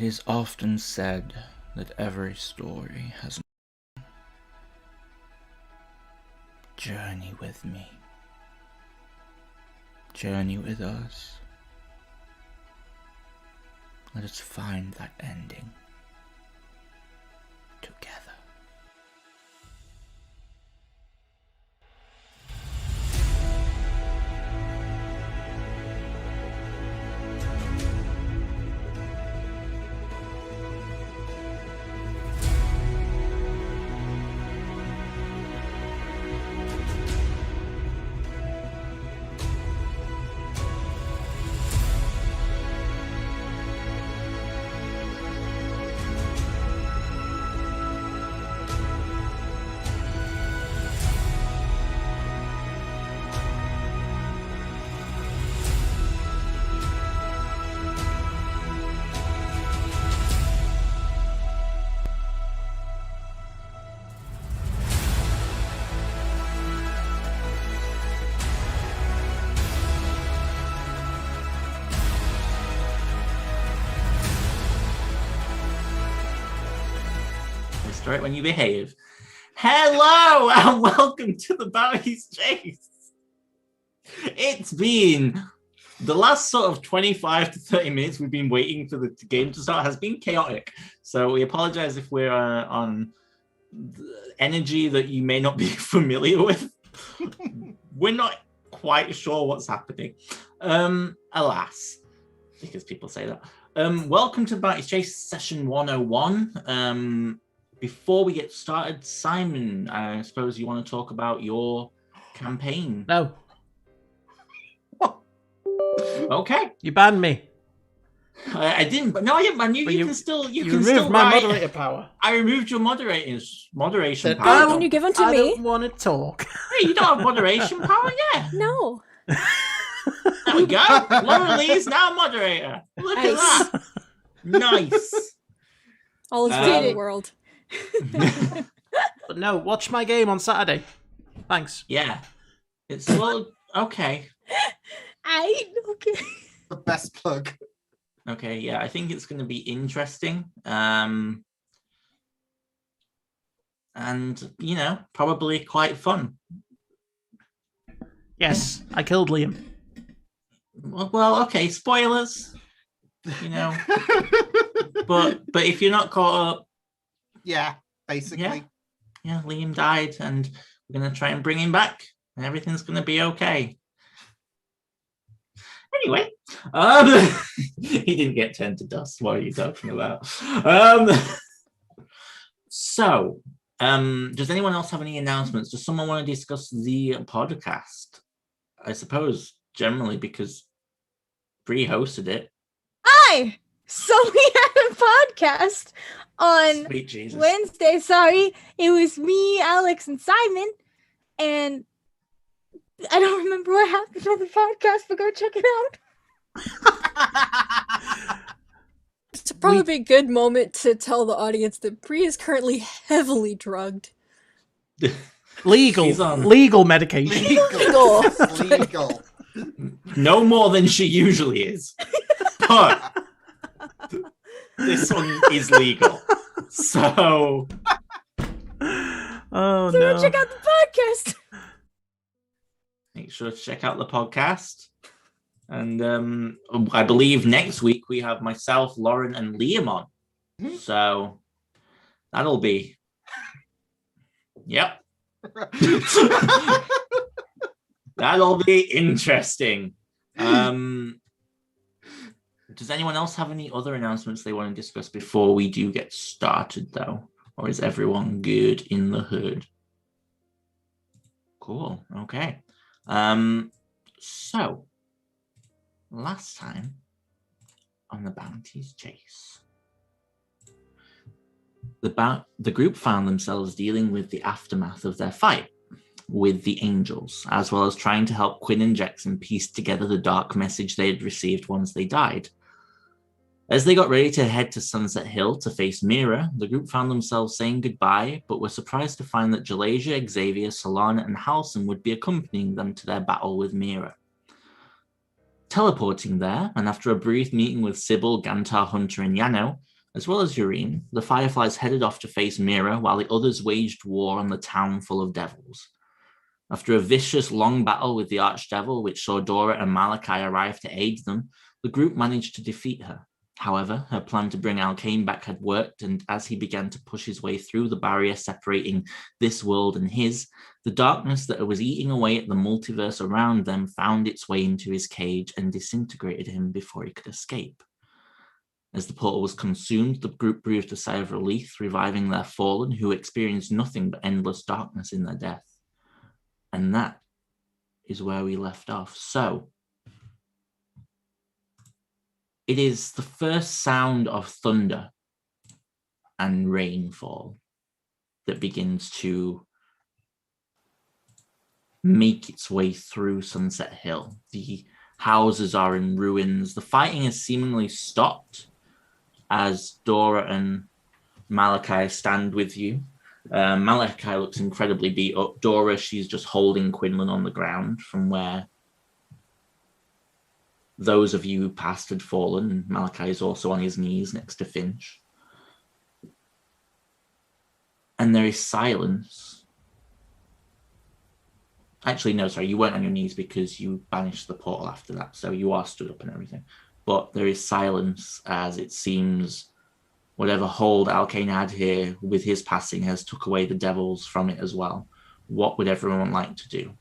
It is often said that every story has a journey with me. Journey with us. Let us find that ending together. Right when you behave. Hello and welcome to the Bounties Chase. It's been the last sort of 25 to 30 minutes we've been waiting for the game to start has been chaotic. So we apologize if we're on energy that you may not be familiar with. We're not quite sure what's happening. Alas, because people say that. Welcome to the Bounties Chase session 101. Before we get started, Simon, I suppose you want to talk about your campaign. No. Okay. You banned me. I didn't, but no, I didn't ban you. You can still, you can removed still my write. moderator power. I removed your moderation power. Oh, can you give them to I me? don't want to talk. Hey, you don't have moderation power yet. No. There we go. Lauren Lee is now moderator. Look at that. Nice. All is good in the world. But no, watch my game on Saturday. Thanks. Yeah. It's a little okay. Okay. The best plug. Okay, yeah, I think it's going to be interesting. And, you know, probably quite fun. Yes, I killed Liam. Well, okay, spoilers. You know. but if you're not caught up, yeah, basically. Yeah, Liam died and we're going to try and bring him back and everything's going to be okay. Anyway, he didn't get turned to dust. What are you talking about? So, does anyone else have any announcements? Does someone want to discuss the podcast? I suppose generally because Bree hosted it. Hi. So we had a podcast on Sweet Jesus. Wednesday. Sorry, it was me, Alex, and Simon, and I don't remember what happened on the podcast, but go check it out. It's probably a good moment to tell the audience that Bree is currently heavily drugged. Legal medication. Legal. No more than she usually is. But this one is legal. So Oh So no. go check out the podcast. make sure to check out the podcast. And I believe next week we have myself, Lauren, and Liam on. So that'll be... Yep. That'll be interesting. Does anyone else have any other announcements they want to discuss before we do get started, though? Or is everyone good in the hood? Cool. Okay. So, last time on the Bounties Chase, the group found themselves dealing with the aftermath of their fight with the Angels, as well as trying to help Quinn and Jackson piece together the dark message they had received once they died. As they got ready to head to Sunset Hill to face Mira, the group found themselves saying goodbye, but were surprised to find that Jalasia, Xavier, Solana, and Halson would be accompanying them to their battle with Mira. Teleporting there, and after a brief meeting with Sybil, Gantar, Hunter, and Yano, As well as Urine, the Fireflies headed off to face Mira while the others waged war on the town full of devils. After a vicious, long battle with the Archdevil, which saw Dora and Malachi arrive to aid them, the group managed to defeat her. However, her plan to bring Alkane back had worked, and as he began to push his way through the barrier separating this world and his, the darkness that was eating away at the multiverse around them found its way into his cage and disintegrated him before he could escape. As the portal was consumed, the group breathed a sigh of relief, reviving their fallen, who experienced nothing but endless darkness in their death. And that is where we left off. So, it is the first sound of thunder and rainfall that begins to make its way through Sunset Hill. The houses are in ruins. The fighting has seemingly stopped as Dora and Malachi stand with you. Malachi looks incredibly beat up. Dora, she's just holding Quinlan on the ground from where those of you who passed had fallen. And Malachi is also on his knees next to Finch. And there is silence. Actually, no, sorry, you weren't on your knees because you banished the portal after that, so you are stood up and everything. But there is silence as it seems whatever hold Alkane had here with his passing has took away the devils from it as well. What would everyone like to do?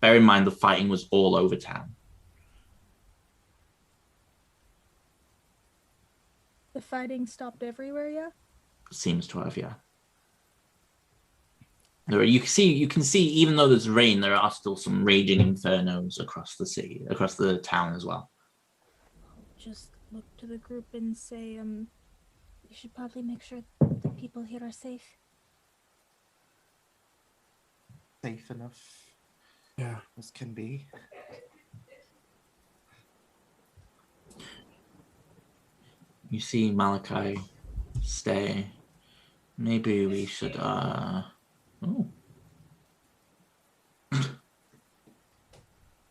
Bear in mind the fighting was all over town. The fighting stopped everywhere, yeah? Seems to have, yeah. You can see, even though there's rain, there are still some raging infernos across the city, across the town as well. Just look to the group and say, we should probably make sure the people here are safe. Safe enough. Yeah. As can be. You see Malachi stay. Maybe we should, Oh.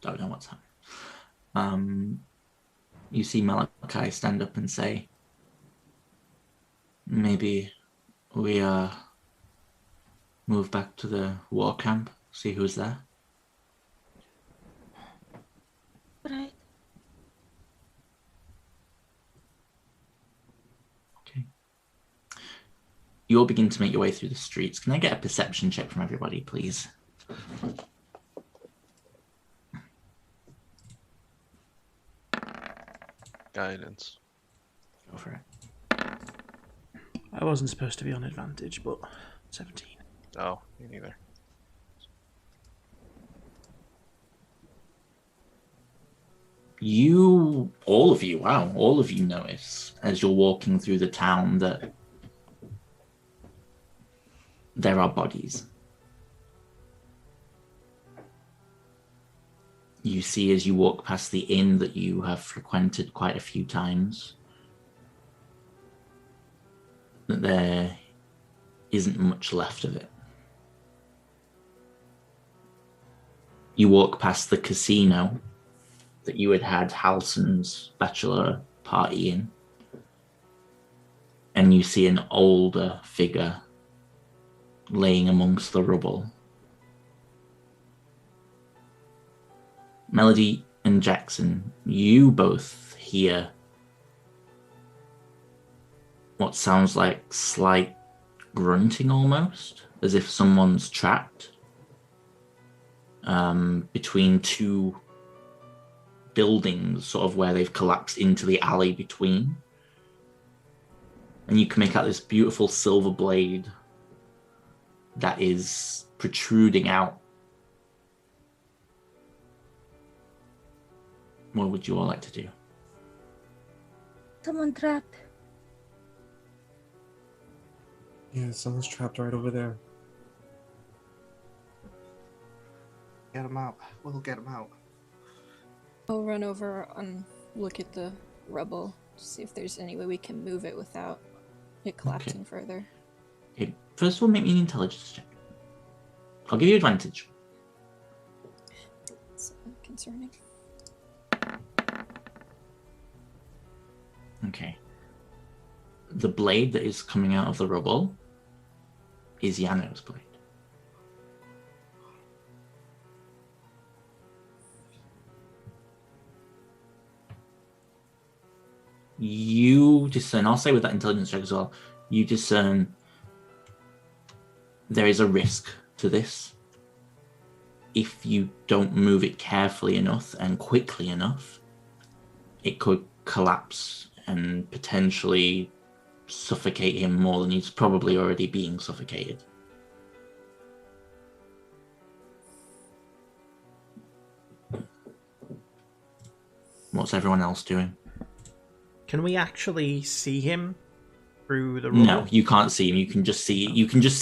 Don't know what's happening. You see Malachi stand up and say, maybe we move back to the war camp, see who's there. Right. Okay. You all begin to make your way through the streets. Can I get a perception check from everybody, please? Guidance. Go for it. I wasn't supposed to be on advantage, but 17. Oh, me neither. All of you notice as you're walking through the town that there are bodies. You see as you walk past the inn that you have frequented quite a few times that there isn't much left of it. You walk past the casino that you had Halson's bachelor party in, and you see an older figure laying amongst the rubble. Melody and Jackson, you both hear what sounds like slight grunting almost, as if someone's trapped between two buildings, sort of where they've collapsed into the alley between. And you can make out this beautiful silver blade that is protruding out. What would you all like to do? Someone trapped. Yeah, someone's trapped right over there. Get him out. We'll get him out. I'll run over and look at the rubble to see if there's any way we can move it without it collapsing further. Okay. First of all, make me an intelligence check. I'll give you advantage. It's concerning. Okay. the blade that is coming out of the rubble is Yano's blade. You discern, I'll say with that intelligence check as well, you discern there is a risk to this. If you don't move it carefully enough and quickly enough, it could collapse and potentially suffocate him more than he's probably already being suffocated. What's everyone else doing? Can we actually see him through the rubble? No, you can't see him. You can just see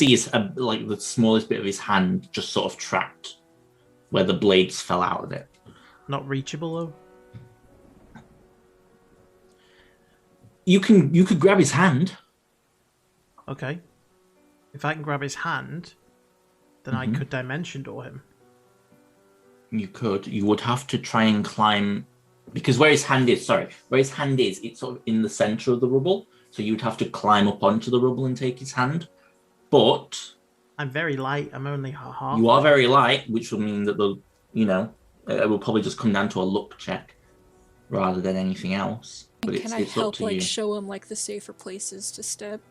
his like the smallest bit of his hand just sort of trapped where the blades fell out of it. Not reachable though. You could grab his hand. Okay. If I can grab his hand, then I could dimension door him. You could. You would have to try and climb, because where his hand is, it's sort of in the center of the rubble. So you'd have to climb up onto the rubble and take his hand. But I'm very light. I'm only half. you are very light, which will mean that it will probably just come down to a luck check rather than anything else. But Can I it's up help, to like, you. show him, like, the safer places to step?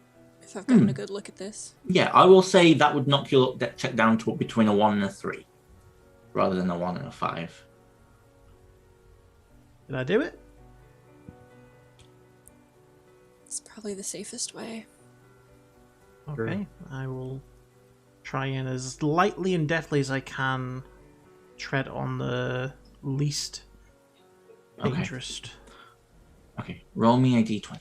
If I've gotten a good look at this. Yeah, I will say that would knock your luck check down to between a 1 and a 3, rather than a 1 and a 5. Did I do it? It's probably the safest way. Okay. I will try and as lightly and deftly as I can tread on the least dangerous. Okay, roll me a d20.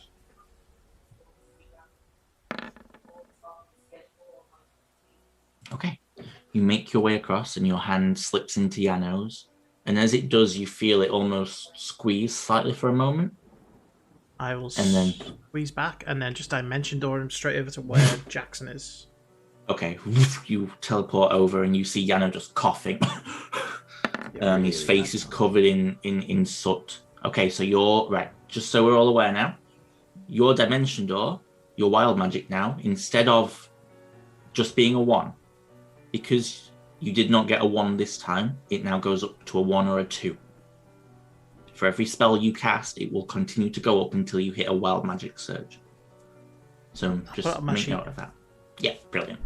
Okay, you make your way across and your hand slips into Yano's. And as it does, you feel it almost squeeze slightly for a moment. I will And then- squeeze back and then just dimension door him straight over to where Jackson is. Okay, you teleport over and you see Yano just coughing. His face is covered in soot. Okay, so you're right. Just so we're all aware now, your dimension door, your wild magic now, instead of just being a 1, because you did not get a 1 this time, it now goes up to a 1 or a 2. For every spell you cast, it will continue to go up until you hit a wild magic surge. So just make note of that. Yeah, brilliant.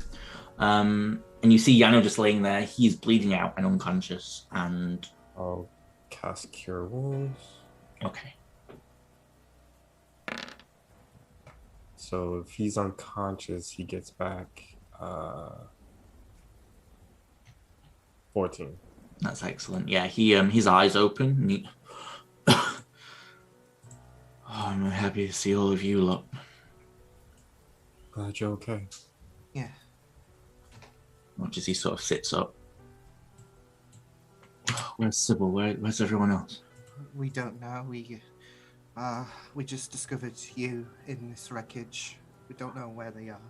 And you see Yano just laying there. He's bleeding out and unconscious. And I'll cast Cure Wounds. okay. So if he's unconscious, he gets back 14. That's excellent. Yeah, his eyes open. And oh, I'm happy to see all of you lot. Glad you're okay. Yeah. Watch as he sort of sits up. Where's Sybil? Where's everyone else? We don't know. We just discovered you in this wreckage. We don't know where they are.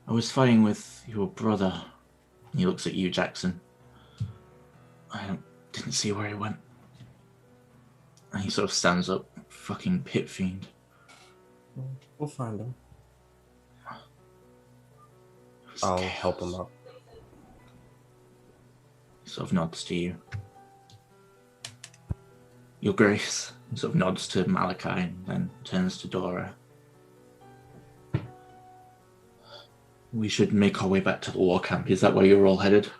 I was fighting with your brother. He looks at you, Jackson. I didn't see where he went. And he sort of stands up. Fucking pit fiend. We'll find him. It was I'll chaos. help him up. He sort of nods to you. Your Grace. He sort of nods to Malachi and then turns to Dora. We should make our way back to the war camp. Is that where you're all headed?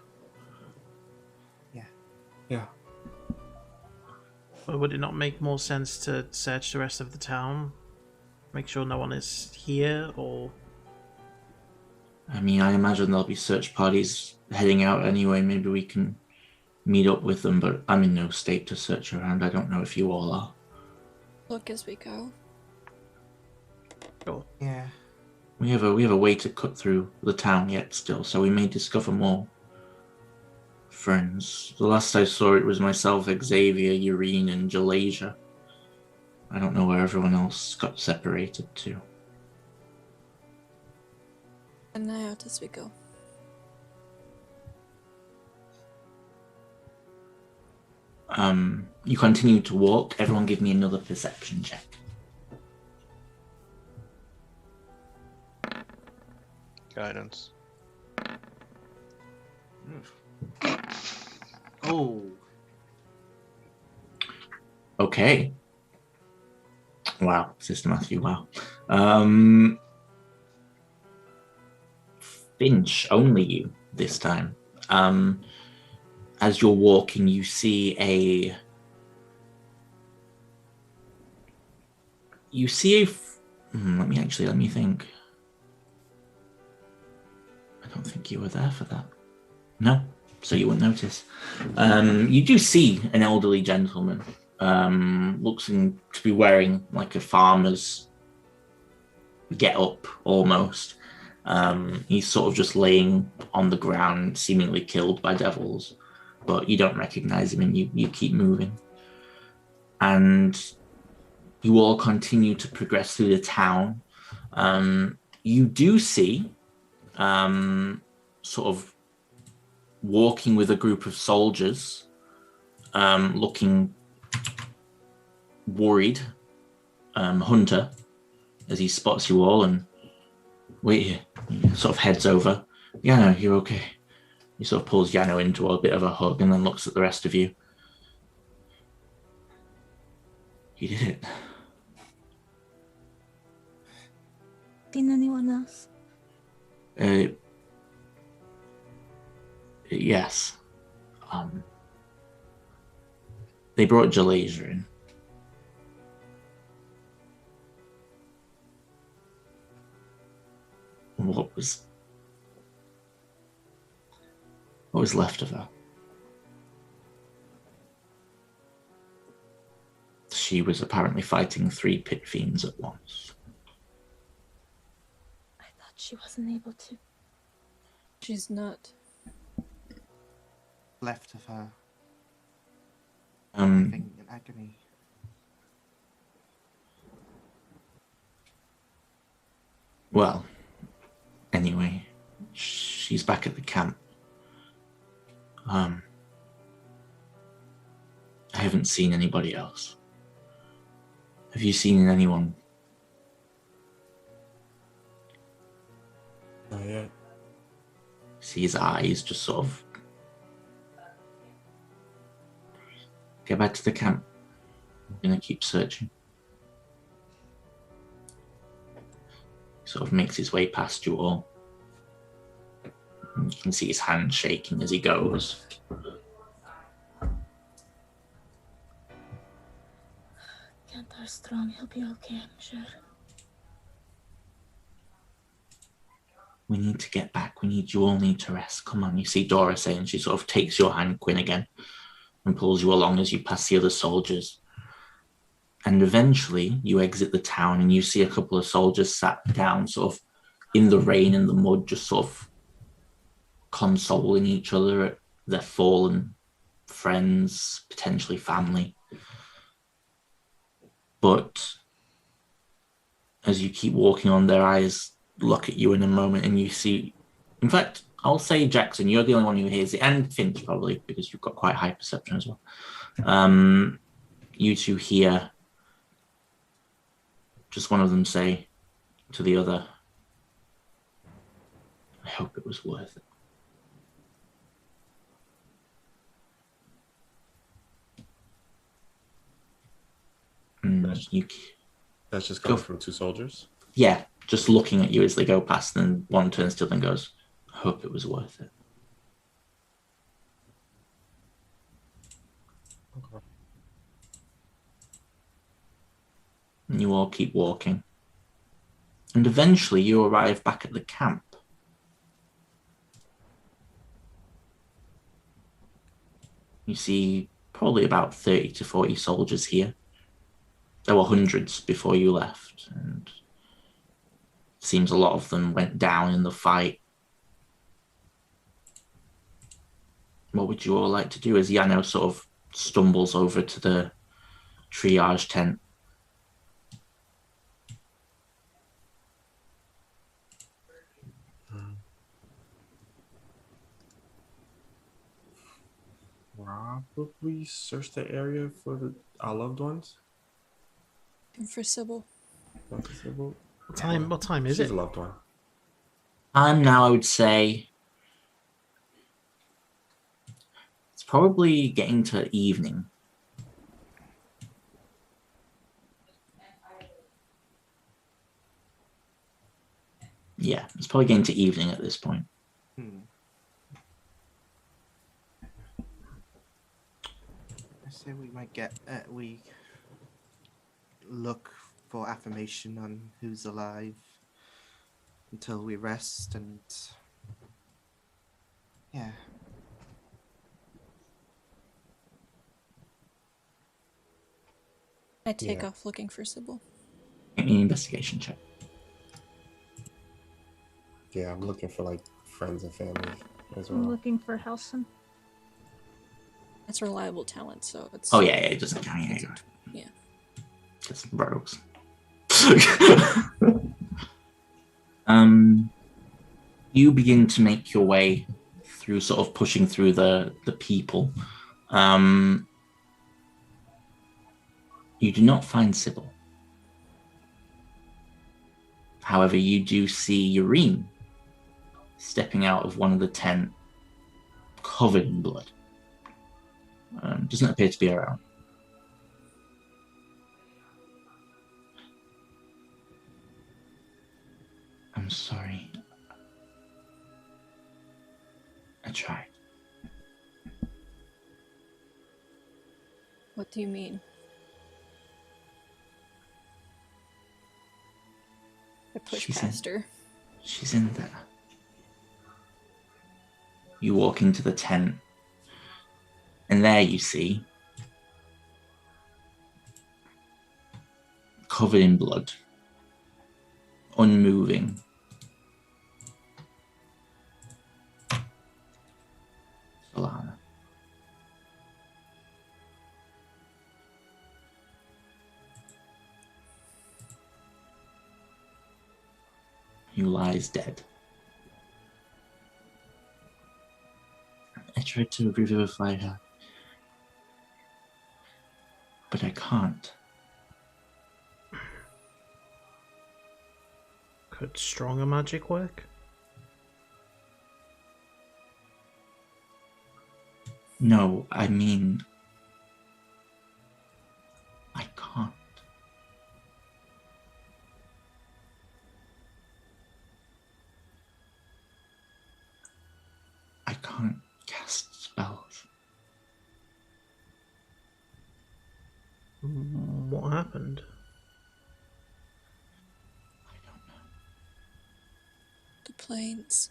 Yeah. But would it not make more sense to search the rest of the town? Make sure no one is here, or... I mean, I imagine there'll be search parties heading out anyway. Maybe we can meet up with them, but I'm in no state to search around. I don't know if you all are. Look as we go. Sure. Yeah. We have a way to cut through the town yet still, so we may discover more friends. The last I saw it was myself, Xavier, Urine, and Jalasia. I don't know where everyone else got separated to. And out as we go. You continue to walk. Everyone give me another perception check. Guidance. Oh. Okay. Wow, Sister Matthew, wow. Finch, only you this time. As you're walking, you see let me think. I don't think you were there for that. No, so you wouldn't notice. You do see an elderly gentleman, looks to be wearing like a farmer's get up almost. He's sort of just laying on the ground, seemingly killed by devils, but you don't recognize him and you keep moving. And you all continue to progress through the town. You do see sort of walking with a group of soldiers, looking worried, Hunter, as he spots you all and wait here. He sort of heads over. Yano, you're okay. He sort of pulls Yano into a bit of a hug and then looks at the rest of you. You did it. Seen anyone else? Yes. They brought Jalasia in. What was left of her? She was apparently fighting 3 pit fiends at once. I thought she wasn't able to. She's not. Left of her. Living in agony. Well, anyway, she's back at the camp. I haven't seen anybody else. Have you seen anyone? Not yet. See his eyes just sort of get back to the camp. I'm gonna keep searching. Sort of makes his way past you all. And you can see his hand shaking as he goes. Kantar's strong. He'll be okay, I'm sure. We need to get back. You all need to rest. Come on. You see Dora saying, she sort of takes your hand, Quinn, again, and pulls you along as you pass the other soldiers. And eventually you exit the town and you see a couple of soldiers sat down sort of in the rain and the mud, just sort of consoling each other at their fallen friends, potentially family. But as you keep walking on, their eyes look at you in a moment and you see, in fact, I'll say, Jackson, you're the only one who hears it, and Finch probably, because you've got quite high perception as well. You two hear just one of them say to the other, I hope it was worth it. That's just coming from 2 soldiers? Yeah, just looking at you as they go past, and one turns to them and goes, I hope it was worth it. Okay. And you all keep walking. And eventually you arrive back at the camp. You see probably about 30 to 40 soldiers here. There were hundreds before you left, and it seems a lot of them went down in the fight. What would you all like to do as Yano sort of stumbles over to the triage tent? Probably search the area for our loved ones. For Sybil. For Sybil. What time is She's it? a loved one. Time now, I would say it's probably getting to evening. Yeah, it's probably getting to evening at this point. I say we might we look for affirmation on who's alive until we rest and yeah. I take off looking for Sybil. Make me an investigation check. Yeah, I'm looking for like friends and family as well. I'm looking for Helson. That's reliable talent, so it's. Oh yeah, it doesn't count. Yeah. It's rogues. You begin to make your way through, sort of pushing through the people. You do not find Sybil. However, you do see Urine stepping out of one of the tent, covered in blood. Doesn't appear to be around. I'm sorry. I tried. What do you mean? I push past her. She's in there. You walk into the tent, and there you see, covered in blood, unmoving, Solana. He lies dead. I tried to revivify her, but I can't. Could stronger magic work? No, I mean, I can't. I can't cast spells. What happened? I don't know. The planes.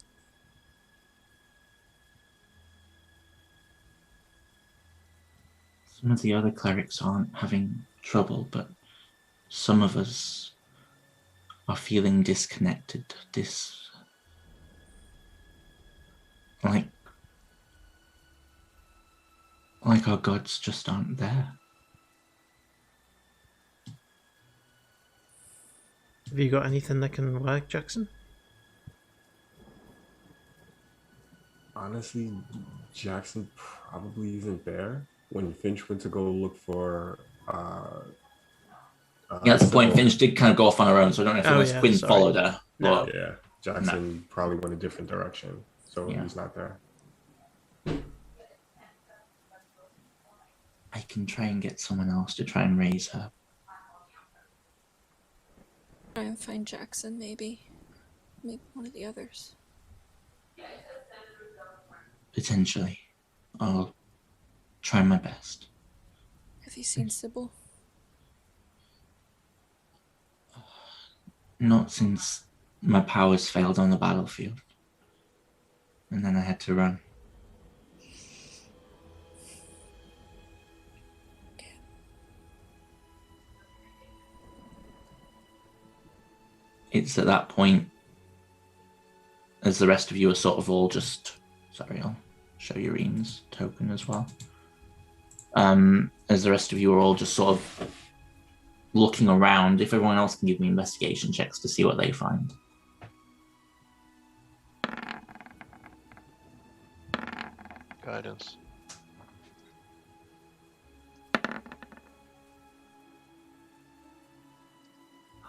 Some of the other clerics aren't having trouble, but some of us are feeling disconnected. Like our gods just aren't there. Have you got anything that can work, Jackson? Honestly, Jackson probably isn't there. When Finch went to go look for That's the point. Sybil, Finch did kind of go off on her own, so I don't know if unless Quinn sorry. followed her. No. But yeah, Jackson probably went a different direction, so Yeah. he's not there. I can try and get someone else to try and raise her. Try and find Jackson, maybe. Maybe one of the others. Potentially. I'll try my best. Have you seen Sybil? Not since my powers failed on the battlefield. And then I had to run. It's at that point, as the rest of you are sort of all just... Sorry, I'll show Urine's token as well. As the rest of you are all just sort of looking around, if everyone else can give me investigation checks to see what they find. Guidance.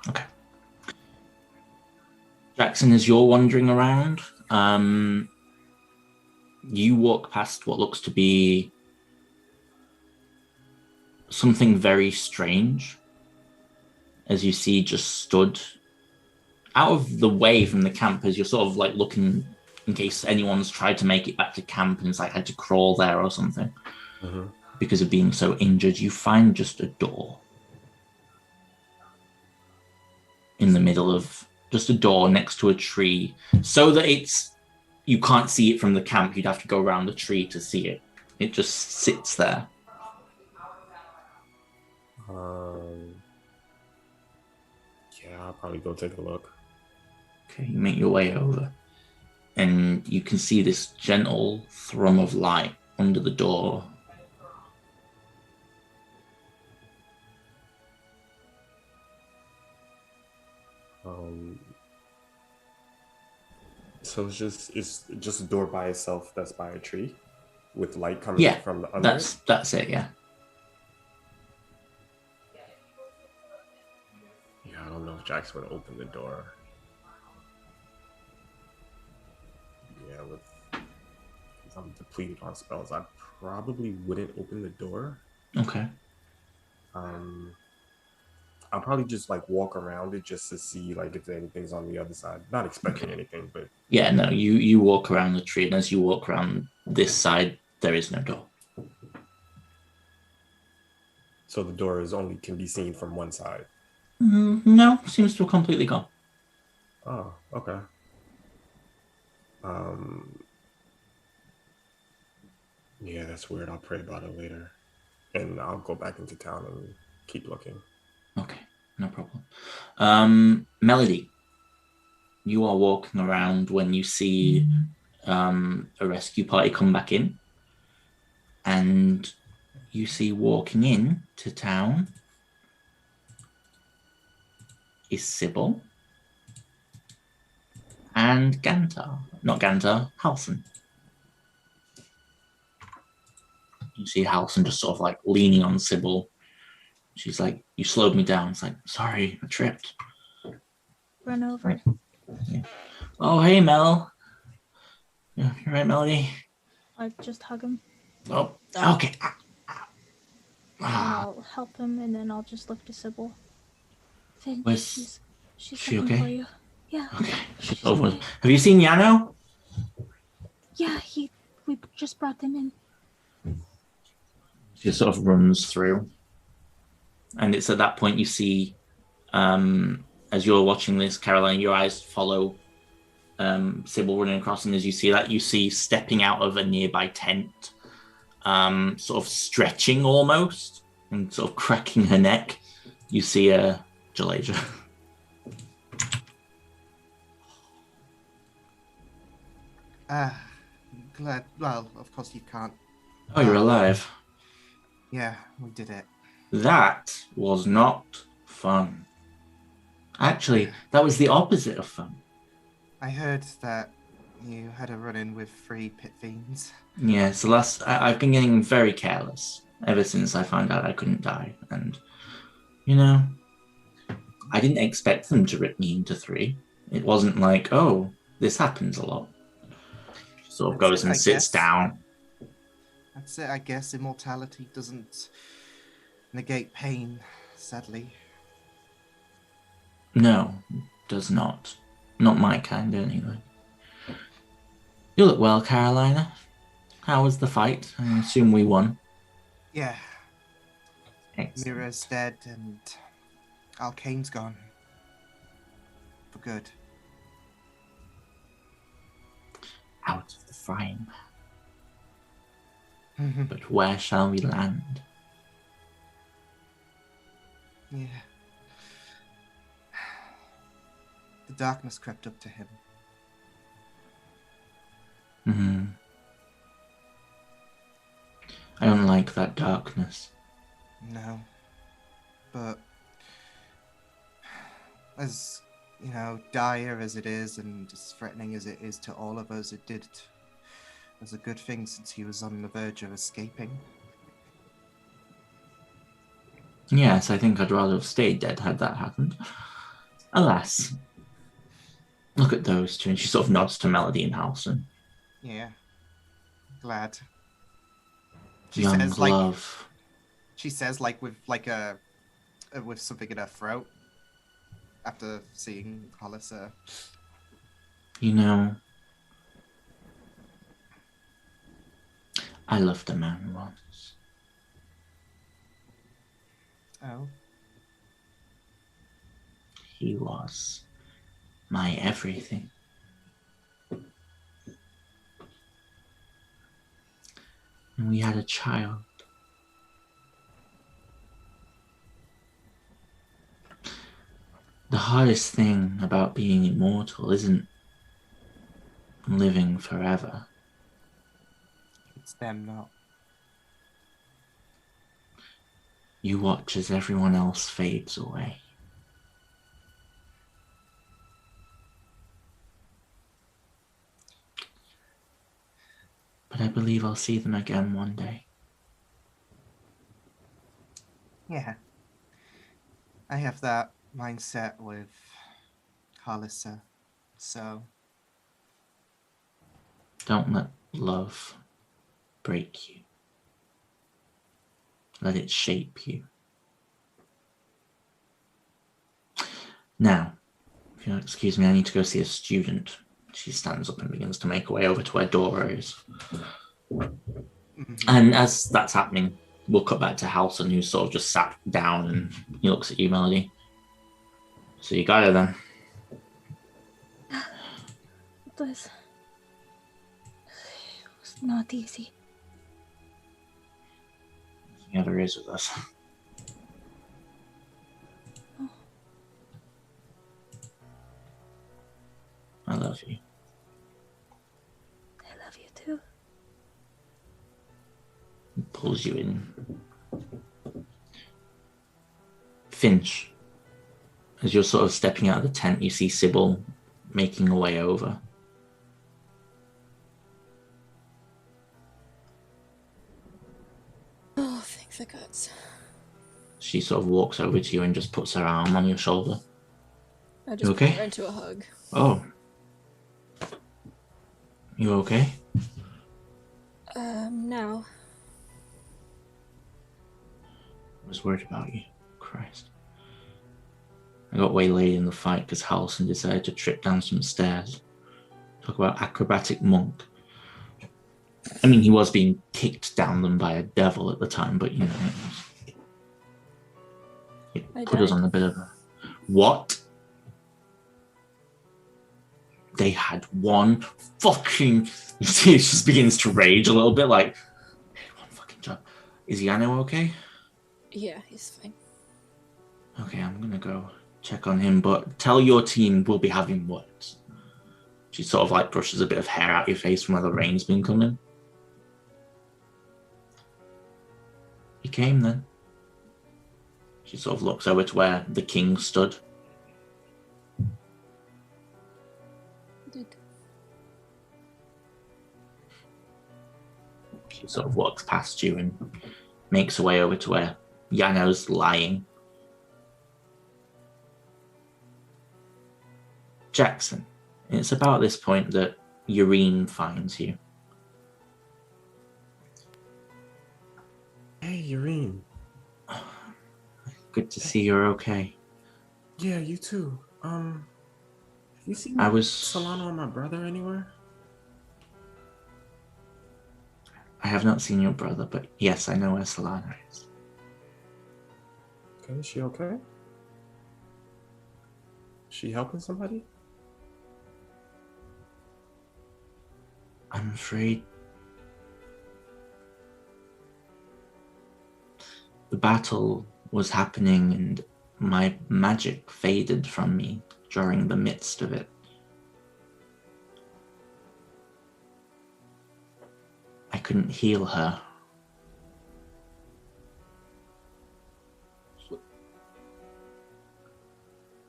Okay. Jackson, as you're wandering around, you walk past what looks to be something very strange, as you see just stood out of the way from the camp, as you're sort of like looking in case anyone's tried to make it back to camp and it's like had to crawl there or something because of being so injured. You find just a door in the middle of just a door next to a tree, so that you can't see it from the camp. You'd have to go around the tree to see it. It just sits there. Yeah, I'll probably go take a look. Okay, you make your way over, and you can see this gentle thrum of light under the door. So it's just a door by itself that's by a tree with light coming from the under. That's it, yeah. Yeah, I don't know if Jax would open the door. Yeah, because I'm depleted on spells, I probably wouldn't open the door. Okay. I'll probably just like walk around it just to see like if anything's on the other side. Not expecting anything, but yeah, no, you walk around the tree, and as you walk around this side, there is no door. So the door can be seen from one side. No, seems to have completely gone. Oh, okay. Yeah, that's weird. I'll pray about it later, and I'll go back into town and keep looking. Okay, no problem. Melody, you are walking around when you see a rescue party come back in, and you see walking in to town is Sybil and Gantar. Not Gantar, Halson. You see Halson just sort of like leaning on Sybil. She's like, you slowed me down. It's like, sorry, I tripped. Run over. Yeah. Oh, hey, Mel. Yeah, you right, Melody? I just hug him. Oh, okay. And I'll help him, and then I'll just look to Sybil. Finn, she's she looking okay? for you. Yeah. Okay. Okay. Have you seen Yano? Yeah, we just brought them in. She sort of runs through. And it's at that point you see, as you're watching this, Caroline, your eyes follow Sybil running across, and as you see that, you see stepping out of a nearby tent, sort of stretching almost, and sort of cracking her neck. You see Jalaja. Glad. Well, of course you can't. Oh, you're alive. Yeah, we did it. That was not fun. Actually, that was the opposite of fun. I heard that you had a run-in with 3 pit fiends. Yeah, so I've been getting very careless ever since I found out I couldn't die. And, I didn't expect them to rip me into 3. It wasn't like, oh, this happens a lot. She sort of goes and sits down. That's it, I guess. Immortality doesn't negate pain, sadly. No, does not. Not my kind, anyway. You look well, Carolina. How was the fight? I assume we won. Yeah. Excellent. Mira's dead and Alkane's gone. For good. Out of the frying pan. But where shall we land? Yeah. The darkness crept up to him. I don't like that darkness. No. But as, dire as it is and as threatening as it is to all of us, it was a good thing since he was on the verge of escaping. Yes, I think I'd rather have stayed dead had that happened. Alas. Look at those two. And she sort of nods to Melody and Halson. Yeah. Glad. She Young says like love. she says with with something in her throat after seeing Hollister. You know, I loved a man once. Oh. He was my everything. And we had a child. The hardest thing about being immortal isn't living forever. It's them, not. You watch as everyone else fades away. But I believe I'll see them again one day. Yeah. I have that mindset with Hollister, so... Don't let love break you. Let it shape you. Now, if you'll excuse me, I need to go see a student. She stands up and begins to make her way over to where Dora is. And as that's happening, we'll cut back to Halson, who's sort of just sat down and he looks at you, Melody. So you got her then. It was not easy. He never is with us. Oh. I love you. I love you too. He pulls you in. Finch, as you're sort of stepping out of the tent, you see Sybil making her way over. Oh, thank the gods. She sort of walks over to you and just puts her arm on your shoulder. I just okay? put her into a hug. Oh. You okay? No. I was worried about you. Christ. I got waylaid in the fight because Halson decided to trip down some stairs. Talk about acrobatic monk. I mean, he was being kicked down them by a devil at the time, but you know, it put us on a bit of a... What? They had one fucking... You see, it just begins to rage a little bit, like, one fucking job. Is Yano okay? Yeah, he's fine. Okay, I'm gonna go check on him, but tell your team we'll be having words. She sort of like brushes a bit of hair out your face from where the rain's been coming. He came then. She sort of looks over to where the king stood. Did. She sort of walks past you and makes her way over to where Yano's lying. Jackson, it's about this point that Urine finds you. Hey, Urine. Good to see you're okay. Yeah, you too. Have you seen Solano or my brother anywhere? I have not seen your brother, but yes, I know where Solano is. Okay, is she okay? Is she helping somebody? I'm afraid the battle was happening and my magic faded from me during the midst of it. I couldn't heal her.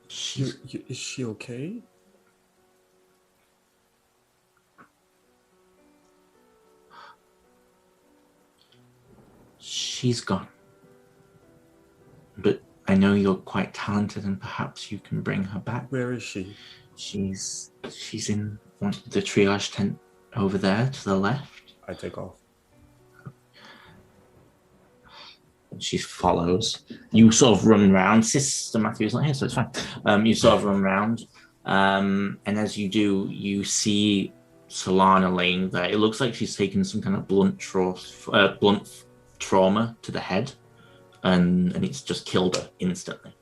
Is she okay? She's gone. But I know you're quite talented and perhaps you can bring her back. Where is she? She's in the triage tent over there to the left. I take off. She follows. You sort of run round. Sister Matthew's not here, so it's fine. You sort of run round, and as you do, you see Solana laying there. It looks like she's taken some kind of blunt trauma to the head, and it's just killed her instantly.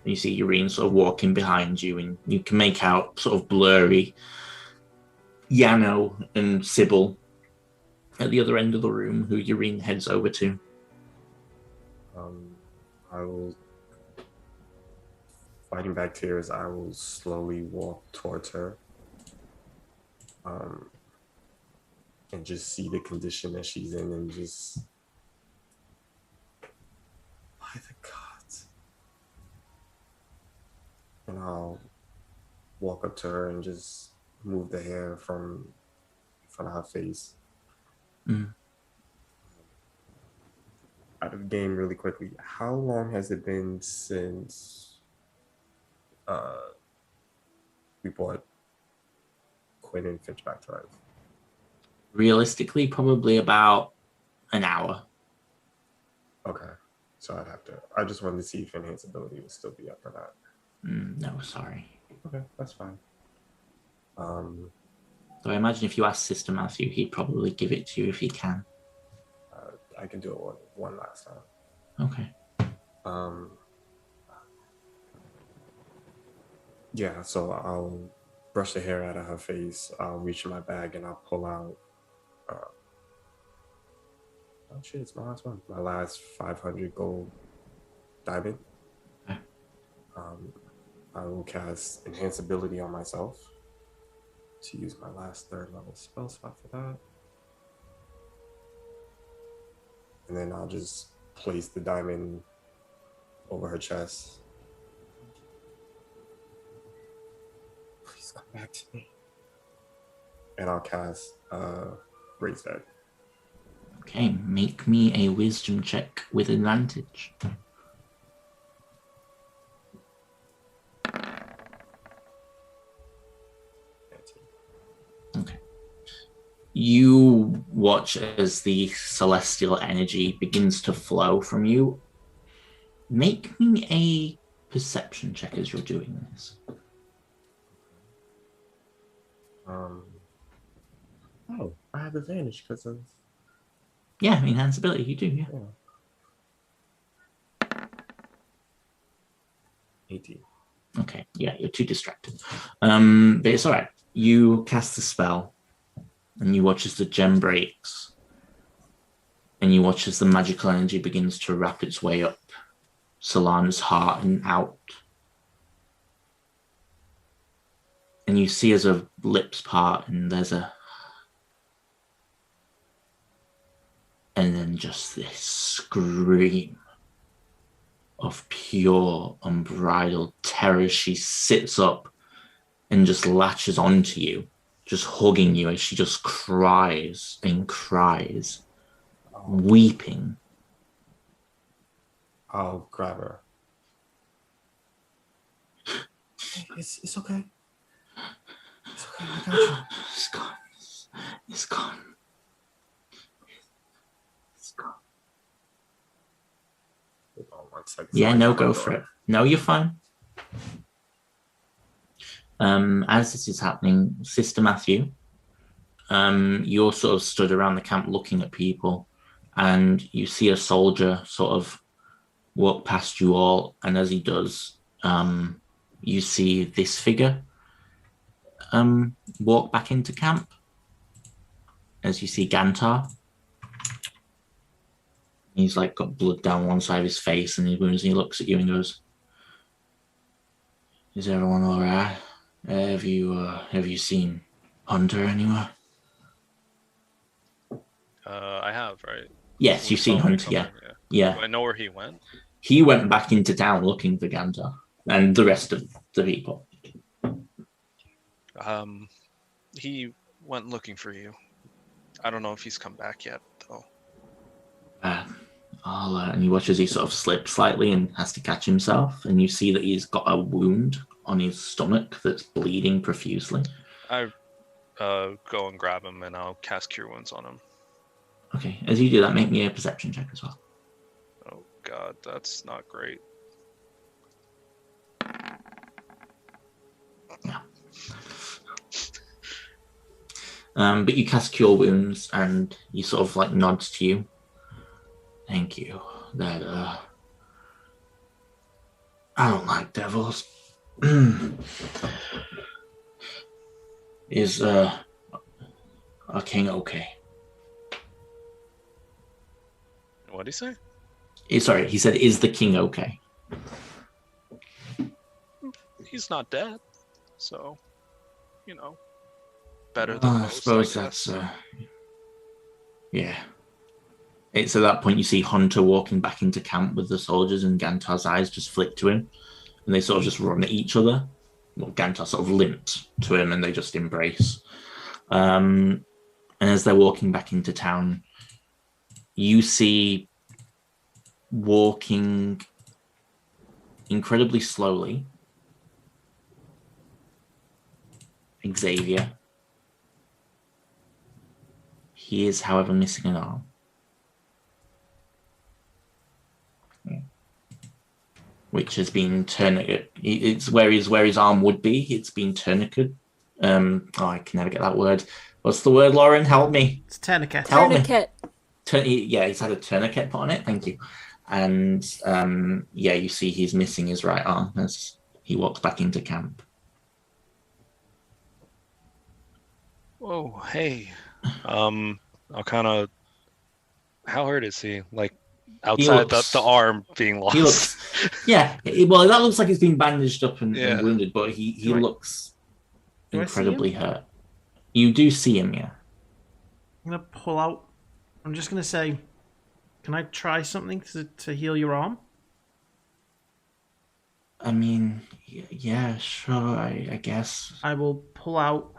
And you see Urine sort of walking behind you, and you can make out sort of blurry Yano and Sybil at the other end of the room, who Urine heads over to. I will, fighting back tears, I will slowly walk towards her, and just see the condition that she's in, and just, by the gods. And I'll walk up to her and just move the hair from in front of her face. Out of the game really quickly. How long has it been since we brought Quinn and Finch back to life? Realistically, probably about an hour. Okay. So I just wanted to see if enhanced ability would still be up for that. No, sorry. Okay, that's fine. So I imagine if you ask Sister Matthew, he'd probably give it to you if he can. I can do it one last time. Okay. Yeah, so I'll brush the hair out of her face. I'll reach in my bag and I'll pull out. Oh shit! It's my last one. My last 500 gold diamond. Okay. I will cast enhance ability on myself to use my last 3rd level spell slot for that. And then I'll just place the diamond over her chest. Please come back to me. And I'll cast Raise Dead. Okay, make me a wisdom check with advantage. Okay. You watch as the celestial energy begins to flow from you. Make me a perception check as you're doing this. Oh, I have advantage because of... Yeah, enhanced ability, you do, yeah. 18. Okay, yeah, you're too distracted. But it's all right. You cast the spell, and you watch as the gem breaks, and you watch as the magical energy begins to wrap its way up Solana's heart and out. And you see as her lips part, and there's a... And then just this scream of pure, unbridled terror. She sits up and just latches onto you, just hugging you as she just cries and cries, weeping. I'll grab her. It's okay. It's okay, I got you. It's gone. It's gone. Hold on 1 second. Yeah, no, go for it. No, you're fine. As this is happening, Sister Matthew, you're sort of stood around the camp looking at people, and you see a soldier sort of walk past you all, and as he does, you see this figure walk back into camp. As you see Gantar. He's like got blood down one side of his face and his wounds, and he looks at you and goes, "Is everyone all right? Have you seen Hunter anywhere?" I have, right? Yes, you've seen Hunter, yeah. Do I know where he went? He went back into town looking for Gantar and the rest of the people. He went looking for you. I don't know if he's come back yet, though. And you watch as he sort of slips slightly and has to catch himself, and you see that he's got a wound on his stomach that's bleeding profusely. I go and grab him, and I'll cast Cure Wounds on him. Okay, as you do that, make me a perception check as well. Oh god, that's not great. Yeah. But you cast Cure Wounds, and he sort of like nods to you. Thank you. That I don't like devils. Is our king okay? What'd he say? Sorry, he said, "Is the king okay?" He's not dead, so better than most. I suppose that's yeah. It's at that point you see Hunter walking back into camp with the soldiers, and Gantar's eyes just flick to him, and they sort of just run at each other. Well, Gantar sort of limps to him, and they just embrace. And as they're walking back into town, you see walking incredibly slowly Xavier. He is, however, missing an arm. Which has been tourniquet. It's where his arm would be. It's been tourniquet. I can never get that word. What's the word, Lauren? Help me. It's tourniquet. Tourniquet. Yeah, he's had a tourniquet put on it. Thank you. And you see he's missing his right arm as he walks back into camp. Whoa, hey. I'll kind of. How hurt is he? Like outside the arm being lost. He looks. Yeah, well, that looks like it's been bandaged up and wounded, but he looks incredibly hurt. You do see him, yeah. I'm gonna pull out. I'm just gonna say, can I try something to heal your arm? I mean, yeah, sure. I guess I will pull out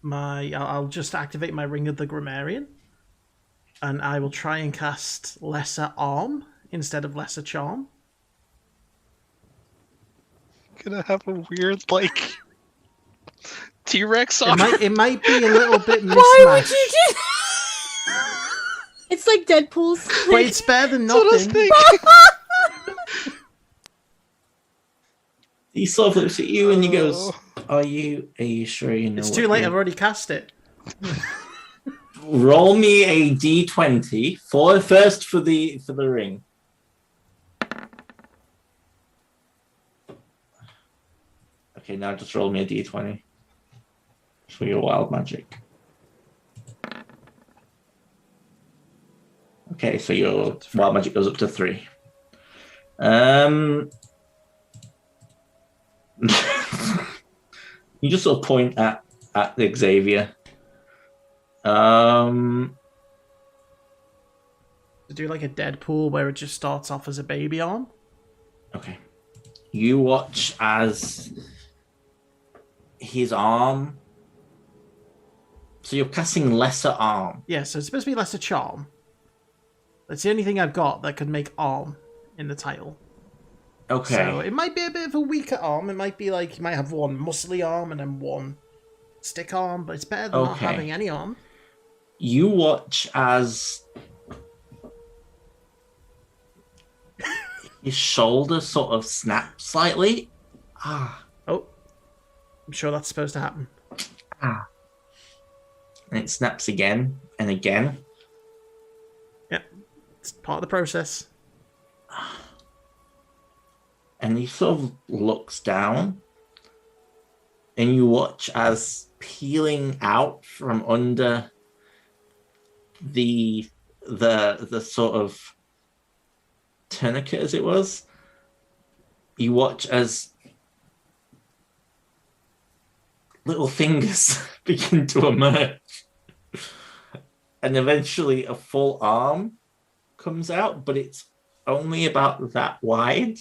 I'll just activate my Ring of the Grammarian, and I will try and cast Lesser Arm instead of Lesser Charm. Gonna have a weird T-Rex arm. It might be a little bit mismatched. Why would you do that? It's like Deadpool's. But it's better than nothing. He sort of looks at you and he goes, Are you sure you know? It's too late, I've already cast it. Roll me a d20 first for the ring. Okay, now just roll me a d20 for your wild magic. Okay, so your wild magic goes up to 3. You just sort of point at Xavier. To do like a Deadpool where it just starts off as a baby arm. Okay. You watch as his arm. So you're casting Lesser Arm. Yeah, so it's supposed to be Lesser Charm. That's the only thing I've got that could make arm in the title. Okay. So it might be a bit of a weaker arm. It might be like you might have one muscly arm and then one stick arm, but it's better than not having any arm. You watch as his shoulder sort of snaps slightly. Oh, I'm sure that's supposed to happen. And it snaps again and again. Yeah, it's part of the process. And he sort of looks down, and you watch as peeling out from under the sort of tourniquet, as it was, you watch as little fingers begin to emerge, and eventually a full arm comes out, but it's only about that wide.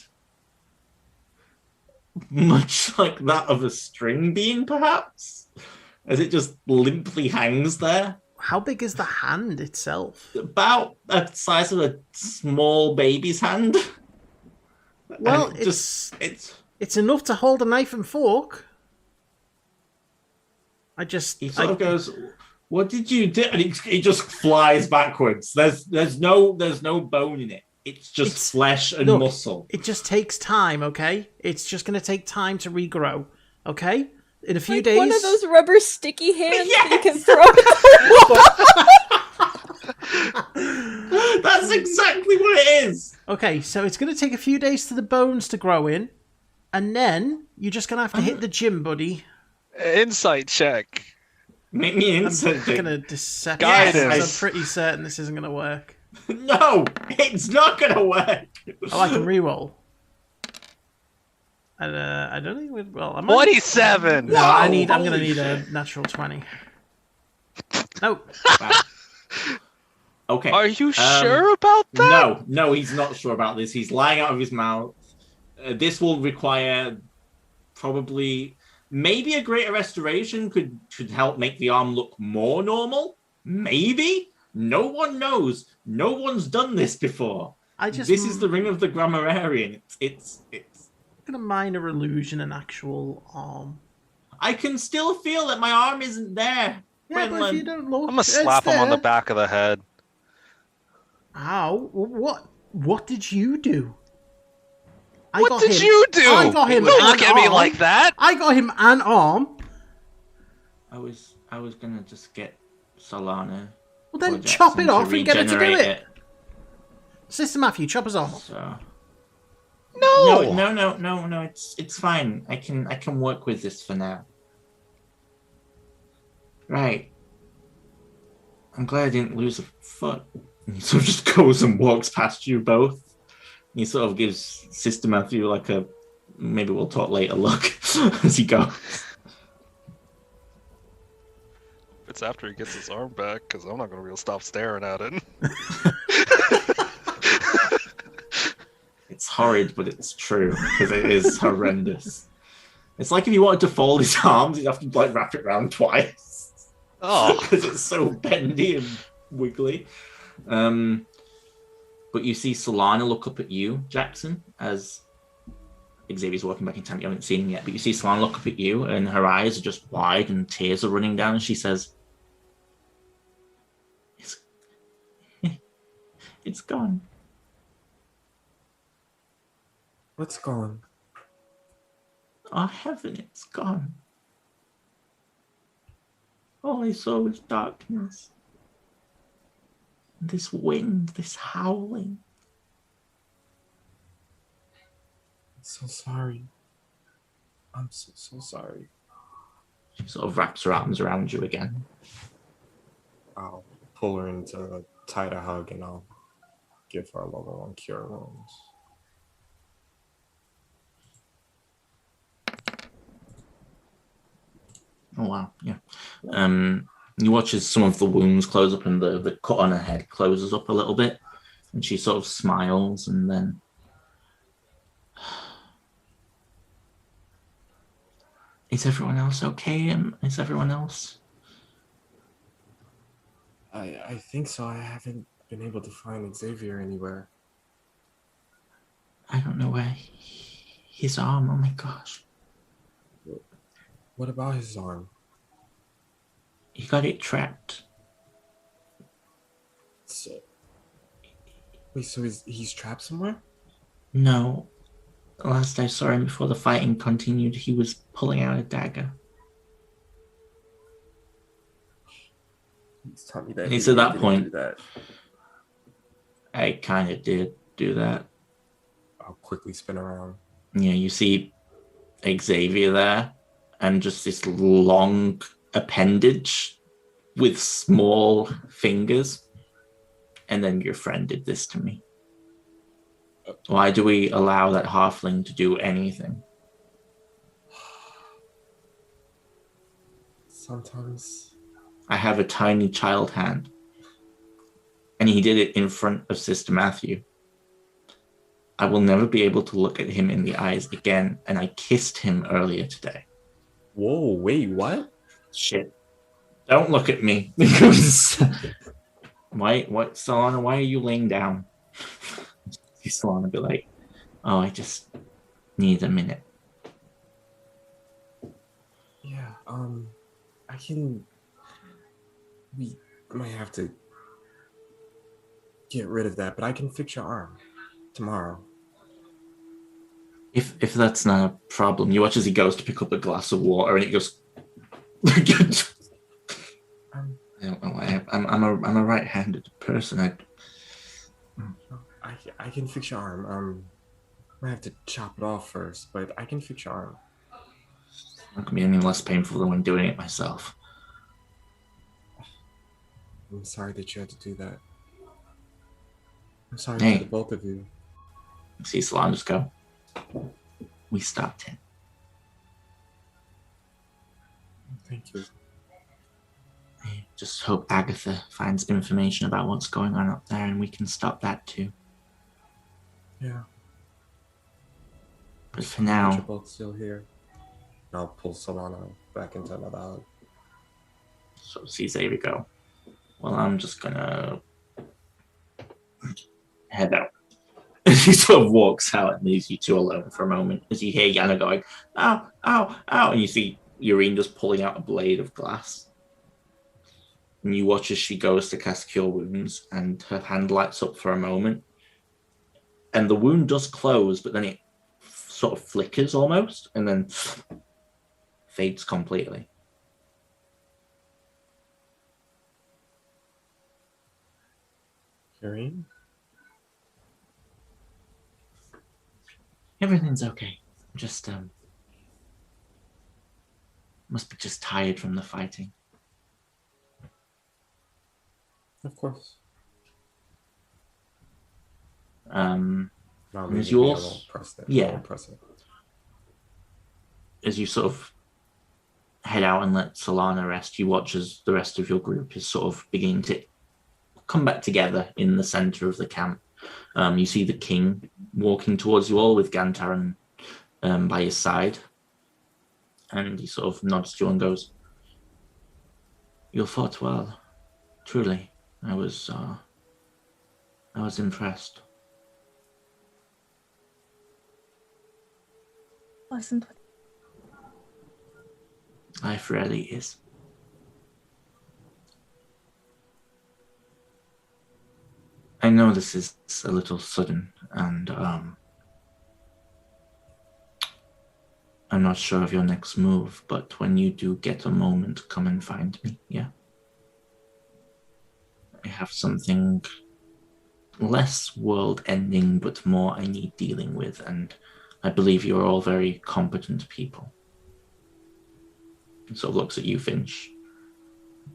Much like that of a string bean, perhaps, as it just limply hangs there. How big is the hand itself? About the size of a small baby's hand. Well, it's It's enough to hold a knife and fork. He sort of goes, "What did you do?" And it just flies backwards. There's no bone in it. It's just flesh and muscle. It just takes time, okay? It's just going to take time to regrow, okay? In a few days. One of those rubber sticky hands Yes! that you can throw at the wall. That's exactly what it is. Okay, so it's going to take a few days for the bones to grow in, and then you're just going to have to hit the gym, buddy. Insight check. Make me I'm insight check. going to deception. Guidance. I'm pretty certain this isn't going to work. No, it's not going to work. Oh, I can reroll. And I don't think we well. I'm 27. No, Wow, I'm going to holy need a shit. natural 20. No. Wow. Okay. Are you sure about that? No, he's not sure about this. He's lying out of his mouth. This will require probably maybe a greater restoration should help make the arm look more normal. Maybe. No one knows. No one's done this before. This is the ring of the grammarian. It's A minor illusion, an actual arm. I can still feel that my arm isn't there. Yeah, but if you don't look, I'm gonna slap him on the back of the head. Ow! What did you do? What did you do? I got him. Don't look at me like that. I got him an arm. I was gonna just get Solana. Well, then or chop Jackson it off and get her to do regenerate it. Sister Matthew, chop us off. So. No. No. It's fine. I can work with this for now. Right. I'm glad I didn't lose a foot. And he sort of just goes and walks past you both. He sort of gives Sister Matthew like a maybe we'll talk later look as he goes. It's after he gets his arm back, because I'm not gonna be able to stop staring at it. It's horrid, but it's true because it is horrendous. It's like if you wanted to fold his arms, you'd have to like wrap it around twice. Oh, Because it's so bendy and wiggly. But you see Solana look up at you, Jackson, as Xavier's walking back in time. You haven't seen him yet, but you see Solana look up at you, and her eyes are just wide and tears are running down, and she says, "It's gone." What's gone? Oh, heaven, it's gone. All I saw was darkness. This wind, this howling. I'm so sorry. I'm so sorry. She sort of wraps her arms around you again. I'll pull her into a tighter hug and I'll give her a level 1 cure wounds. Oh wow, yeah. You watch as some of the wounds close up and the cut on her head closes up a little bit, and she sort of smiles and then is everyone else okay? Is everyone else? I think so. I haven't been able to find Xavier anywhere. I don't know where his arm. Oh my gosh. What about his arm? He got it trapped. So, wait, so he's trapped somewhere? No. Last I saw him before the fighting continued, he was pulling out a dagger. He's telling me that. It's at that didn't point. do that. I kind of did do that. I'll quickly spin around. Yeah, you see Xavier there, and just this long appendage with small fingers. And then your friend did this to me. Why do we allow that halfling to do anything? Sometimes. I have a tiny child hand. And he did it in front of Sister Matthew. I will never be able to look at him in the eyes again, and I kissed him earlier today. Whoa, wait, what? Shit. Don't look at me. Because what, Solana, why are you laying down? Solana be like, oh, I just need a minute. I can. We might have to get rid of that, but I can fix your arm tomorrow. If that's not a problem, you watch as he goes to pick up a glass of water, and it goes. I don't know why. I'm a right-handed person. I can fix your arm. I have to chop it off first, but I can fix your arm. It's not gonna be any less painful than when doing it myself. I'm sorry that you had to do that. I'm sorry Hey. for the both of you. See Solana's go. We stopped him. Thank you. I just hope Agatha finds information about what's going on up there, and we can stop that too. Yeah. But for You're now, both still here. I'll pull Solana back into my bag. so see Xavier go. Well, I'm just gonna head out. As he sort of walks out and leaves you two alone for a moment, as you hear Yana going, ow, ow, ow, and you see Urine just pulling out a blade of glass. And you watch as she goes to cast Cure Wounds, and her hand lights up for a moment. And the wound does close, but then it sort of flickers almost, and then fades completely. Urine? Everything's okay. Just, must be just tired from the fighting. Of course. No, leave as it you be, I also, won't press it. yeah, I won't press it. as you sort of head out and let Solana rest, you watch as the rest of your group is sort of beginning to come back together in the center of the camp. You see the king walking towards you all with Gantaran by his side, and he sort of nods to you and goes, "You fought well, truly. I was impressed." Wasn't what Life rarely is. I know this is a little sudden, and I'm not sure of your next move, but when you do get a moment, come and find me, yeah? I have something less world-ending, but more I need dealing with, and I believe you're all very competent people. He sort of looks at you, Finch.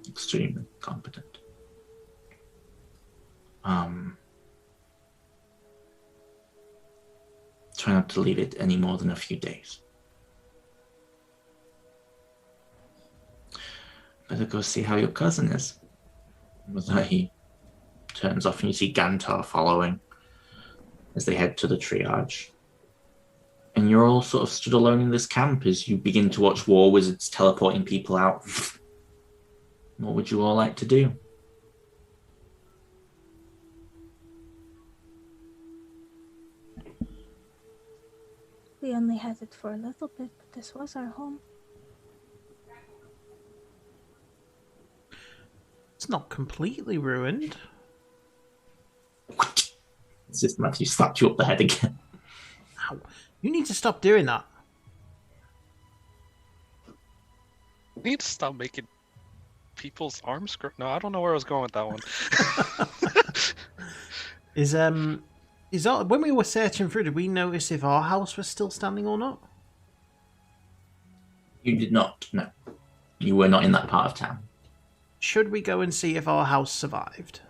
Extremely competent. Try not to leave it any more than a few days. Better go see how your cousin is. With that, he turns off, and you see Gantar following as they head to the triage. And you're all sort of stood alone in this camp as you begin to watch war wizards teleporting people out. What would you all like to do? we only had it for a little bit, but this was our home. It's not completely ruined. It's just Matthew slapped you up the head again. Ow. You need to stop doing that. You need to stop making people's arms grow. No, I don't know where I was going with that one. Is that when we were searching through, did we notice if our house was still standing or not? You did not, no. You were not in that part of town. Should we go and see if our house survived?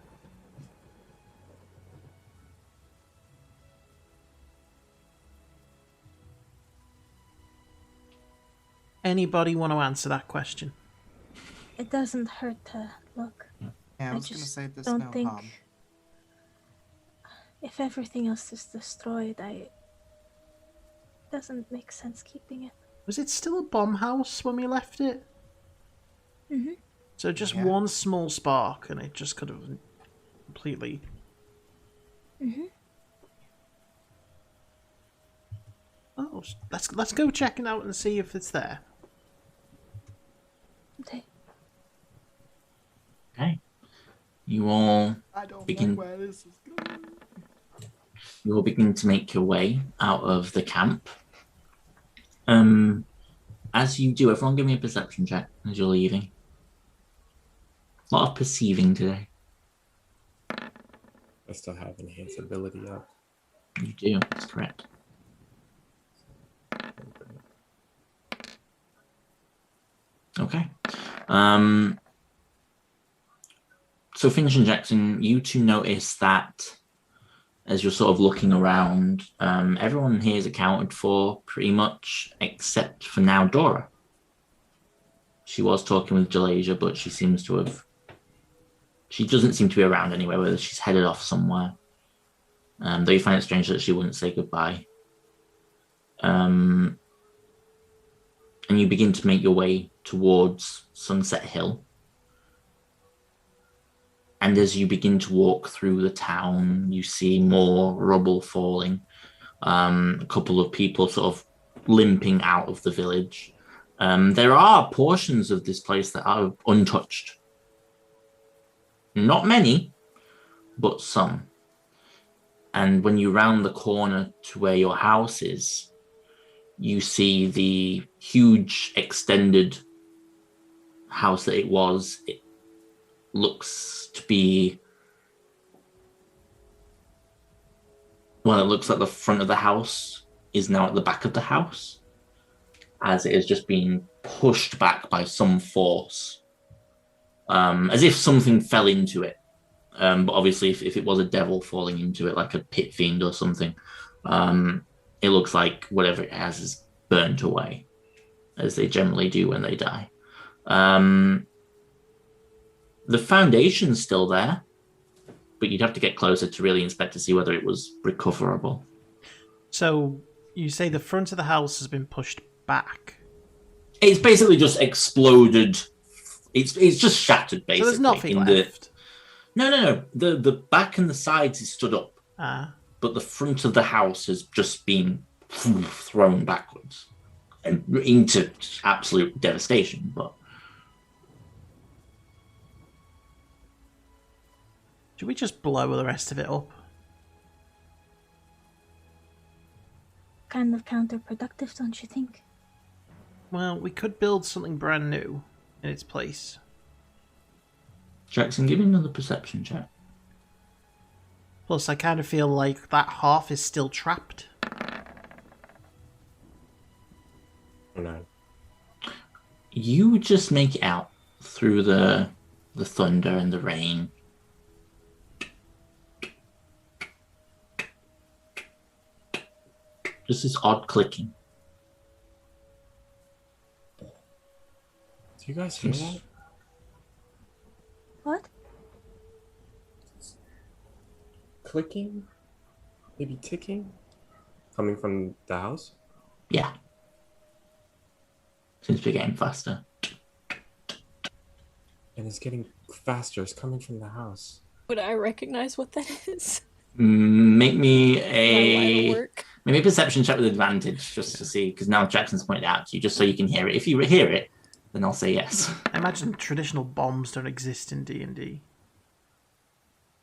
Anybody want to answer that question? It doesn't hurt to look. Yeah, I was gonna say there's no harm. If everything else is destroyed, it doesn't make sense keeping it. Was it still a bomb house when we left it? Mm-hmm. So just one small spark and it just could have completely... Mm-hmm. Oh, let's go check it out and see if it's there. Okay. Okay. You all I don't begin. like where this is going. You all begin to make your way out of the camp. As you do, everyone give me a perception check as you're leaving. A lot of perceiving today. I still have enhanced ability up. You do, that's correct. Okay. So Finch and Jackson, you two notice that as you're sort of looking around, everyone here is accounted for pretty much, except for now Dora. She was talking with Jalasia, but she seems to have... She doesn't seem to be around anywhere, whether she's headed off somewhere. Though you find it strange that she wouldn't say goodbye. And you begin to make your way towards Sunset Hill. And as you begin to walk through the town, you see more rubble falling. A couple of people sort of limping out of the village. There are portions of this place that are untouched. Not many, but some. And when you round the corner to where your house is, you see the huge extended house that it was. It looks to be... Well, it looks like the front of the house is now at the back of the house, as it is just being pushed back by some force. As if something fell into it. But obviously, if it was a devil falling into it, like a pit fiend or something, it looks like whatever it has is burnt away, as they generally do when they die. The foundation's still there, but you'd have to get closer to really inspect to see whether it was recoverable. So you say the front of the house has been pushed back? It's basically just exploded. It's just shattered, basically. So there's nothing left? No. The back and the sides is stood up. But the front of the house has just been thrown backwards and into absolute devastation. But should we just blow the rest of it up? Kind of counterproductive, don't you think? Well, we could build something brand new in its place. Jackson, give me another perception check. Plus, I kind of feel like that half is still trapped. 9. You just make it out through the thunder and the rain. Just this odd clicking. Do you guys hear that? What? Clicking? Maybe ticking? Coming from the house? Yeah. Seems to be getting faster. And it's getting faster. It's coming from the house. Would I recognize what that is? Make me a perception check with advantage, just to see, because now Jackson's pointed out to you, just so you can hear it. If you hear it, then I'll say yes. I imagine traditional bombs don't exist in D&D.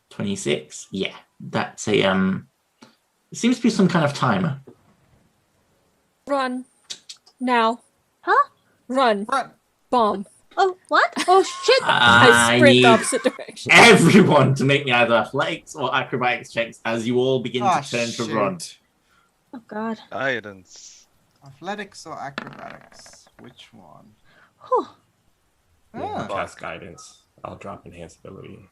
26? Yeah. That's a, it seems to be some kind of timer. Run. Now. Huh? Run. Bomb. Oh, what? Oh, shit! I sprint the opposite direction. Everyone to make me either athletics or acrobatics checks as you all begin to turn to run. Oh, God. Guidance. Athletics or acrobatics? Which one? Whew. Yeah, cast guidance. I'll drop enhanced ability.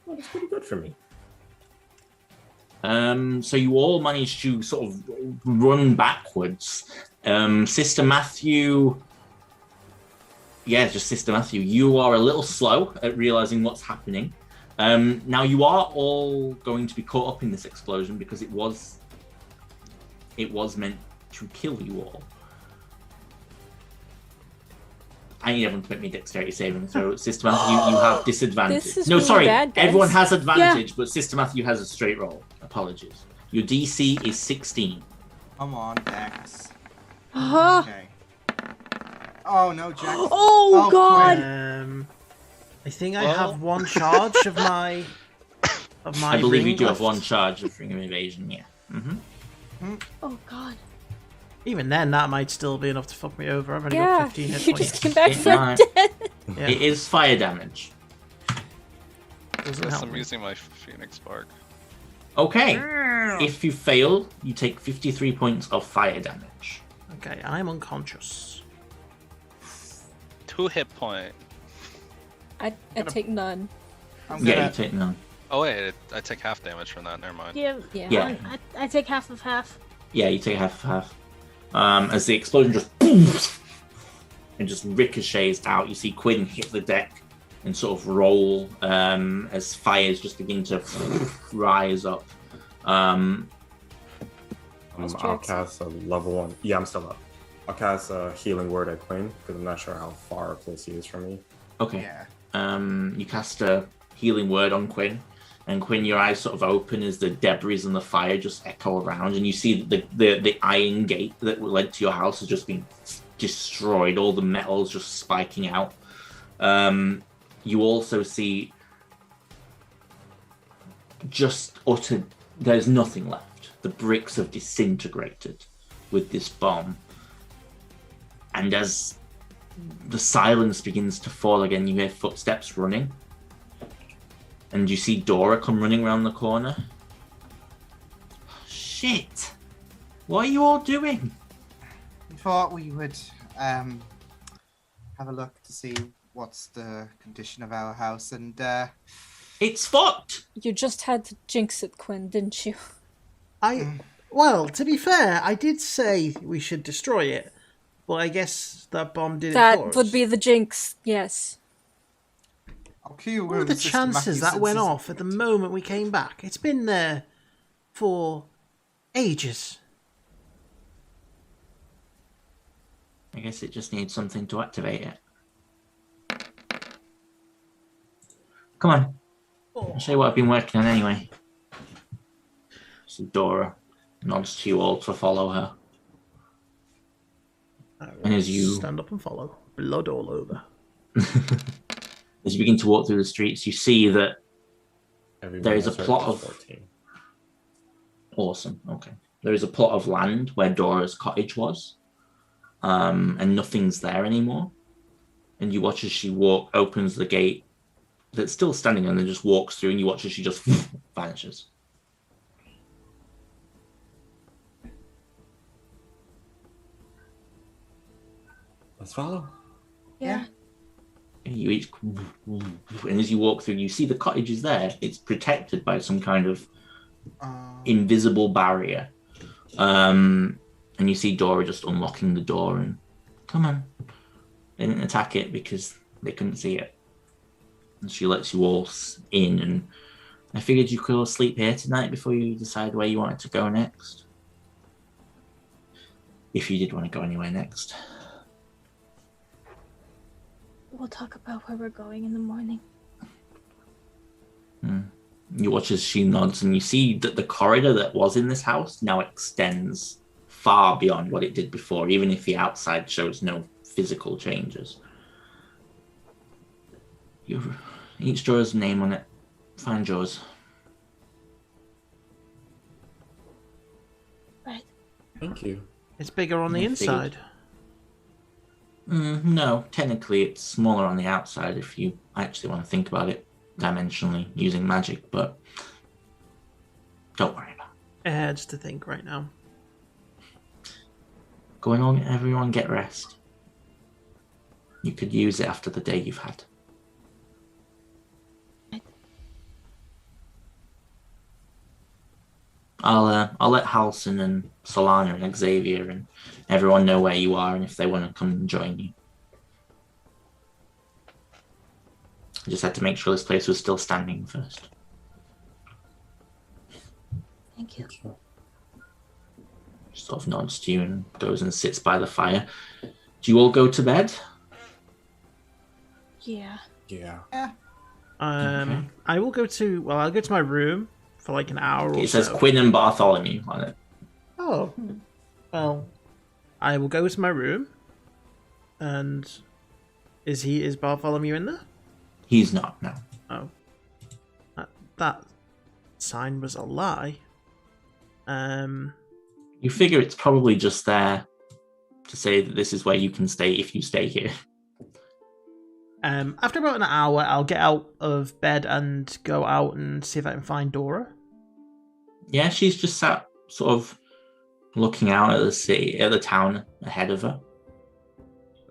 Well, that's pretty good for me. So you all managed to sort of run backwards. Sister Matthew, Sister Matthew, you are a little slow at realizing what's happening. Now you are all going to be caught up in this explosion because it was meant to kill you all. I need everyone to make me dexterity saving throw. Sister Matthew, you have disadvantage. This is really bad, guys. Everyone has advantage, but Sister Matthew has a straight roll. Apologies. Your DC is 16. Come on, Dex. Okay. Oh no, Jack. Oh, God. I think I have one charge of my I believe ring you do have left. one charge of ring of evasion. Yeah. Oh, God. Even then, that might still be enough to fuck me over. I've only Yeah, got 15 hit you points. just came back It from might. dead. Yeah. It is fire damage. Doesn't Guess help I'm me. using my Phoenix Spark. Okay. If you fail, you take 53 points of fire damage. Okay, I'm unconscious. 2 hit point. I take none. Yeah, you take none. Oh wait, I take half damage from that. Never mind. Yeah. Yeah. I take half of half. Yeah, you take half. As the explosion just booms and just ricochets out, you see Quinn hit the deck and sort of roll as fires just begin to rise up. I'll cast a level 1. Yeah, I'm still up. I'll cast a healing word at Quinn because I'm not sure how far or close he is from me. Okay. Yeah. You cast a healing word on Quinn, and Quinn, your eyes sort of open as the debris and the fire just echo around, and you see the iron gate that led to your house has just been destroyed. All the metal's just spiking out. You also see just utter. There's nothing left. The bricks have disintegrated with this bomb, and as the silence begins to fall again, you hear footsteps running. And you see Dora come running around the corner. Shit! What are you all doing? We thought we would have a look to see what's the condition of our house, and It's fucked! You just had to jinx it, Quinn, didn't you? Well, to be fair, I did say we should destroy it, but I guess that bomb did it for That us. would be the jinx, yes. What are the chances that went off at the moment we came back? It's been there for ages. I guess it just needs something to activate it. Come on. I'll show you what I've been working on anyway. So Dora nods to you all to follow her. And as you stand up and follow, blood all over. As you begin to walk through the streets, you see that Everyone there is a has heard plot the of 14. Awesome. Okay. There is a plot of land where Dora's cottage was, and nothing's there anymore. And you watch as she opens the gate that's still standing, and then just walks through, and you watch as she just vanishes. Let's follow. Yeah. You each, and as you walk through, you see the cottage is there. It's protected by some kind of invisible barrier. And you see Dora just unlocking the door and, come on. They didn't attack it because they couldn't see it. And she lets you all in, and I figured you could all sleep here tonight before you decide where you wanted to go next. If you did want to go anywhere next. We'll talk about where we're going in the morning. You watch as she nods, and you see that the corridor that was in this house now extends far beyond what it did before, even if the outside shows no physical changes. Each drawer's name on it. Find yours. Right. Thank you. It's bigger on the inside. No, technically it's smaller on the outside if you actually want to think about it dimensionally using magic, but don't worry about it. It hurts to think right now. Going on, everyone get rest. You could use it after the day you've had. I'll let Halson and Solana and Xavier and everyone know where you are and if they want to come and join you. I just had to make sure this place was still standing first. Thank you. Sort of nods to you and goes and sits by the fire. Do you all go to bed? Yeah. Yeah. Okay. I'll go to my room for like an hour or so. It says Quinn and Bartholomew on it. Oh, well, I will go to my room. And is Bartholomew in there? He's not, no. Oh. That sign was a lie. You figure it's probably just there to say that this is where you can stay if you stay here. After about an hour, I'll get out of bed and go out and see if I can find Dora. Yeah, she's just sat sort of looking out at the city, at the town ahead of her.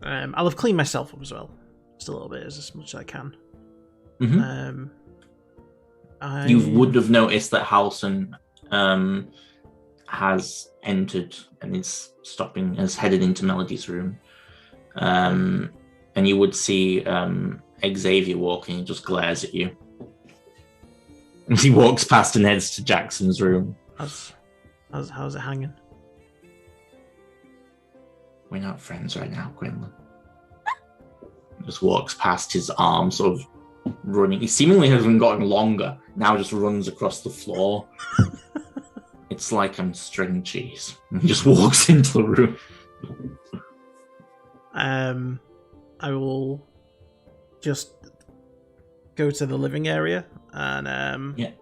I'll have cleaned myself up as well. Just a little bit, as much as I can. Mm-hmm. You would have noticed that Halson has entered and has headed into Melody's room. And you would see Xavier walking and just glares at you. And he walks past and heads to Jackson's room. How's it hanging? We're not friends right now, Quinlan. Just walks past, his arm sort of running. He seemingly hasn't gotten longer. Now just runs across the floor. It's like I'm string cheese. And he just walks into the room. I will just go to the living area and kind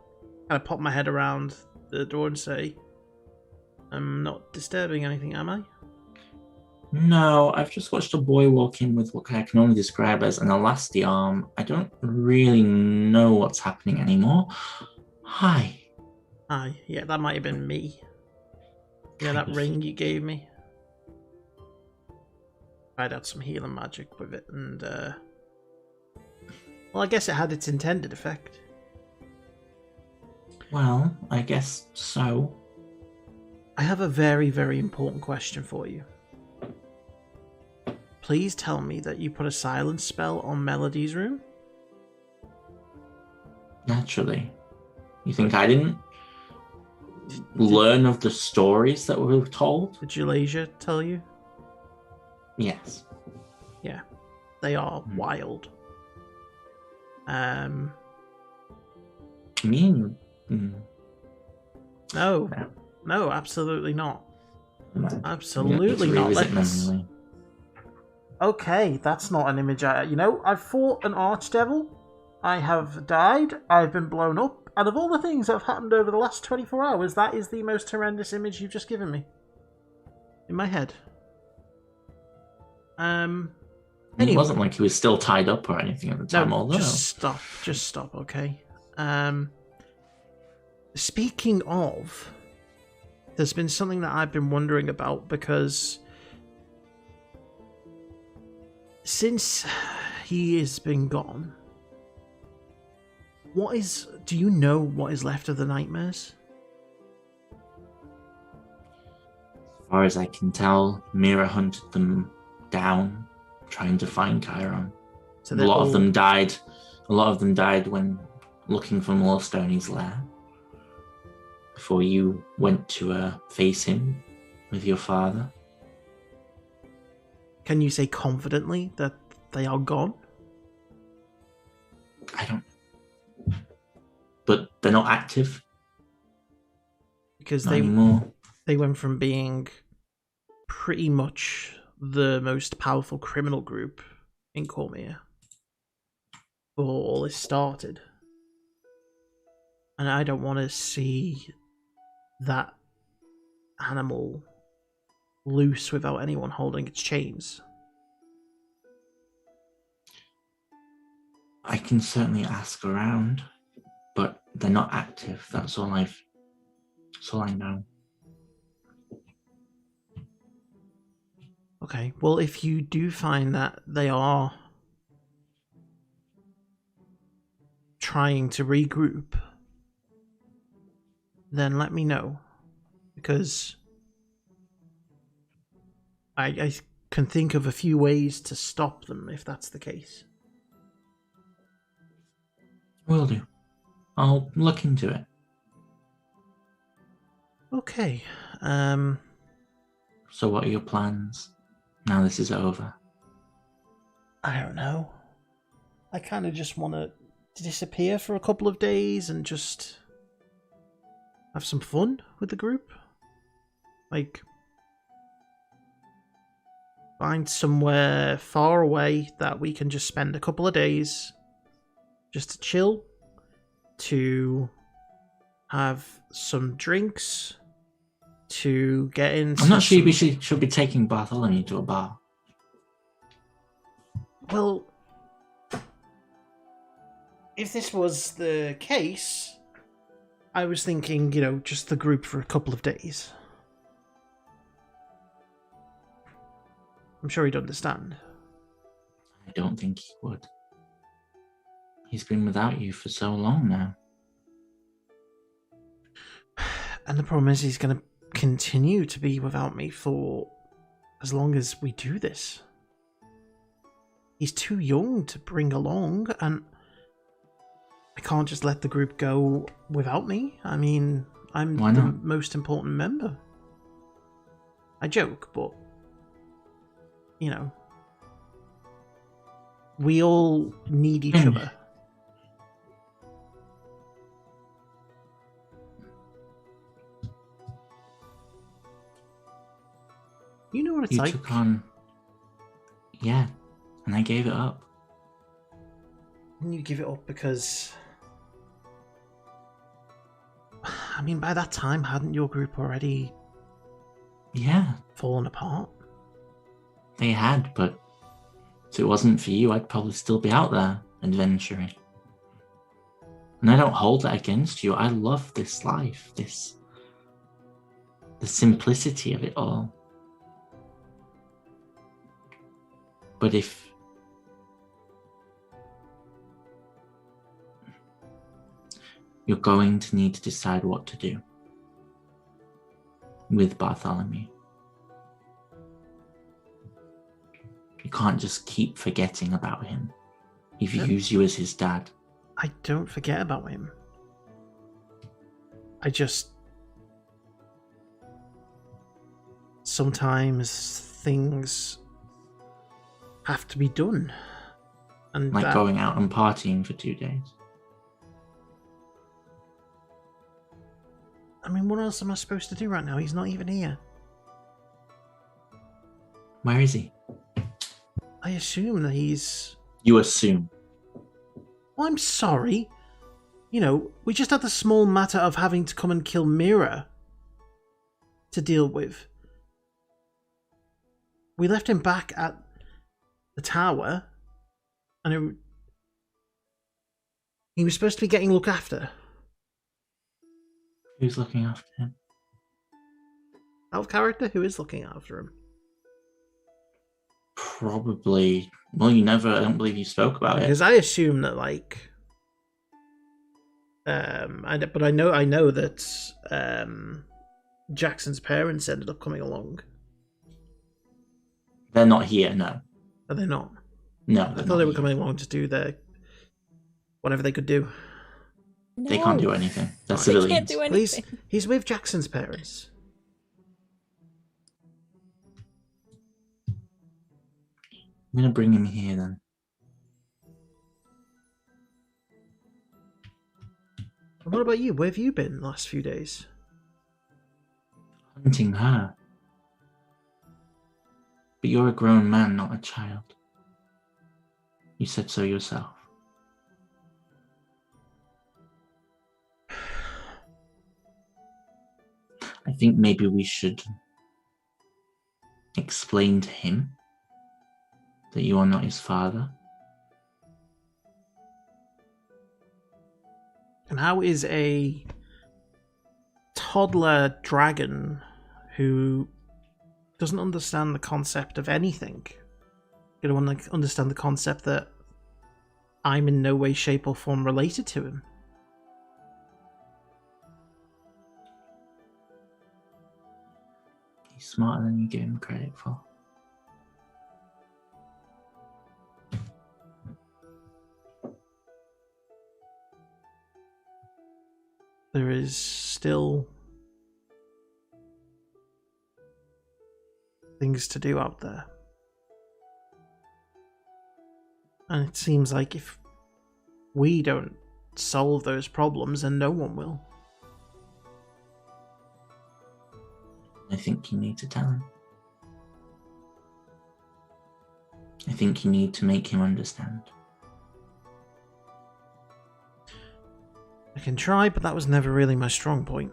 of pop my head around the door and say, I'm not disturbing anything, am I? No, I've just watched a boy walk in with what I can only describe as an elastic arm. I don't really know what's happening anymore. Hi. Hi. Yeah, that might have been me. Yeah, that ring you gave me. I'd had some healing magic with it, and well, I guess it had its intended effect. Well, I guess so. I have a very, very important question for you. Please tell me that you put a silence spell on Melody's room? Naturally. You think I didn't learn of the stories that were told? Did Jalasia tell you? Yes. Yeah. They are wild. Mean? No. No, absolutely not. Absolutely Yeah, not. Let's... Okay, that's not an image I've fought an archdevil. I have died. I've been blown up. And of all the things that have happened over the last 24 hours, that is the most horrendous image you've just given me. In my head. Anyway. It wasn't like he was still tied up or anything at the time, no, although... Just stop, okay? Speaking of, there's been something that I've been wondering about, because since he has been gone, do you know what is left of the nightmares? As far as I can tell, Mira hunted them down, trying to find Chiron. So a lot of them died. A lot of them died when looking for Moorstony's lair. Before you went to face him with your father. Can you say confidently that they are gone? I don't. But they're not active. Because not anymore. They went from being pretty much the most powerful criminal group in Cormier before all this started. And I don't want to see that animal loose without anyone holding its chains. I can certainly ask around, but they're not active. That's all I know. Okay, well, if you do find that they are trying to regroup, then let me know, because I can think of a few ways to stop them if that's the case. Will do. I'll look into it. Okay. So what are your plans now this is over? I don't know. I kind of just want to disappear for a couple of days and just have some fun with the group. Like, find somewhere far away that we can just spend a couple of days just to chill, to have some drinks, to get into I'm not sure we should be taking Bartholomew to a bar. Well, if this was the case, I was thinking, just the group for a couple of days. I'm sure he'd understand. I don't think he would. He's been without you for so long now. And the problem is he's going to continue to be without me for as long as we do this. He's too young to bring along, and I can't just let the group go without me. I mean, I'm the most important member. I joke, but, we all need each other. You know what it's like. You took on... Yeah, and I gave it up. And you give it up because... I mean, by that time, hadn't your group already... Yeah. fallen apart? They had, but if it wasn't for you, I'd probably still be out there, adventuring. And I don't hold that against you. I love this life, the simplicity of it all. But if you're going to need to decide what to do with Bartholomew. You can't just keep forgetting about him if he views you as his dad. I don't forget about him. I just... Sometimes things have to be done. And like going out and partying for 2 days. I mean, what else am I supposed to do right now? He's not even here. Where is he? I assume that he's... You assume? Well, I'm sorry. We just had the small matter of having to come and kill Mira to deal with. We left him back at the tower, and he was supposed to be getting looked after. Who's looking after him? Out of character? Who is looking after him? Probably. Well, I don't believe you spoke about it. Because I assume that, but I know that Jackson's parents ended up coming along. They're not here, no. Are they not? No, I thought they were coming along to do their whatever they could do. No. They can't do anything. They're civilians. They can't do anything. He's with Jackson's parents. I'm going to bring him here then. What about you? Where have you been the last few days? Hunting her. But you're a grown man, not a child. You said so yourself. I think maybe we should explain to him that you are not his father. And how is a toddler dragon who doesn't understand the concept of anything going to understand the concept that I'm in no way, shape, or form related to him? He's smarter than you give him credit for. There is still things to do out there. And it seems like if we don't solve those problems, then no one will. I think you need to tell him. I think you need to make him understand. I can try, but that was never really my strong point.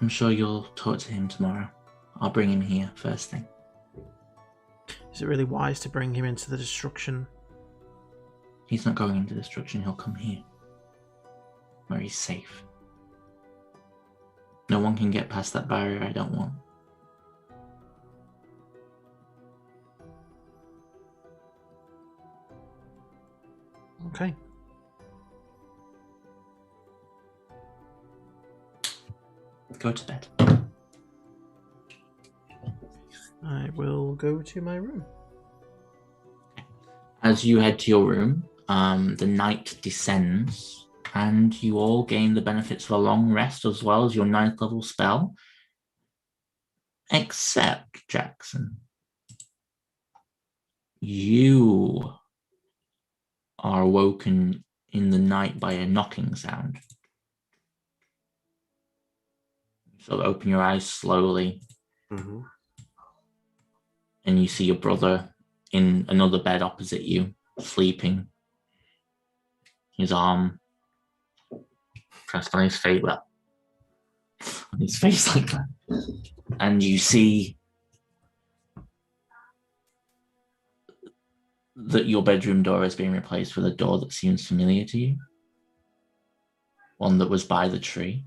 I'm sure you'll talk to him tomorrow. I'll bring him here first thing. Is it really wise to bring him into the destruction? He's not going into destruction, he'll come here. Where he's safe. No one can get past that barrier I don't want. Okay. Go to bed. I will go to my room. As you head to your room, the night descends, and you all gain the benefits of a long rest as well as your 9th level spell. Except, Jackson, you are awoken in the night by a knocking sound. So open your eyes slowly, Mm-hmm. and you see your brother in another bed opposite you, sleeping. His arm pressed on his face, well, on his face like that. And you see that your bedroom door is being replaced with a door that seems familiar to you. One that was by the tree.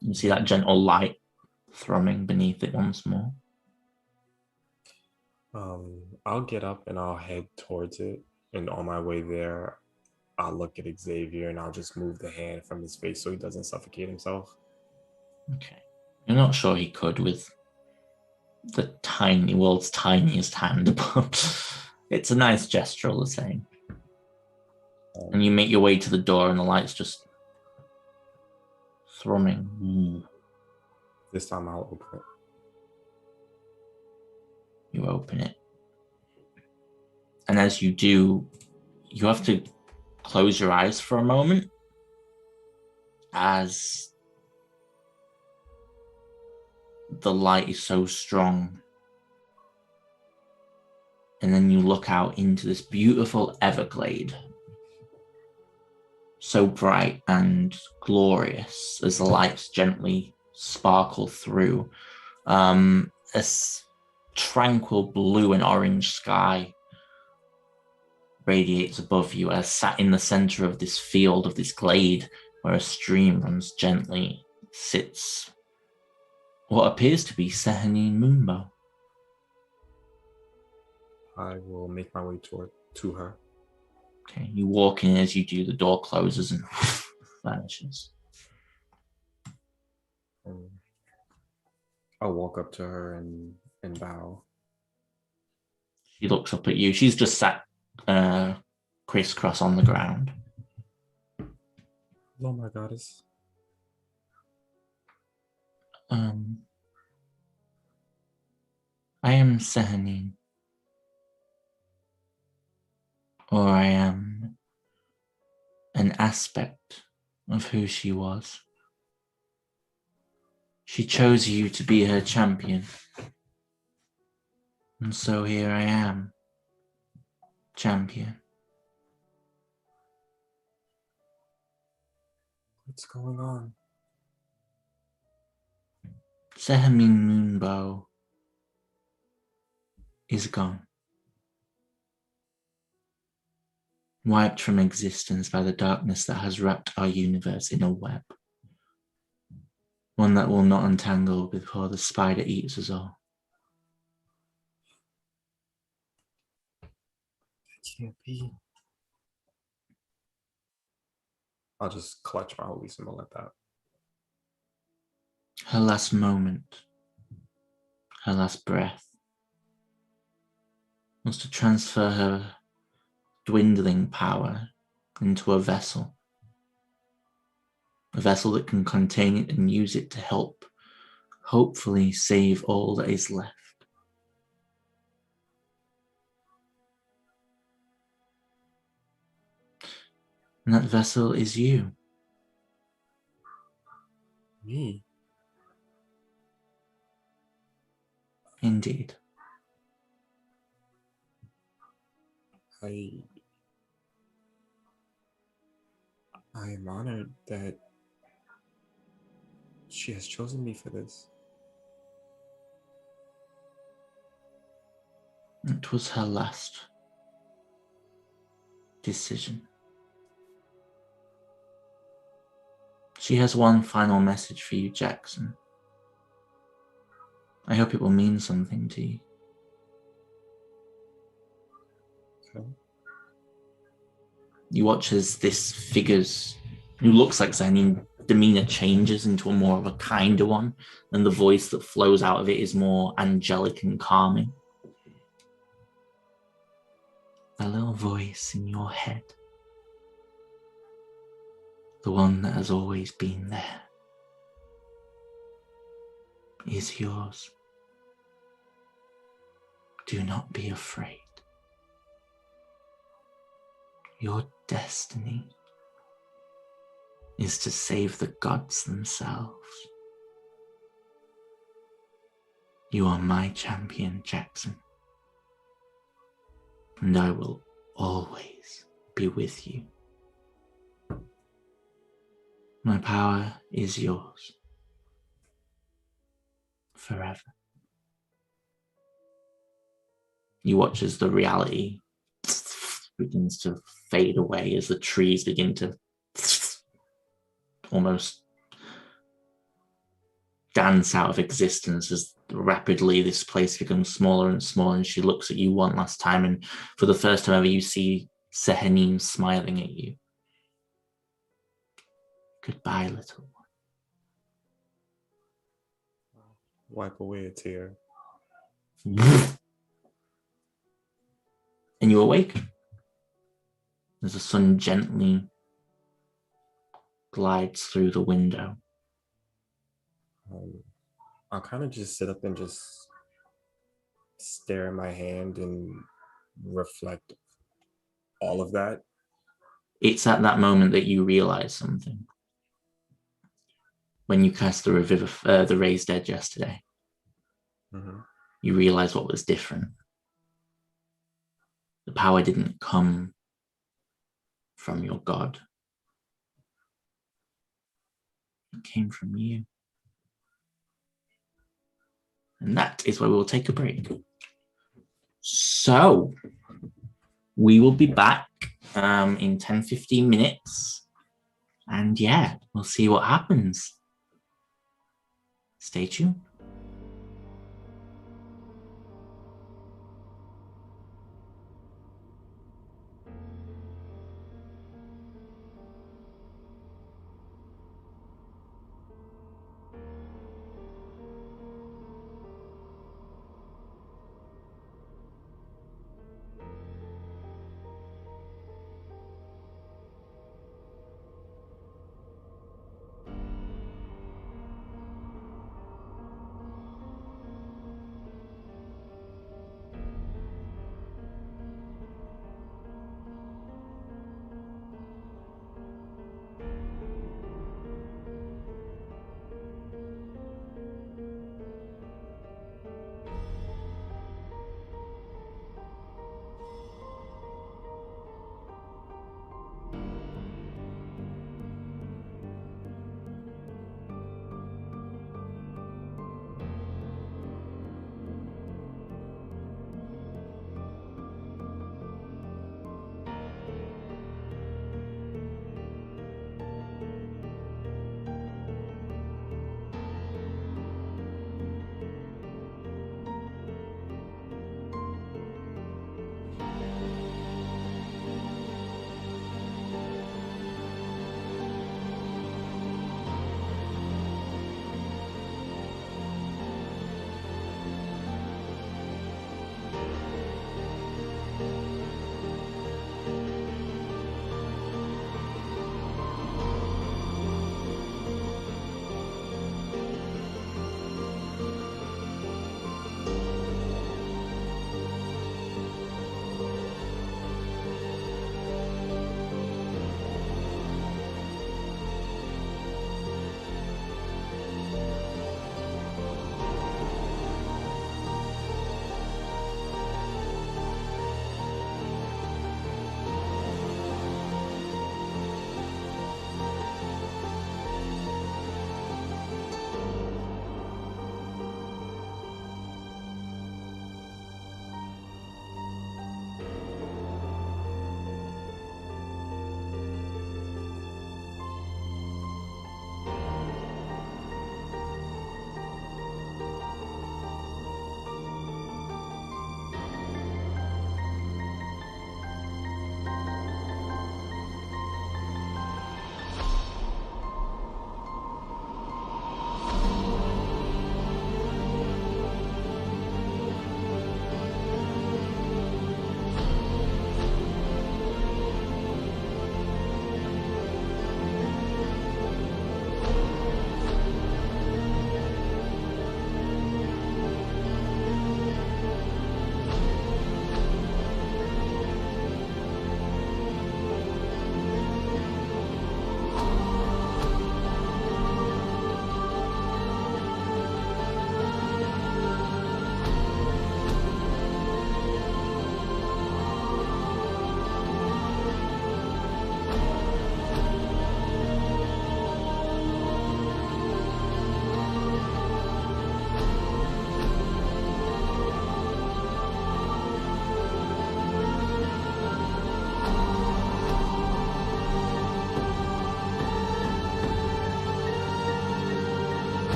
You see that gentle light thrumming beneath it once more. I'll get up and I'll head towards it. And on my way there, I'll look at Xavier and I'll just move the hand from his face so he doesn't suffocate himself. Okay. You're not sure he could with the world's tiniest hand, but it's a nice gesture all the same. And you make your way to the door and the light's just thrumming. This time I'll open it. You open it. And as you do, you have to close your eyes for a moment as the light is so strong. And then you look out into this beautiful Everglade, so bright and glorious as the lights gently sparkle through. A tranquil blue and orange sky radiates above you as sat in the center of this field, of this glade, where a stream runs gently, sits what appears to be Sehanine Moonbow. I will make my way to her. Okay, you walk in. As you do, the door closes and vanishes. I'll walk up to her and bow. She looks up at you. She's just sat crisscross on the ground. Oh my goddess. I am Sehanine. Or I am an aspect of who she was. She chose you to be her champion. And so here I am, champion. What's going on? Sehanine Moonbow is gone. Wiped from existence by the darkness that has wrapped our universe in a web. One that will not untangle before the spider eats us all. It can't be. I'll just clutch my holy symbol at that. Her last moment, her last breath, was to transfer her dwindling power into a vessel that can contain it and use it to help, hopefully save all that is left. And that vessel is you. Me? Indeed. I am honored that she has chosen me for this. It was her last decision. She has one final message for you, Jackson. I hope it will mean something to you. Okay. You watch as this figure's, who looks like Zanin, demeanor changes into a more of a kinder one, and the voice that flows out of it is more angelic and calming. That little voice in your head, the one that has always been there, is yours. Do not be afraid. Your destiny is to save the gods themselves. You are my champion, Jackson, and I will always be with you. My power is yours forever. You watch as the reality begins to fade away, as the trees begin to almost dance out of existence, as rapidly this place becomes smaller and smaller. And she looks at you one last time, and for the first time ever, you see Sehenim smiling at you. Goodbye, little Wipe away a tear. one. And you awaken as the sun gently glides through the window. I'll kind of just sit up and just stare at my hand and reflect all of that. It's at that moment that you realize something. When you cast the raised edge yesterday, you realize what was different. The power didn't come from your god. It came from you. And that is where we will take a break. So, we will be back in 10-15 minutes. And yeah, we'll see what happens. Stay tuned.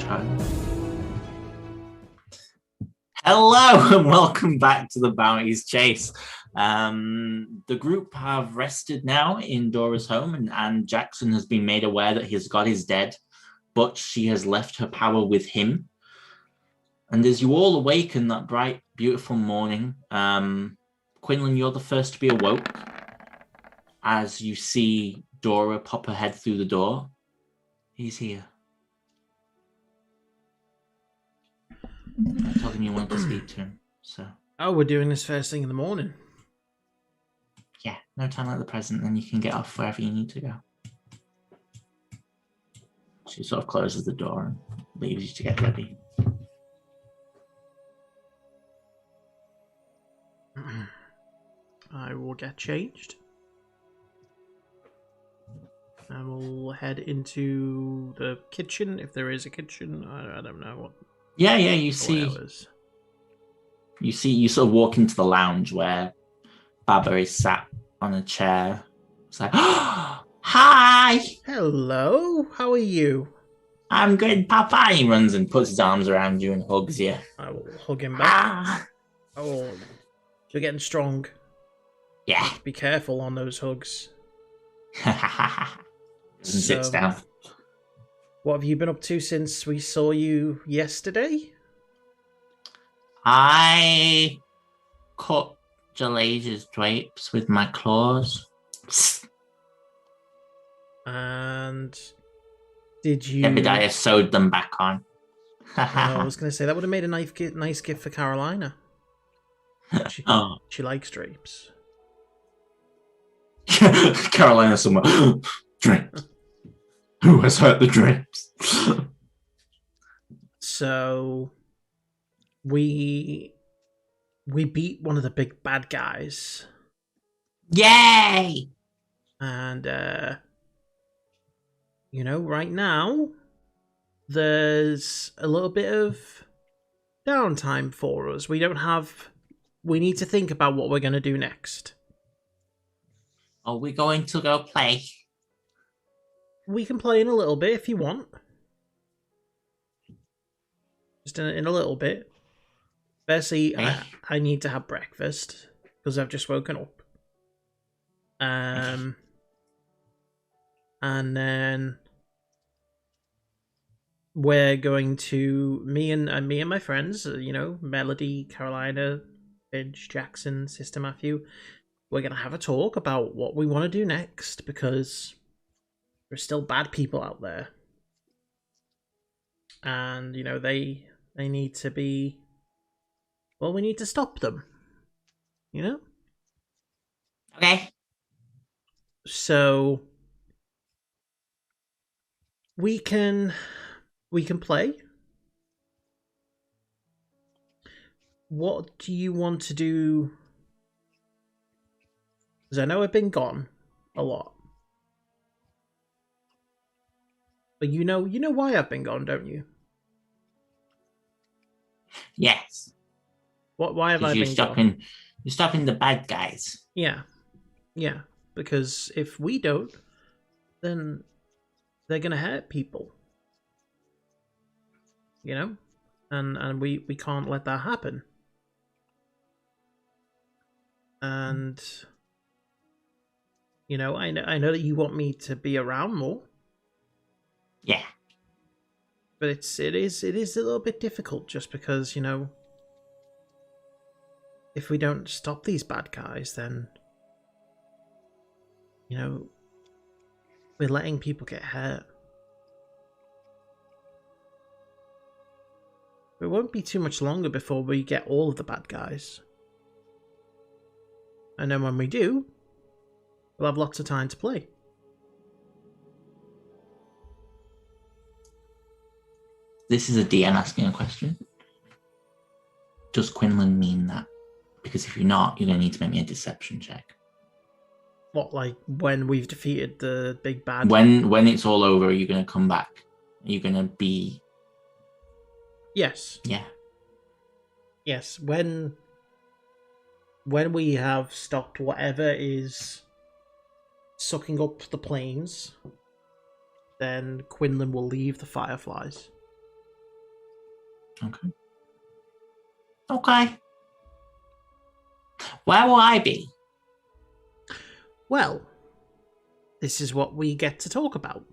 child. Hello and welcome back to the Bounties Chase. The group have rested now in Dora's home, and Jackson has been made aware that his god is dead, but she has left her power with him. And as you all awaken that bright, beautiful morning, Quinlan, you're the first to be awoke as you see Dora pop her head through the door. He's here. I told him you wanted to speak to him, so... Oh, we're doing this first thing in the morning. Yeah, no time like the present, then you can get off wherever you need to go. She sort of closes the door and leaves you to get ready. I will get changed. And we'll head into the kitchen, if there is a kitchen. I don't know what... Yeah, you sort of walk into the lounge where Baba is sat on a chair. It's like, oh, hi! Hello, how are you? I'm good, Papa. He runs and puts his arms around you and hugs you. I will hug him back. Oh, you're getting strong. Yeah. Be careful on those hugs. Sits down. What have you been up to since we saw you yesterday? I cut Jalasia's drapes with my claws. And did you... Ebediah sewed them back on. I was going to say, that would have made a nice gift for Carolina. She likes drapes. Carolina somewhere. Drapes. Who has hurt the drapes? So we beat one of the big bad guys. Yay! And right now there's a little bit of downtime for us. We need to think about what we're going to do next. Are we going to go play? We can play in a little bit if you want. Just in a little bit. Firstly, I need to have breakfast because I've just woken up. And then we're going to me and my friends, Melody, Carolina, Finch, Jackson, Sister Matthew. We're gonna have a talk about what we want to do next because there's still bad people out there, and they need to be. Well, we need to stop them. Okay. So we can play. What do you want to do? Because I know I've been gone a lot. But you know why I've been gone, don't you? Yes. Why have I been gone? You're stopping the bad guys. Yeah. Because if we don't, then they're gonna hurt people. And we can't let that happen. And I know that you want me to be around more. Yeah. But it is a little bit difficult just because, if we don't stop these bad guys, then we're letting people get hurt. It won't be too much longer before we get all of the bad guys. And then when we do, we'll have lots of time to play. This is a DM asking a question. Does Quinlan mean that? Because if you're not, you're going to need to make me a deception check. What, like when we've defeated the big bad? When it's all over, are you going to come back? Are you going to be... Yes. Yeah. Yes, when we have stopped whatever is sucking up the planes, then Quinlan will leave the Fireflies. Okay. Okay. Where will I be? Well, this is what we get to talk about.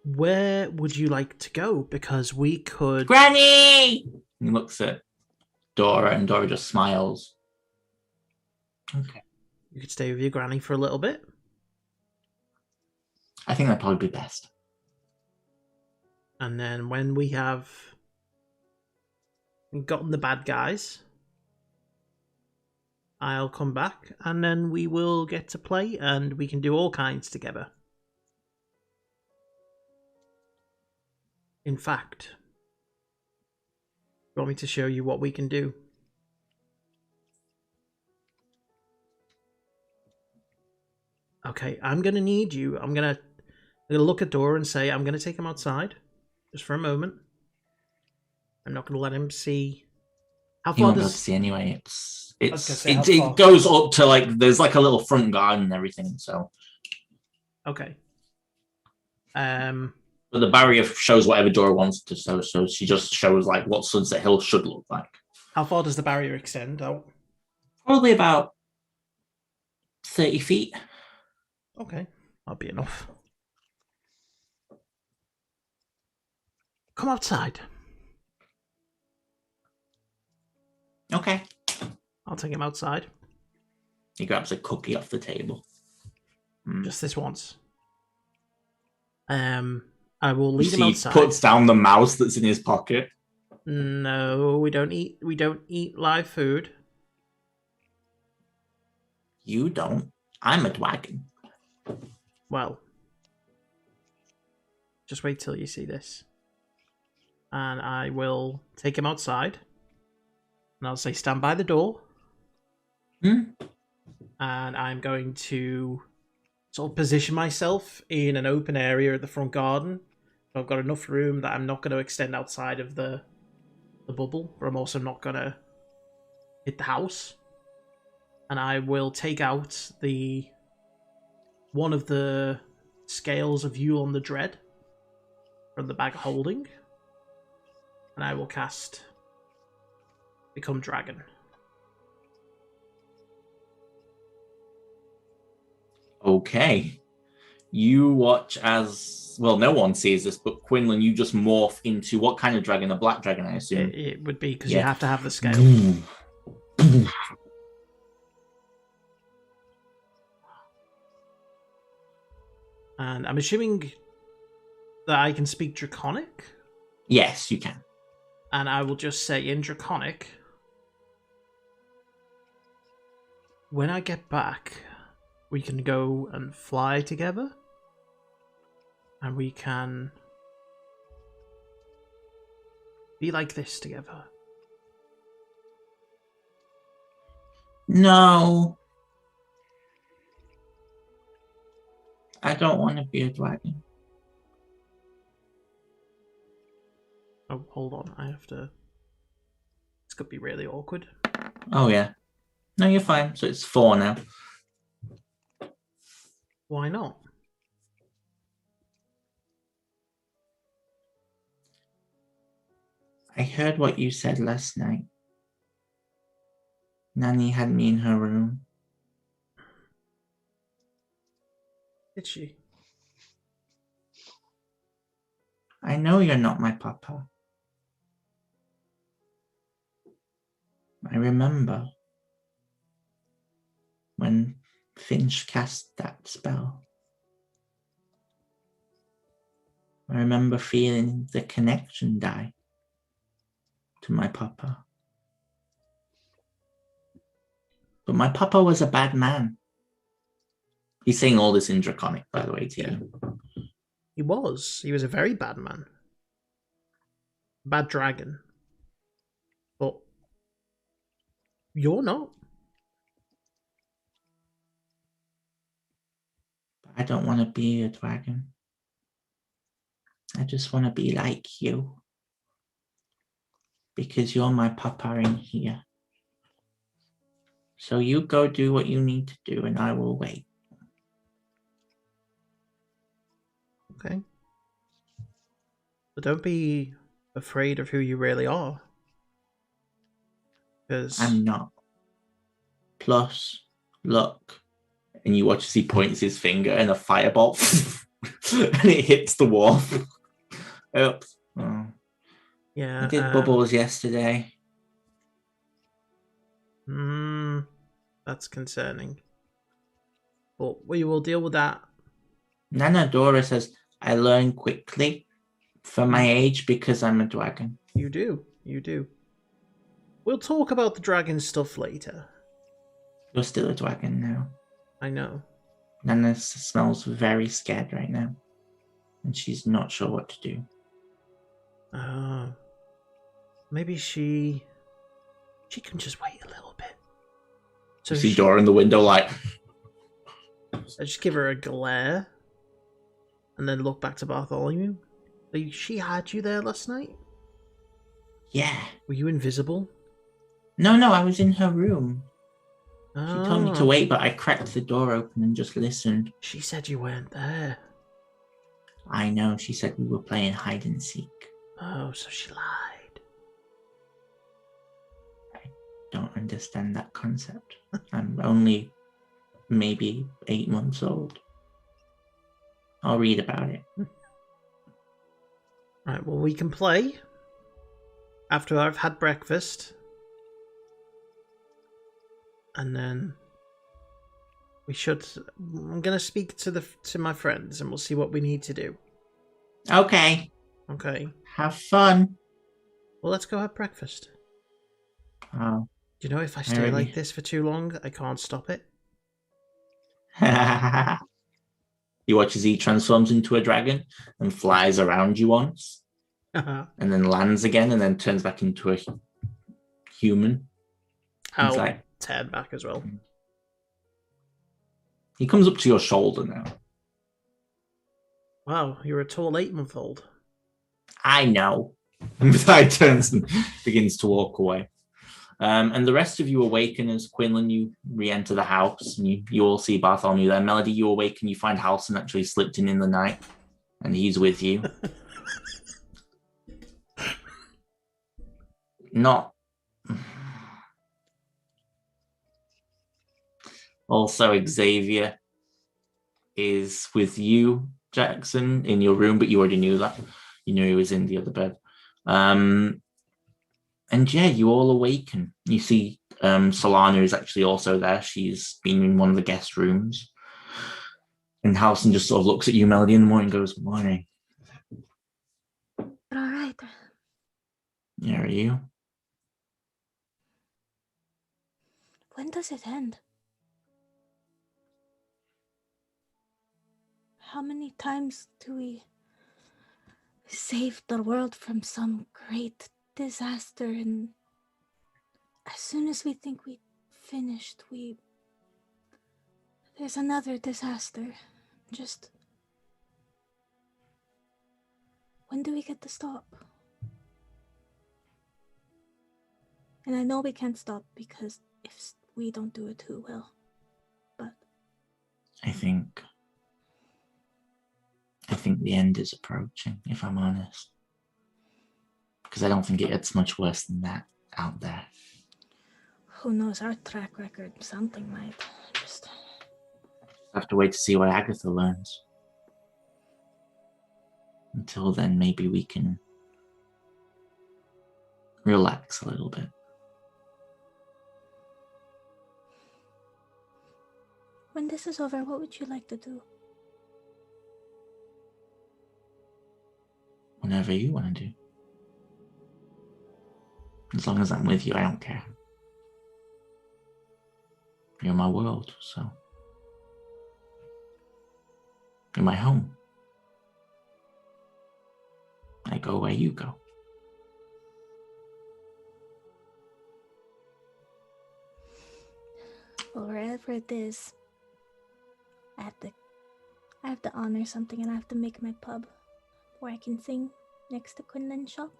Where would you like to go? Because we could... Granny! He looks at Dora, and Dora just smiles. Okay. You could stay with your granny for a little bit. I think that'd probably be best. And then when we have gotten the bad guys, I'll come back, and then we will get to play, and we can do all kinds together. In fact, you want me to show you what we can do? Okay, I'm gonna need you. I'm gonna look at Dora and say I'm gonna take him outside, just for a moment. I'm not gonna let him see. How He far won't be able to does? see anyway. How far? It goes up to like there's like a little front garden and everything. So Okay. but the barrier shows whatever Dora wants to show. So she just shows like what Sunset Hill should look like. How far does the barrier extend out? Probably about 30 feet. Okay, that'll be enough. Come outside. Okay. I'll take him outside. He grabs a cookie off the table. Just this once. I will lead him He outside. puts down the mouse that's in his pocket. No, we don't eat live food. You don't. I'm a dragon. Well, just wait till you see this. And I will take him outside. And I'll say, stand by the door. And I'm going to sort of position myself in an open area at the front garden. So I've got enough room that I'm not going to extend outside of the bubble, but I'm also not going to hit the house. And I will take out one of the scales of Yule on the Dread from the bag of holding. And I will cast Become Dragon. Okay. You watch as, well, no one sees this, but Quinlan, you just morph into what kind of dragon? A black dragon, I assume. It would be, because you have to have the scale. And I'm assuming that I can speak Draconic? Yes, you can. And I will just say in Draconic, when I get back, we can go and fly together. And we can be like this together. No. I don't want to be a dragon. Oh, hold on. I have to... This could be really awkward. Oh, yeah. No, you're fine. So it's 4 now. Why not? I heard what you said last night. Nanny had me in her room. Did she? I know you're not my papa. I remember when Finch cast that spell. I remember feeling the connection die to my papa. But my papa was a bad man. He's saying all this in Draconic, by the way, to you. He was. He was a very bad man. Bad dragon. But you're not. I don't want to be a dragon. I just want to be like you. Because you're my papa in here. So you go do what you need to do and I will wait. Okay. But don't be afraid of who you really are. Because I'm not. Plus, look. And you watch as he points his finger and a fireball and it hits the wall. Oops. Oh. Yeah. I did bubbles yesterday. That's concerning. But we will deal with that. Nana Dora says, I learn quickly for my age because I'm a dragon. You do. We'll talk about the dragon stuff later. You're still a dragon now. I know. Nana smells very scared right now. And she's not sure what to do. Maybe she can just wait a little bit. So you see Dora in the window like... I just give her a glare. And then look back to Bartholomew. She had you there last night? Yeah. Were you invisible? No, I was in her room. She told me to wait, but I cracked the door open and just listened. She said you weren't there. I know, she said we were playing hide and seek. Oh, so she lied. I don't understand that concept. I'm only maybe 8 months old. I'll read about it. Right, well, we can play after I've had breakfast. And then we should... I'm going to speak to my friends and we'll see what we need to do. Okay. Have fun. Well, let's go have breakfast. Oh. Do you know if I stay like this for too long, I can't stop it? You watch as he transforms into a dragon and flies around you once. And then lands again and then turns back into a human. I'll turn back as well. He comes up to your shoulder now. Wow, you're a tall 8-month-old. I know. He turns and begins to walk away. And the rest of you awaken as Quinlan, you re-enter the house, and you all see Bartholomew there. Melody, you awaken, you find Halson actually slipped in the night, and he's with you. Not... Also, Xavier is with you, Jackson, in your room, but you already knew that. You knew he was in the other bed. And yeah, you all awaken. You see Solana is actually also there. She's been in one of the guest rooms. And Halson just sort of looks at you, Melody, in the morning and goes, morning. All right. Yeah, are you? When does it end? How many times do we save the world from some great disaster, and as soon as we think we finished, there's another disaster. Just when do we get to stop? And I know we can't stop because if we don't do it, who will? But I think the end is approaching, if I'm honest. Because I don't think it gets much worse than that out there. Who knows, our track record, something might just... Have to wait to see what Agatha learns. Until then, maybe we can relax a little bit. When this is over, what would you like to do? Whatever you want to do. As long as I'm with you, I don't care. You're my world, so... You're my home. I go where you go. Well, wherever it is, I have to honor something, and I have to make my pub where I can sing next to Quinlan's shop.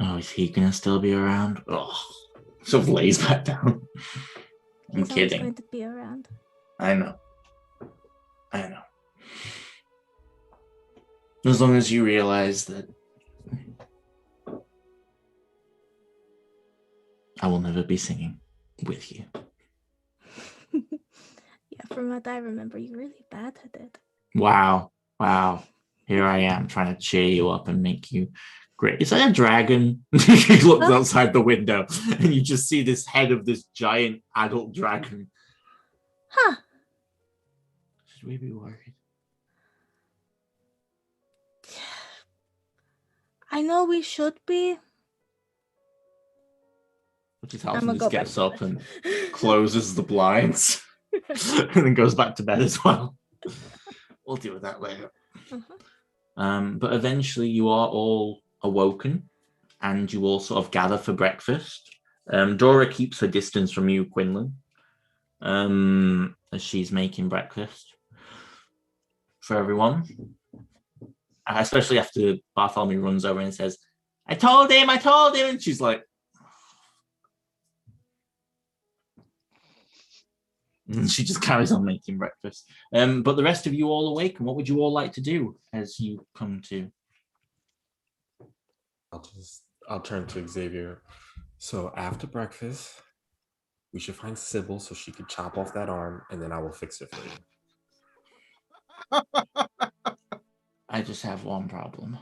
Oh, is he gonna still be around? Oh, sort of lays back down. I'm kidding. He's going to be around. I know. As long as you realize that I will never be singing with you. Yeah, from what I remember, you're really bad at it. Wow. Here I am trying to cheer you up and make you great. Is that a dragon? He looks outside the window and you just see this head of this giant adult dragon. Huh. Should we be worried? I know we should be. Which is how he just gets up and closes the blinds and then goes back to bed as well. We'll deal with that later. But eventually you are all awoken and you all sort of gather for breakfast. Dora keeps her distance from you, Quinlan, as she's making breakfast for everyone. Especially after Bartholomew runs over and says, I told him. And she's like, and she just carries on making breakfast. But the rest of you all awake, and what would you all like to do as you come to? I'll turn to Xavier. So after breakfast, we should find Sybil so she could chop off that arm, and then I will fix it for you. I just have one problem.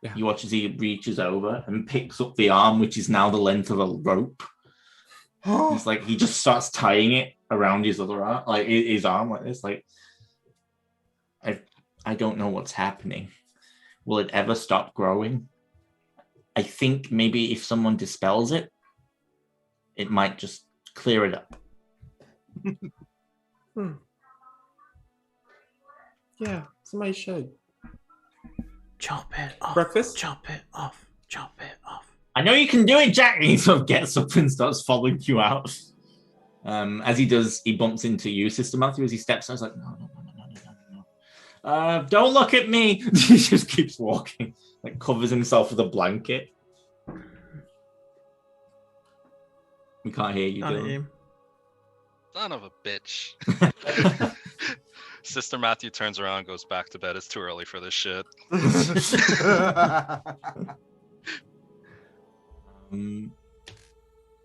Yeah. You watch as he reaches over and picks up the arm, which is now the length of a rope. He's like, he just starts tying it around his other arm, like his arm like this. Like, I don't know what's happening. Will it ever stop growing? I think maybe if someone dispels it, it might just clear it up. Yeah, somebody should. Chop it off. Breakfast? Chop it off. Chop it off. I know you can do it, Jack. And he sort of gets up and starts following you out. As he does, he bumps into you, Sister Matthew, as he steps out. He's like, no. Don't look at me. He just keeps walking, like covers himself with a blanket. We can't hear you, Dylan. Son of a bitch. Sister Matthew turns around and goes back to bed. It's too early for this shit.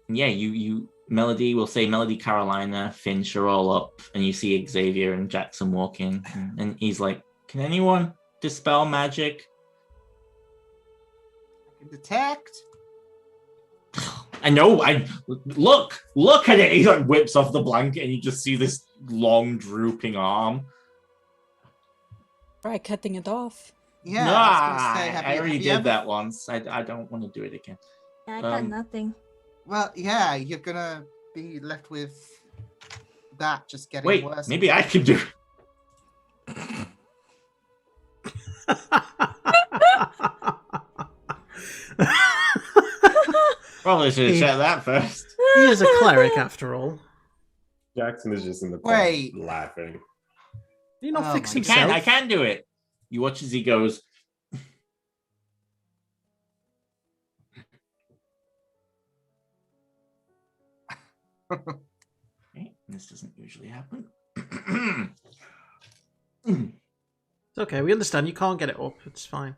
Yeah, you Melody, we'll say Melody, Carolina, Finch are all up, and you see Xavier and Jackson walking, and he's like, can anyone dispel magic? I can detect. I know, look at it. He like whips off the blanket and you just see this long drooping arm. Try cutting it off. Yeah, no, I was gonna say, I already did that once. I don't want to do it again. Yeah, I got nothing. Well, yeah, you're gonna be left with that just getting worse. Maybe I can do it. Probably should have checked that first. He is a cleric after all. Jackson is just in the corner laughing. Did he not fix I himself? I can do it. You watch as he goes. Okay, this doesn't usually happen. It's okay, we understand. You can't get it up. It's fine.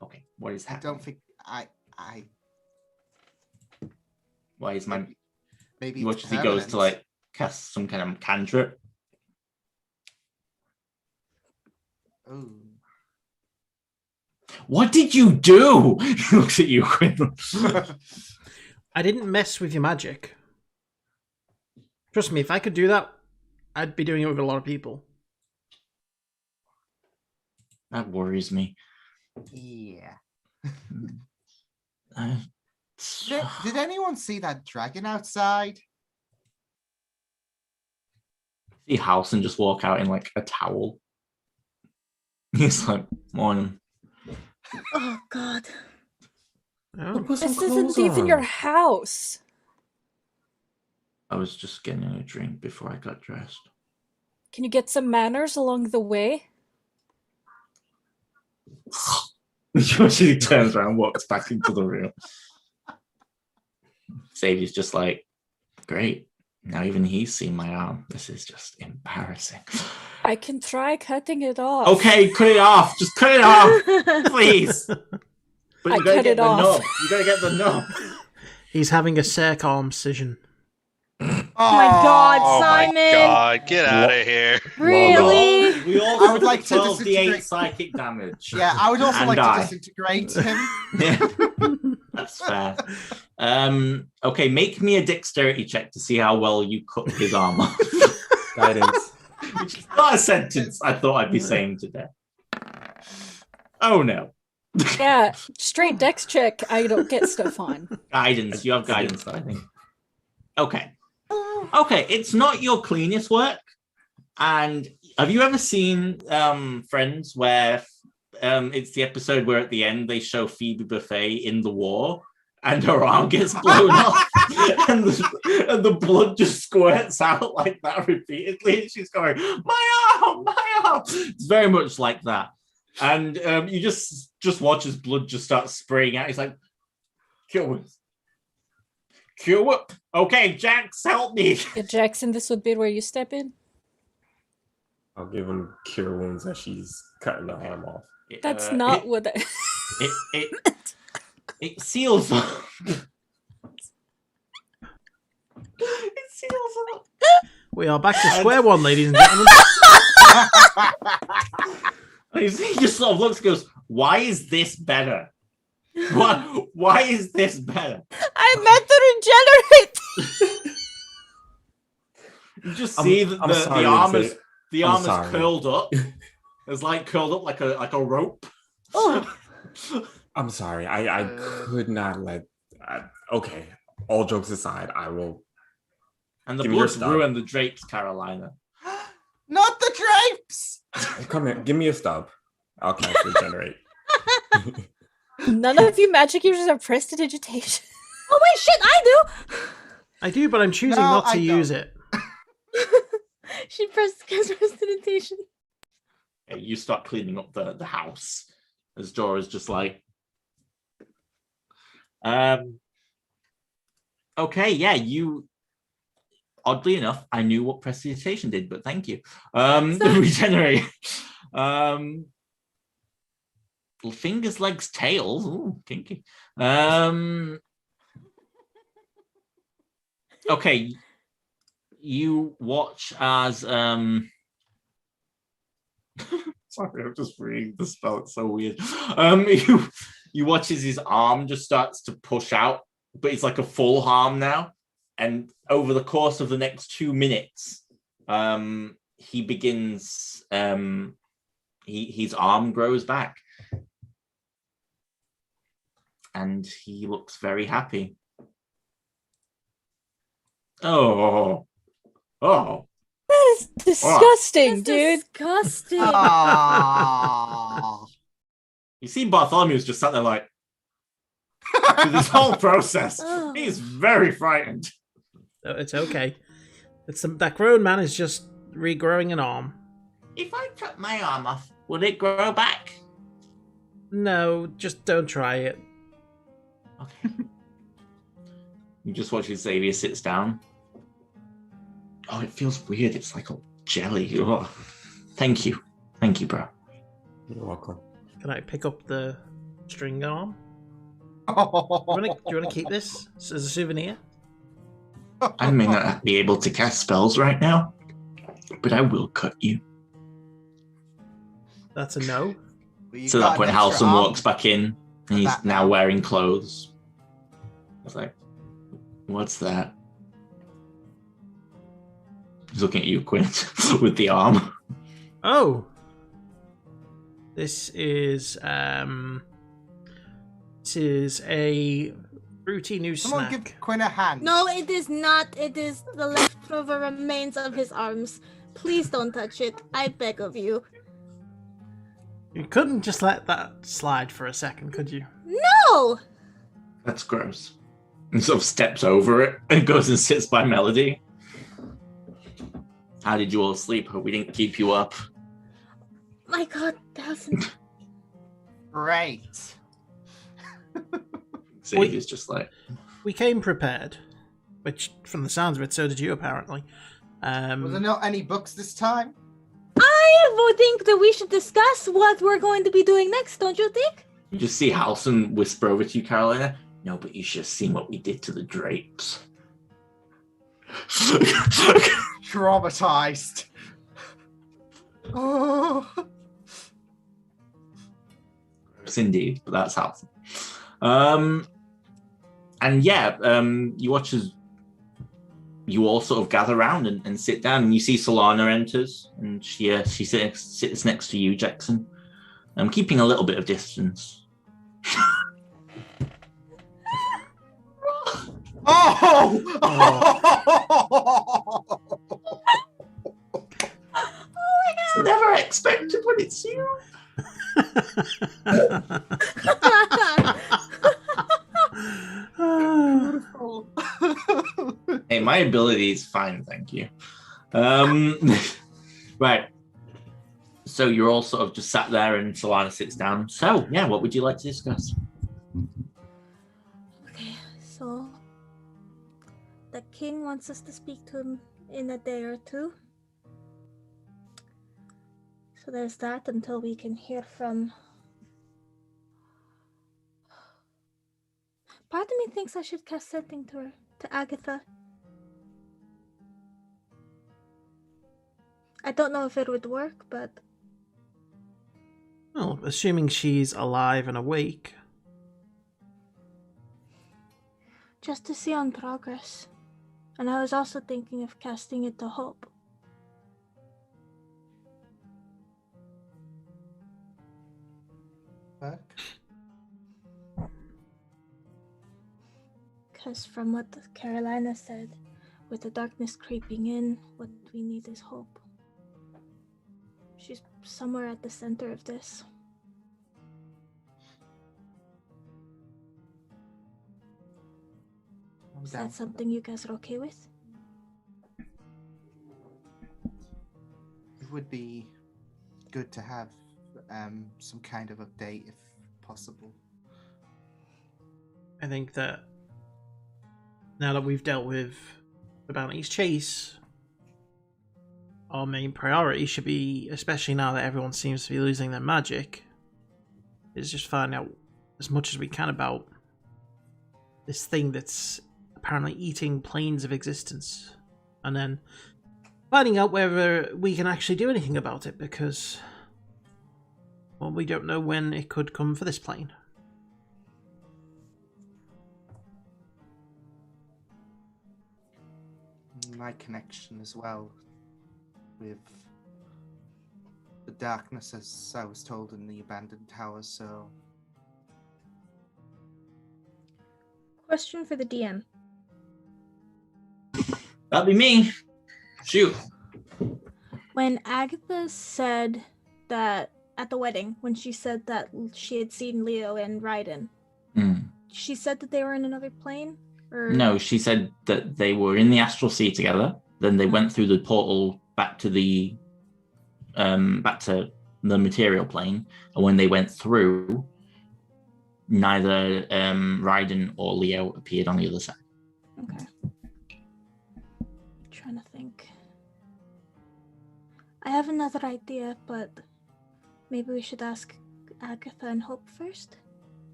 Okay, what is happening? I don't think I. Why is my maybe you watch as he goes to like cast some kind of cantrip? Oh. What did you do? He looks at you, Quinlan. I didn't mess with your magic. Trust me, if I could do that, I'd be doing it with a lot of people. That worries me. Yeah. Did anyone see that dragon outside? See Halson just walk out in like a towel. He's like, morning. Oh God. Oh. This isn't even your house. I was just getting a drink before I got dressed. Can you get some manners along the way? She turns around, walks back into the room. Xavier's just like, great. Now even he's seen my arm. This is just embarrassing. I can try cutting it off. Okay, cut it off. Just cut it off, please. But I you gotta cut get it the off. nub. You gotta get the nub. He's having a circumcision. Oh my God, Oh Simon! my god, get out of here. Really? We all I would like to 12 d8 disintegrate- psychic damage. Yeah, I would also And like die. to disintegrate him. Yeah, that's fair. Okay, make me a dexterity check to see how well you cut his arm off. Guidance. Which is not a sentence I thought I'd be saying today. Oh no. Yeah, straight dex check. I don't get stuff on. Guidance. You have guidance, I think. Okay. Okay, it's not your cleanest work. And have you ever seen Friends where it's the episode where at the end they show Phoebe Buffay in the war and her arm gets blown off and the blood just squirts out like that repeatedly and she's going, my arm, my arm. It's very much like that. And you just watch as blood just starts spraying out. He's like, kill him. Kill him. Okay, Jax, help me. Yeah, Jackson, this would be where you step in. I'll give him cure wounds as she's cutting the arm off. That's not what I... It seals up. It seals up. We are back to square one, ladies and gentlemen. He just sort of looks and goes, why is this better? Why is this better? I meant to regenerate! You just see that I'm sorry, the arm is Lindsay. the I'm arm is sorry. curled up. It's like curled up like a rope. Oh, I'm sorry. I could not let. Okay. All jokes aside, I will. And the Give me your blood's stuff. ruined the drapes, Carolina. Not the drapes! Come here. Give me a stub. I'll cast regenerate. none of you magic users have prestidigitation. Oh wait, shit! I do. I do, but I'm choosing No, not to I use don't. it. She pressed prestidigitation. Yeah, you start cleaning up the house as Jorah's just like, okay, yeah, you. Oddly enough, I knew what prestidigitation did, but thank you. Regenerate. Fingers, legs, tails. Ooh, kinky. Okay. You watch as sorry, I'm just reading the spell. It's so weird. You watch as his arm just starts to push out, but it's like a full arm now. And over the course of the next 2 minutes, he begins. His arm grows back, and he looks very happy. Oh. That is disgusting, dude. Disgusting. Aww. You see, Bartholomew's just sat there like, through this whole process. Oh. He's very frightened. No, it's okay. That grown man is just regrowing an arm. If I cut my arm off, would it grow back? No, just don't try it. Okay. You just watch as Xavier sits down. Oh, it feels weird. It's like a jelly. Oh. Thank you, bro. You're welcome. Can I pick up the string arm? Do Oh. you want to keep this as a souvenir? I may not be able to cast spells right now, but I will cut you. That's a no. Well, you So at got that point, an extra Halson arm. walks back in, and he's That now now. wearing clothes. I was like, what's that? He's looking at you, Quint, with the arm. Oh, this is a fruity new Someone snack. give Quinn a hand. No, it is not. It is the leftover remains of his arms. Please don't touch it. I beg of you. You couldn't just let that slide for a second, could you? No! That's gross. And sort of steps over it and goes and sits by Melody. How did you all sleep? Hope we didn't keep you up. My God, doesn't. Great. Xavier's just like, We came prepared. which, from the sounds of it, so did you apparently. Were there not any books this time? I would think that we should discuss what we're going to be doing next, don't you think? You just see Halson whisper over to you, Carolina. No, but you should have seen what we did to the drapes. Traumatized. Oh. Yes, indeed, but that's Halson. And yeah, you watch as you all sort of gather around and sit down, and you see Solana enters, and she sits next to you, Jackson. Keeping a little bit of distance. Oh! It's never expected when it's you. Beautiful. Hey, my ability is fine, thank you. Right. So you're all sort of just sat there and Solana sits down. So, yeah, what would you like to discuss? Okay, so the king wants us to speak to him in a day or two. So there's that until we can hear from... Part of me thinks I should cast something to her, to Agatha. I don't know if it would work, but... Well, assuming she's alive and awake. Just to see on progress. And I was also thinking of casting it to Hope. Back. Because from what Carolina said, with the darkness creeping in, what we need is Hope. She's somewhere at the center of this. Is that something you guys are okay with? It would be good to have some kind of update if possible. I think that now that we've dealt with the Bounties chase, our main priority should be, especially now that everyone seems to be losing their magic, is just find out as much as we can about this thing that's apparently eating planes of existence, and then finding out whether we can actually do anything about it, because, well, we don't know when it could come for this plane. My connection as well with the darkness, as I was told in the abandoned tower, so... Question for the DM. That'd be me. Shoot. When Agatha said that at the wedding, when she said that she had seen Leo and Raiden, she said that they were in another plane? Or... No, she said that they were in the astral sea together. Then they went through the portal back to the material plane, and when they went through, neither Raiden or Leo appeared on the other side. Okay. Trying to think. I have another idea, but maybe we should ask Agatha and Hope first.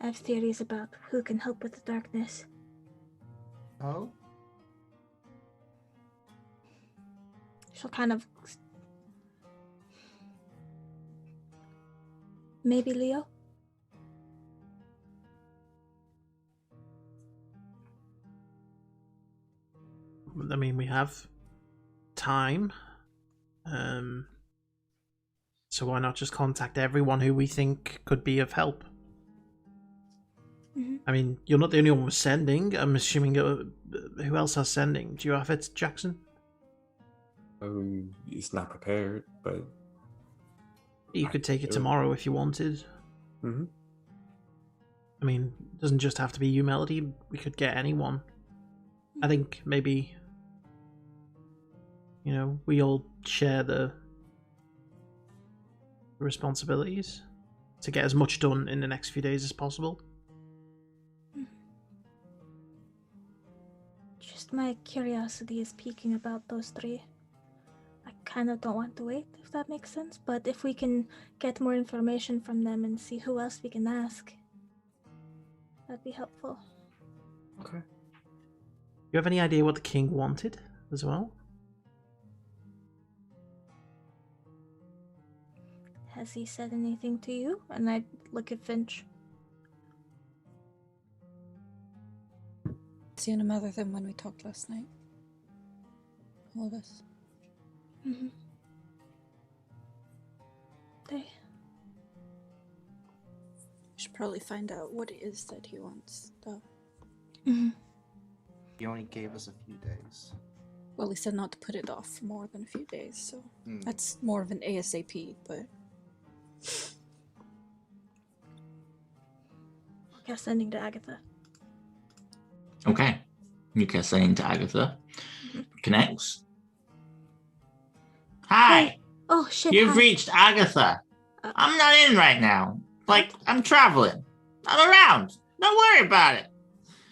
I have theories about who can help with the darkness. Oh? She'll kind of... Maybe Leo? I mean, we have time. So why not just contact everyone who we think could be of help? Mm-hmm. I mean, you're not the only one we're sending. I'm assuming who else are sending? Do you have it, Jackson? It's not prepared, but you could take it tomorrow if you wanted. Mm-hmm. I mean, it doesn't just have to be you, Melody. We could get anyone. I think maybe, we all share the responsibilities to get as much done in the next few days as possible. Just my curiosity is piquing about those three. I kind of don't want to wait, if that makes sense. But if we can get more information from them and see who else we can ask, that'd be helpful. Okay. You have any idea what the king wanted as well? Has he said anything to you? And I look at Finch. Seeing him other than when we talked last night. All of us. Mm-hmm. They should probably find out what it is that he wants, though. Mm-hmm. He only gave us a few days. Well, he said not to put it off for more than a few days, so that's more of an ASAP, but... Cast sending to Agatha. Okay. You cast sending to Agatha. Connects. Hi! Hey. Oh, shit, You've hi. reached Agatha. I'm not in right now. Like, I'm traveling. I'm around. Don't worry about it.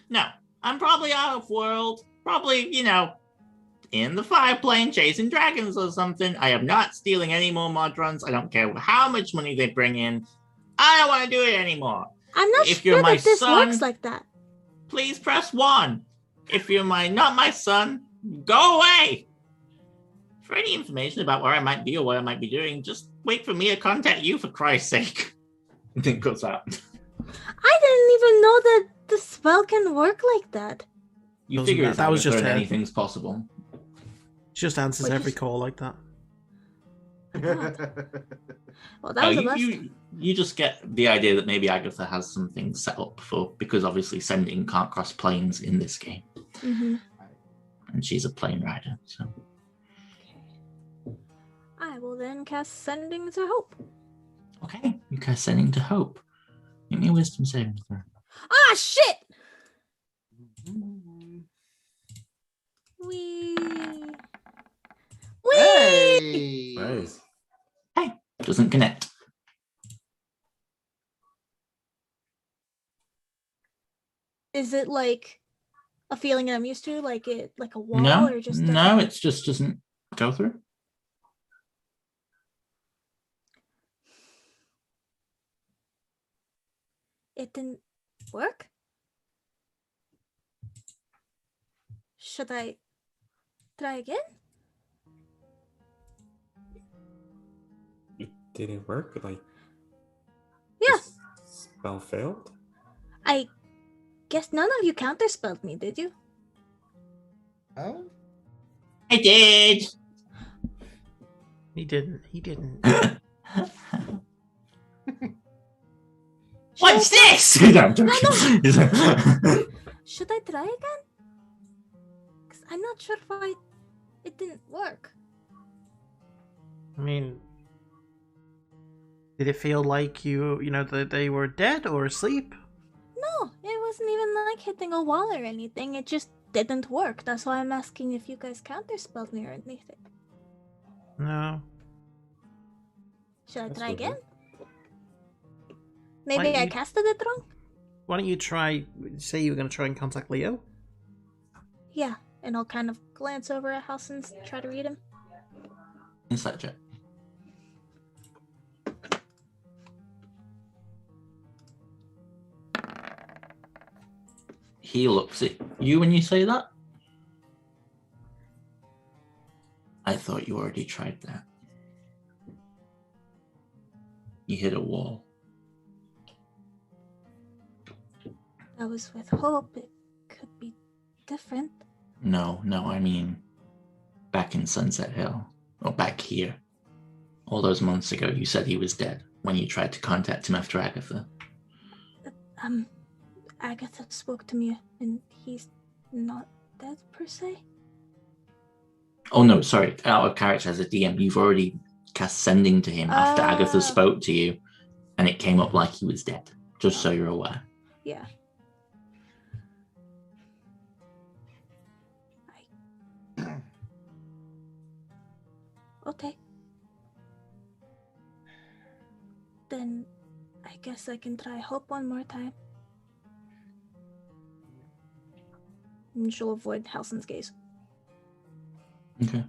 No, I'm probably out of world. Probably, in the fire plane chasing dragons or something. I am not stealing any more mod runs. I don't care how much money they bring in. I don't want to do it anymore. I'm not if sure you're my that this son, works like that. Please press 1. If you're not my son, go away. For any information about where I might be or what I might be doing, just wait for me to contact you, for Christ's sake. And then goes out. I didn't even know that the spell can work like that. You figure that was just anything's possible. She just answers every call like that. Well, that was a bust. You just get the idea that maybe Agatha has something set up because obviously sending can't cross planes in this game. Mm-hmm. And she's a plane rider, so. Okay. I will then cast Sending to Hope. Okay, you cast Sending to Hope. Give me a wisdom saving throw. Ah, shit! Wee. Hey! Nice. Hey, doesn't connect. Is it like a feeling that I'm used to, like a wall, or just no? It just doesn't go through. It didn't work? Should I try again? It didn't work? Like, Yeah. the spell failed? I guess none of you counterspelled me, did you? Oh? I did. He didn't. What's this? No, I'm joking. No. Should I try again? Because I'm not sure why it didn't work. I mean, did it feel like that they were dead or asleep? No, it wasn't even like hitting a wall or anything. It just didn't work. That's why I'm asking if you guys counterspelled me or anything. No. Should I That's try good, again? huh? Maybe I casted it wrong? Why don't you say you were going to try and contact Leo? Yeah, and I'll kind of glance over at House and try to read him. Insight check. He looks at you when you say that. I thought you already tried that. You hit a wall. That was with hope. It could be different. No, I mean back in Sunset Hill. Or back here. All those months ago, you said he was dead when you tried to contact him after Agatha. Agatha spoke to me, and he's not dead, per se? Oh no, sorry. Out of character as a DM, you've already cast Sending to him after Agatha spoke to you, and it came up like he was dead. Just so you're aware. Yeah. Okay. Then I guess I can try hope one more time. and she'll avoid Halsin's gaze. Okay.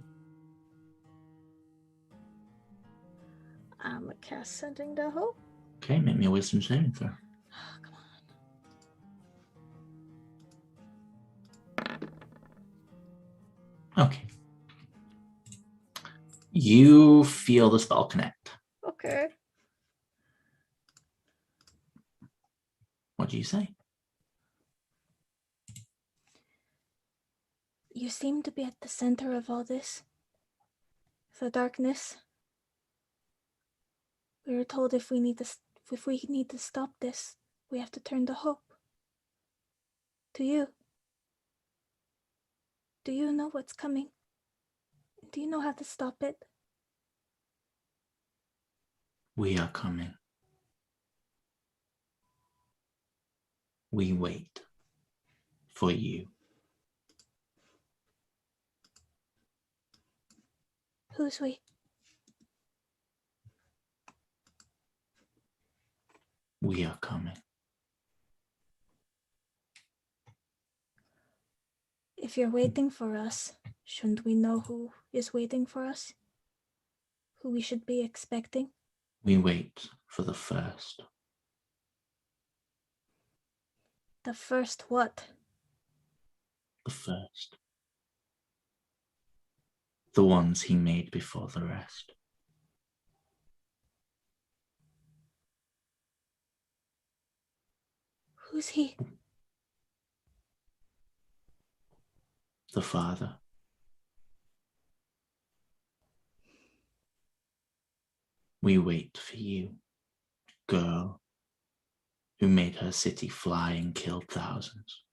I'm gonna cast Sending the Hope. Okay, make me a wisdom saving throw. Oh, come on. Okay. You feel the spell connect. Okay. What do you say? You seem to be at the center of all this. The darkness. We were told if we need to stop this, we have to turn to hope. To you. Do you know what's coming? Do you know how to stop it? We are coming. We wait for you. Who's we? We are coming. If you're waiting for us, shouldn't we know who is waiting for us? Who we should be expecting? We wait for the first. The first what? The first. The ones he made before the rest. Who's he? The Father. We wait for you, girl, who made her city fly and killed thousands.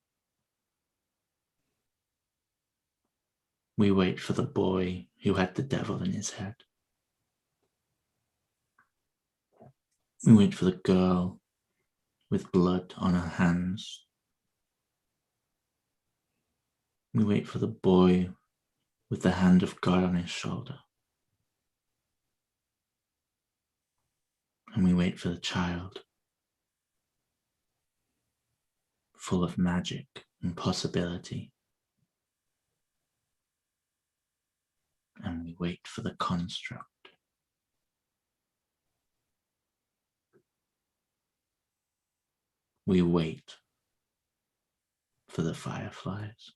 We wait for the boy who had the devil in his head. We wait for the girl with blood on her hands. We wait for the boy with the hand of God on his shoulder. And we wait for the child, full of magic and possibility. And we wait for the construct. We wait for the fireflies.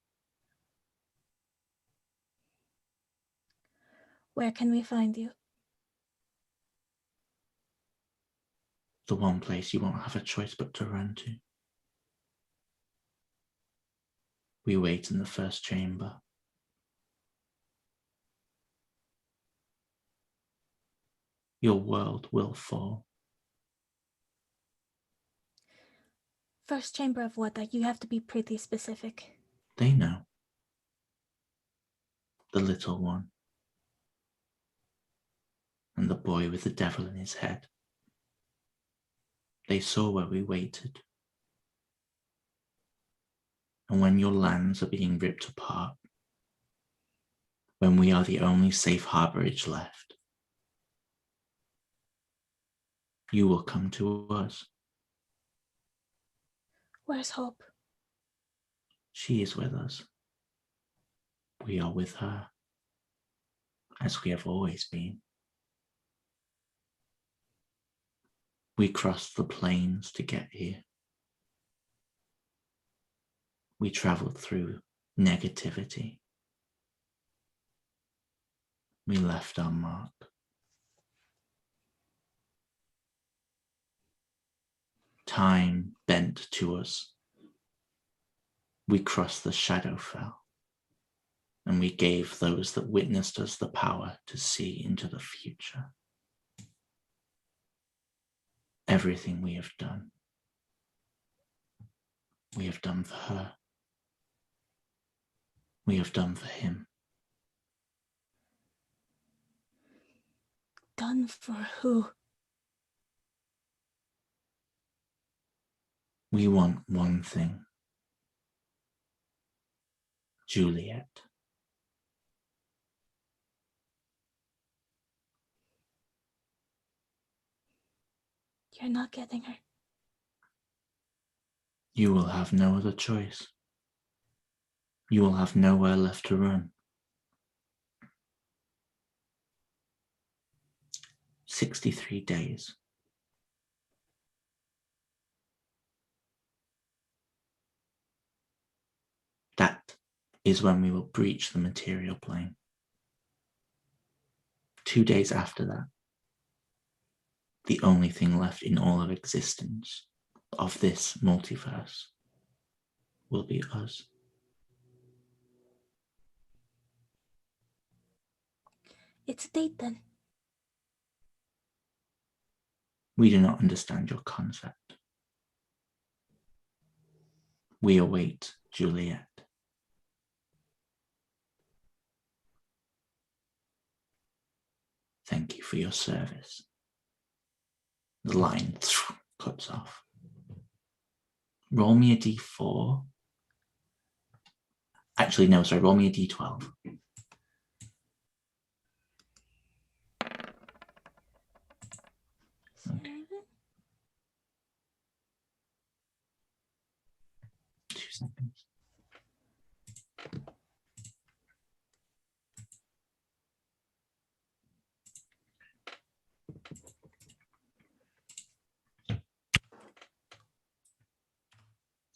Where can we find you? The one place you won't have a choice but to run to. We wait in the first chamber. Your world will fall. First chamber of what? You have to be pretty specific. They know. The little one. And the boy with the devil in his head. They saw where we waited. And when your lands are being ripped apart, when we are the only safe harborage left, you will come to us. Where's Hope? She is with us. We are with her, as we have always been. We crossed the plains to get here. We traveled through negativity. We left our mark. Time bent to us. We crossed the Shadowfell, and we gave those that witnessed us the power to see into the future. Everything we have done for her. We have done for him. Done for who? We want one thing. Juliet. You're not getting her. You will have no other choice. you will have nowhere left to run. 63 days. That is when we will breach the material plane. 2 days after that, the only thing left in all of existence of this multiverse will be us. It's a date then. We do not understand your concept. We await Juliet. Thank you for your service. The line cuts off. Roll me a d4. Actually, no, sorry, roll me a d12. Okay. 2 seconds.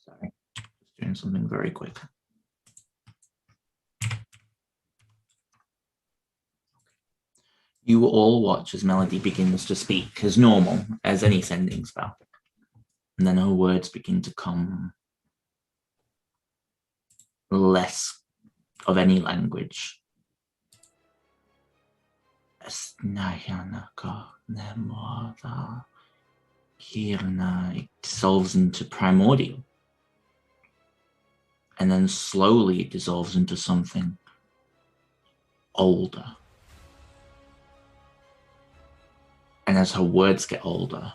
Sorry, just doing something very quick. You all watch as Melody begins to speak as normal, as any sending spell. And then her words begin to come less of any language. It dissolves into primordial. And then slowly it dissolves into something older. And as her words get older,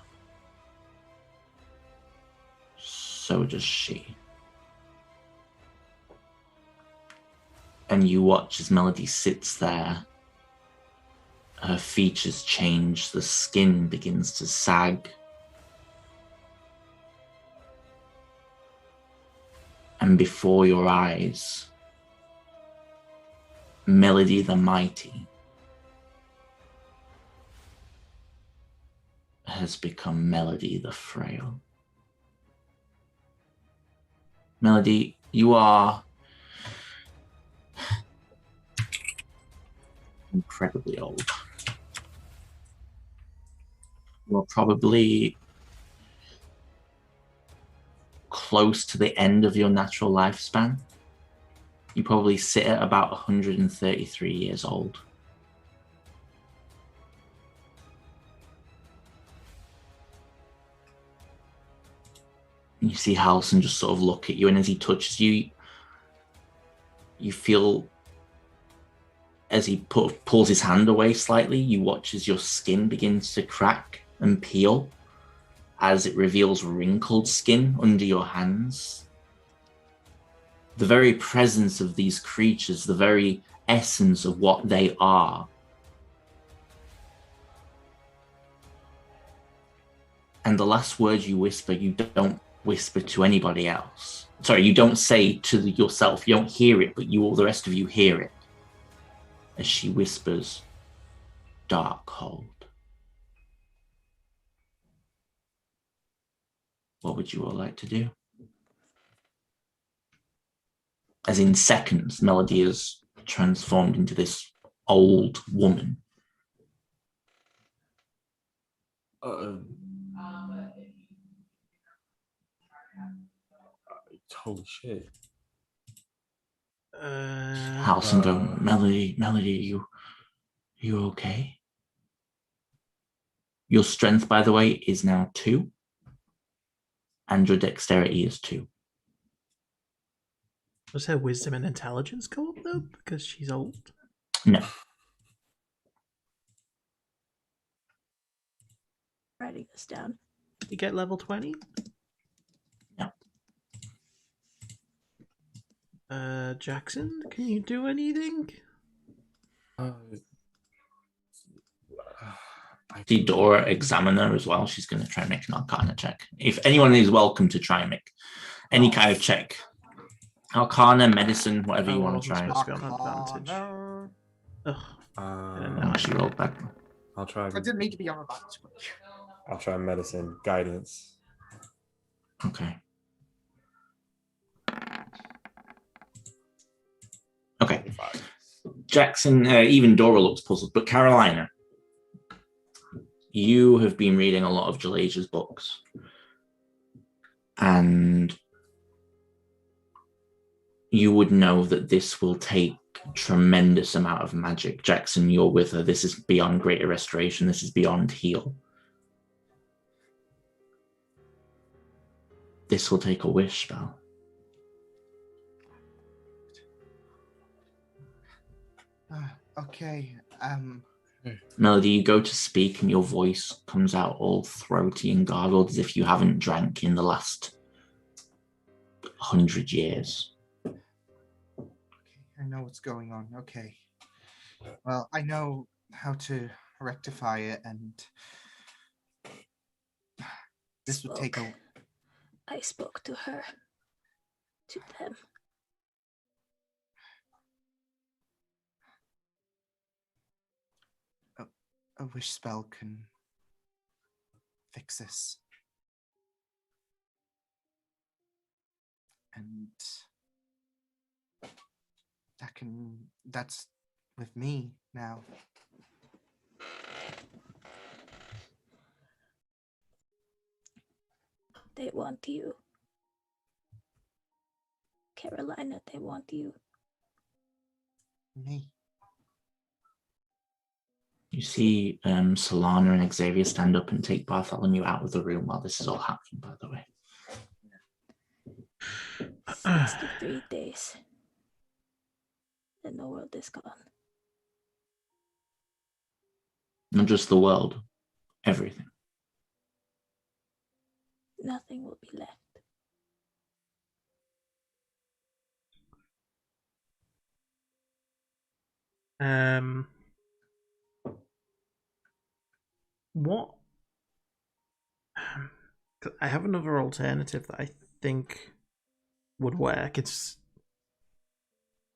so does she. And you watch as Melody sits there. Her features change, the skin begins to sag. And before your eyes, Melody the Mighty has become Melody the Frail. Melody, you are incredibly old. You're probably close to the end of your natural lifespan. You probably sit at about 133 years old. You see Halson just sort of look at you, and as he touches you, you feel, as he pulls his hand away slightly, you watch as your skin begins to crack and peel, as it reveals wrinkled skin under your hands. The very presence of these creatures, the very essence of what they are. And the last word you whisper, you don't whisper to anybody else. Sorry, you don't say to yourself, you don't hear it, but all the rest of you hear it. As she whispers, Darkhold. What would you all like to do? As in seconds, Melody is transformed into this old woman. Holy shit. Halson go, Melody, you okay? Your strength, by the way, is now 2. And your dexterity is 2. Does her wisdom and intelligence go up though? Because she's old? No. Writing this down. You get level 20? No. Jackson, can you do anything? The Dora Examiner as well. She's going to try and make an Arcana check. If anyone is welcome to try and make any kind of check. Arcana, medicine, whatever Oh, you I want to wasn't try. supposed to go on advantage. Ugh. Oh, she rolled back. I'll try. I didn't mean to be on advantage. I'll try medicine, guidance. Okay. Okay. 25. Jackson, even Dora looks puzzled, but Carolina, you have been reading a lot of Jalasia's books, and you would know that this will take a tremendous amount of magic. Jackson, you're with her. This is beyond Greater Restoration. This is beyond heal. This will take a wish spell. Okay. Melody, you go to speak and your voice comes out all throaty and gargled as if you haven't drank in the last 100 years. Okay, I know what's going on. Okay. Well, I know how to rectify it, and this would take a... I spoke to her. To them. A wish spell can fix this. And that's with me now. They want you. Carolina, they want you. Me. You see Solana and Xavier stand up and take Bartholomew out of the room while this is all happening, by the way. 63 days. And the world is gone. Not just the world, everything. Nothing will be left. What? I have another alternative that I think would work. It's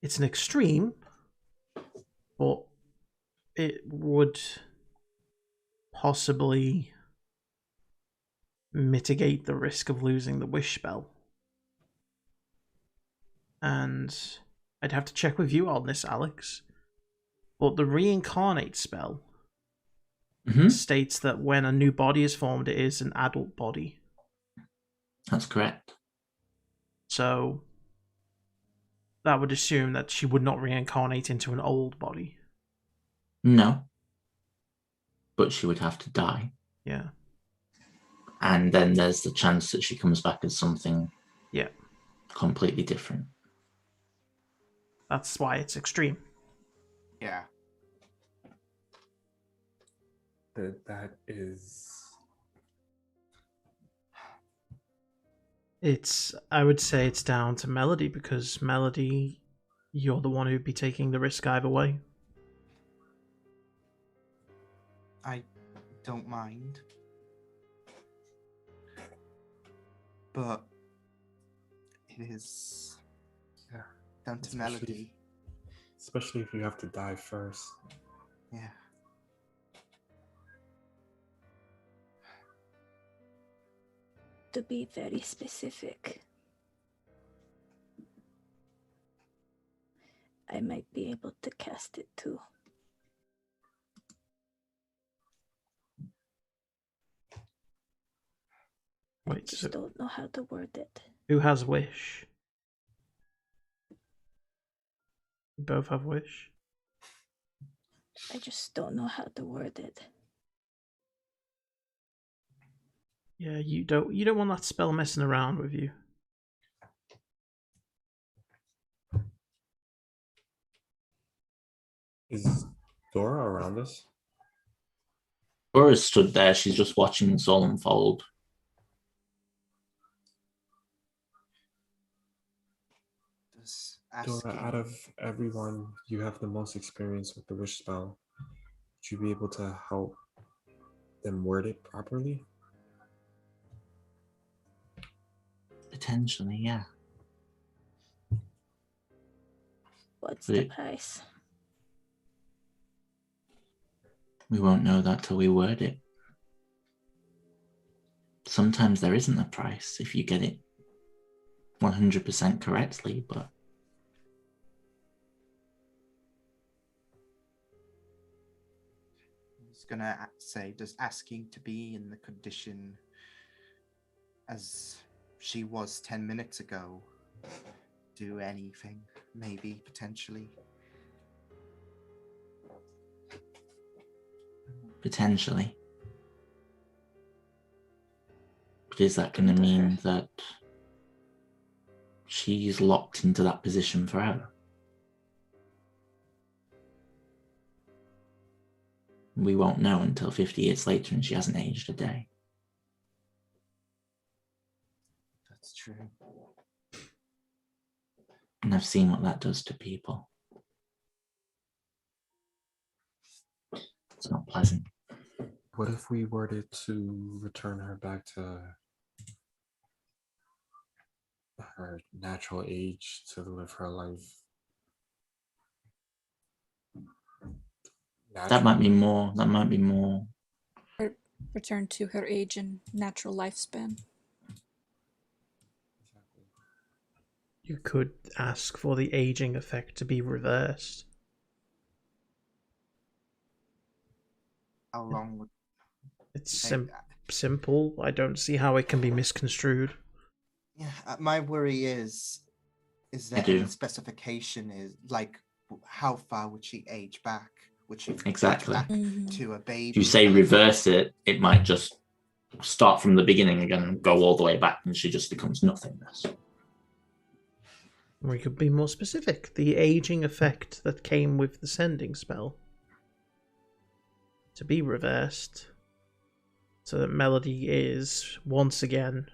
an extreme, but it would possibly mitigate the risk of losing the wish spell. And I'd have to check with you on this, Alex. But the reincarnate spell states that when a new body is formed, it is an adult body. That's correct. So that would assume that she would not reincarnate into an old body. No. But she would have to die. Yeah. And then there's the chance that she comes back as something completely different. That's why it's extreme. Yeah. That is... I would say it's down to Melody, because Melody, you're the one who'd be taking the risk either way. I don't mind. But it is down to Melody. Especially if you have to die first. Yeah. To be very specific, I might be able to cast it too. I just don't know how to word it. Who has wish? You both have wish? I just don't know how to word it. Yeah, you don't want that spell messing around with you. Is Dora around us? Dora's stood there. She's just watching this all unfold. Dora, out of everyone, you have the most experience with the wish spell. Would you be able to help them word it properly? Potentially, yeah. What's the price? We won't know that till we word it. Sometimes there isn't a price if you get it 100% correctly, but I was gonna say, does asking to be in the condition as she was 10 minutes ago do anything? Maybe, potentially. potentially. But is that going to mean that she's locked into that position forever? We won't know until 50 years later and she hasn't aged a day. That's true. And I've seen what that does to people. It's not pleasant. What if we were to return her back to her natural age to live her life? That might be more. Return to her age and natural lifespan. You could ask for the aging effect to be reversed. How long would it's simple? I don't see how it can be misconstrued. Yeah, my worry is there any specification is like how far would she age back? Would she age back to a baby? If you say reverse it, it might just start from the beginning again and go all the way back, and she just becomes nothingness. We could be more specific. The aging effect that came with the sending spell to be reversed, so that Melody is once again,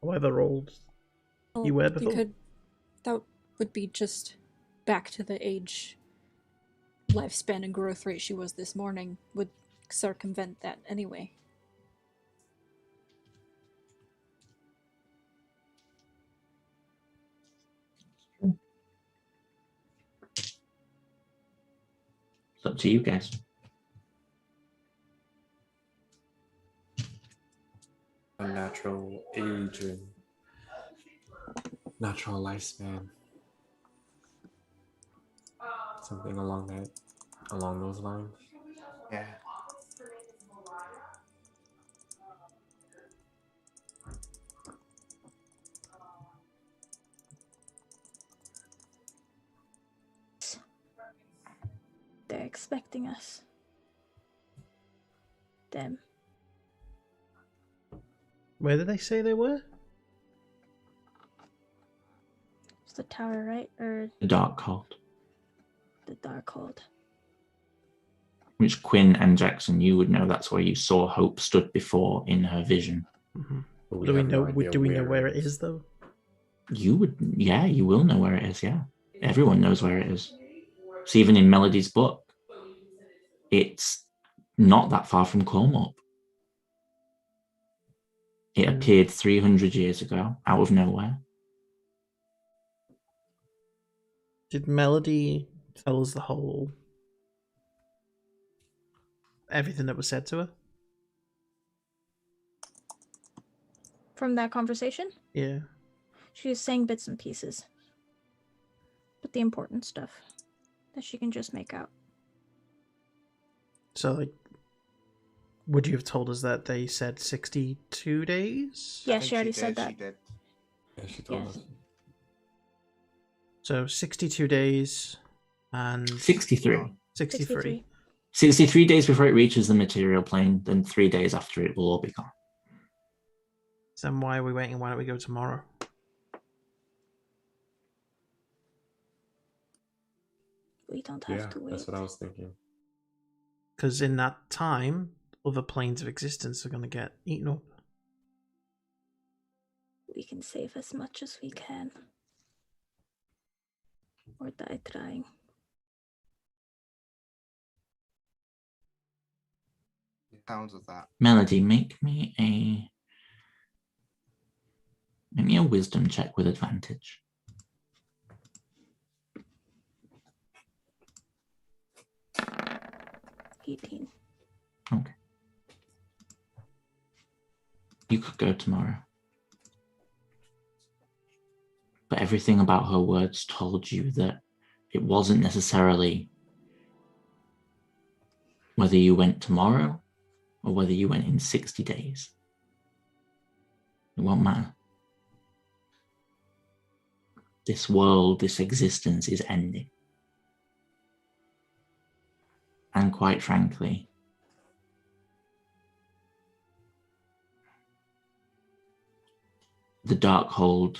however old you were before. That would be just back to the age, lifespan, and growth rate she was this morning. Would circumvent that anyway. It's up to you guys. A natural age and natural lifespan. Something along those lines. Yeah. They're expecting us. Them. Where did they say they were? It's the tower, right? Or the Darkhold. The Darkhold. Which Quinn and Jackson, you would know that's where you saw Hope stood before in her vision. Mm-hmm. Do we know where it is though? You would, yeah, you will know where it is, yeah. Everyone knows where it is. So even in Melody's book, it's not that far from Cormorp. It appeared 300 years ago, out of nowhere. Did Melody tell us the whole... everything that was said to her? From that conversation? Yeah. She was saying bits and pieces. But the important stuff that she can just make out. So, like, would you have told us that they said 62 days? Yeah, she already said that. She did. Yeah, she told us. So 62 days and... 63. 63. 63 days before it reaches the material plane, then 3 days after it will all be gone. So then why are we waiting? Why don't we go tomorrow? We don't have to wait. That's what I was thinking. Because in that time, other planes of existence are going to get eaten up. We can save as much as we can. Or die trying. Sounds of that. Melody, make me a wisdom check with advantage. 18. Okay. You could go tomorrow. But everything about her words told you that it wasn't necessarily whether you went tomorrow or whether you went in 60 days. It won't matter. This world, this existence is ending. And quite frankly, the Darkhold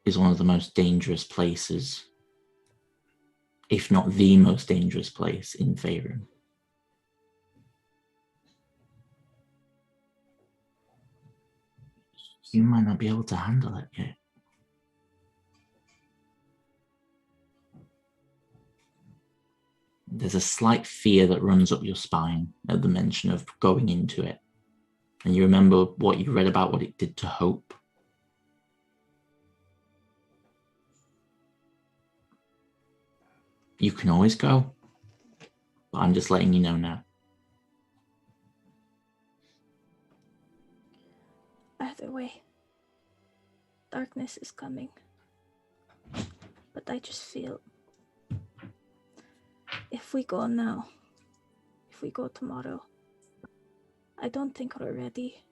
is one of the most dangerous places, if not the most dangerous place in Faerun. You might not be able to handle it yet. There's a slight fear that runs up your spine at the mention of going into it. And you remember what you read about what it did to hope. You can always go, but I'm just letting you know now. Either way, darkness is coming. But I just feel if we go now, if we go tomorrow, I don't think we're ready.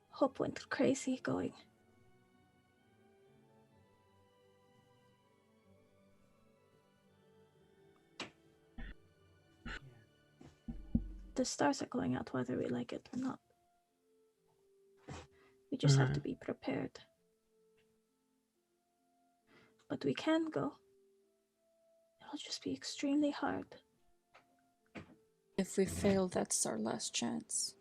Hope went crazy going. The stars are going out whether we like it or not. We just have to be prepared. But we can go. It'll just be extremely hard. If we fail, that's our last chance.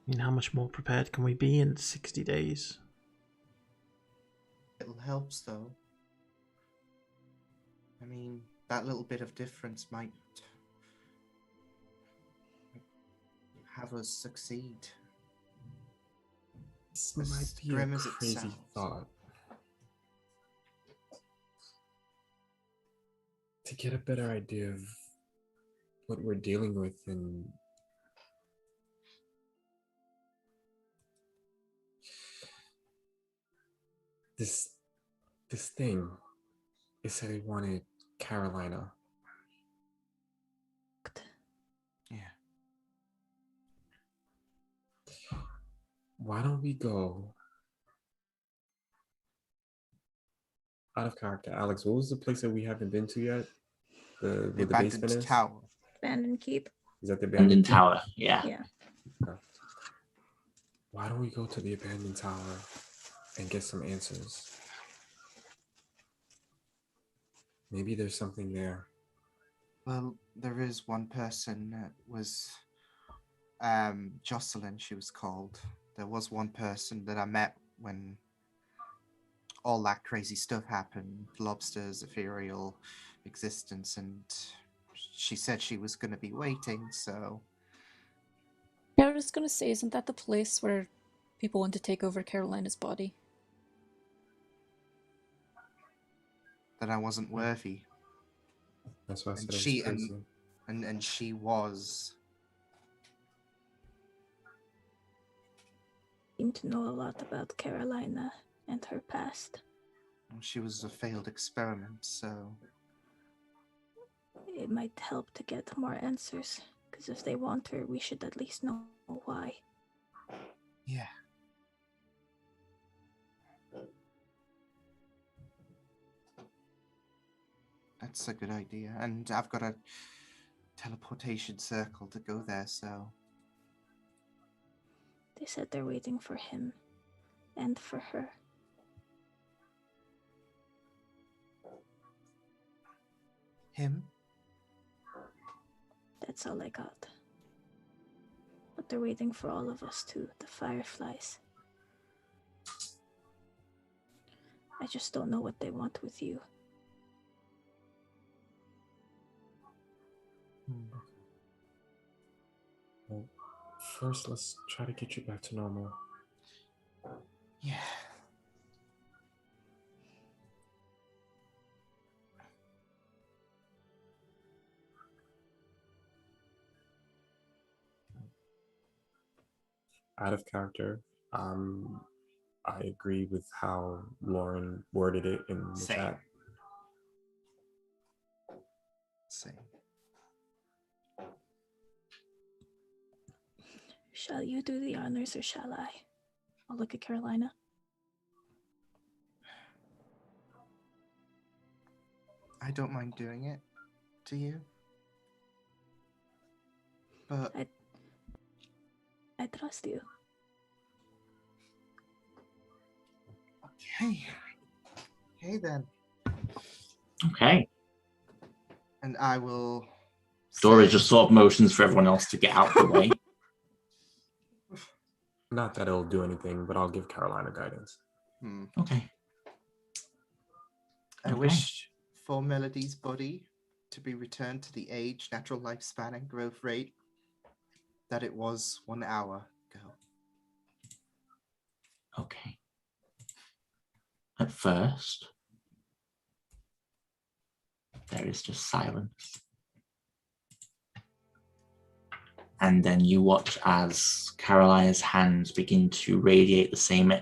I mean, how much more prepared can we be in 60 days? It helps, though. I mean, that little bit of difference might have us succeed. This might be a crazy thought. To get a better idea of what we're dealing with and this thing, it said it wanted Carolina. Yeah. Why don't we go out of character? Alex, what was the place that we haven't been to yet? The basement tower. Abandoned keep. Is that the abandoned tower? Yeah. Yeah. Okay. Why don't we go to the abandoned tower and get some answers? Maybe there's something there. Well, there is one person that was Jocelyn, she was called. There was one person that I met when all that crazy stuff happened, lobsters, ethereal existence, and she said she was going to be waiting, so... Yeah, I was going to say, isn't that the place where people want to take over Carolina's body? That I wasn't worthy. That's why I said she, it was crazy. And she was... Seem to know a lot about Carolina and her past. She was a failed experiment, so... It might help to get more answers, because if they want her, we should at least know why. Yeah. That's a good idea. And I've got a teleportation circle to go there, so... They said they're waiting for him and for her. Him? That's all I got. But they're waiting for all of us too, the Fireflies. I just don't know what they want with you. Well, first, let's try to get you back to normal. Yeah, out of character. I agree with how Lauren worded it in the Same. chat. Same. Shall you do the honors or shall I? I'll look at Carolina. I don't mind doing it. Do you? But I trust you. okay. Okay then. Okay. And I will. Dora say- just sort of motions for everyone else to get out of the way. Not that it'll do anything, but I'll give Carolina guidance. Okay. I Okay. wish for Melody's body to be returned to the age, natural lifespan, and growth rate that it was 1 hour ago. Okay. At first, there is just silence. And then you watch as Carolina's hands begin to radiate the same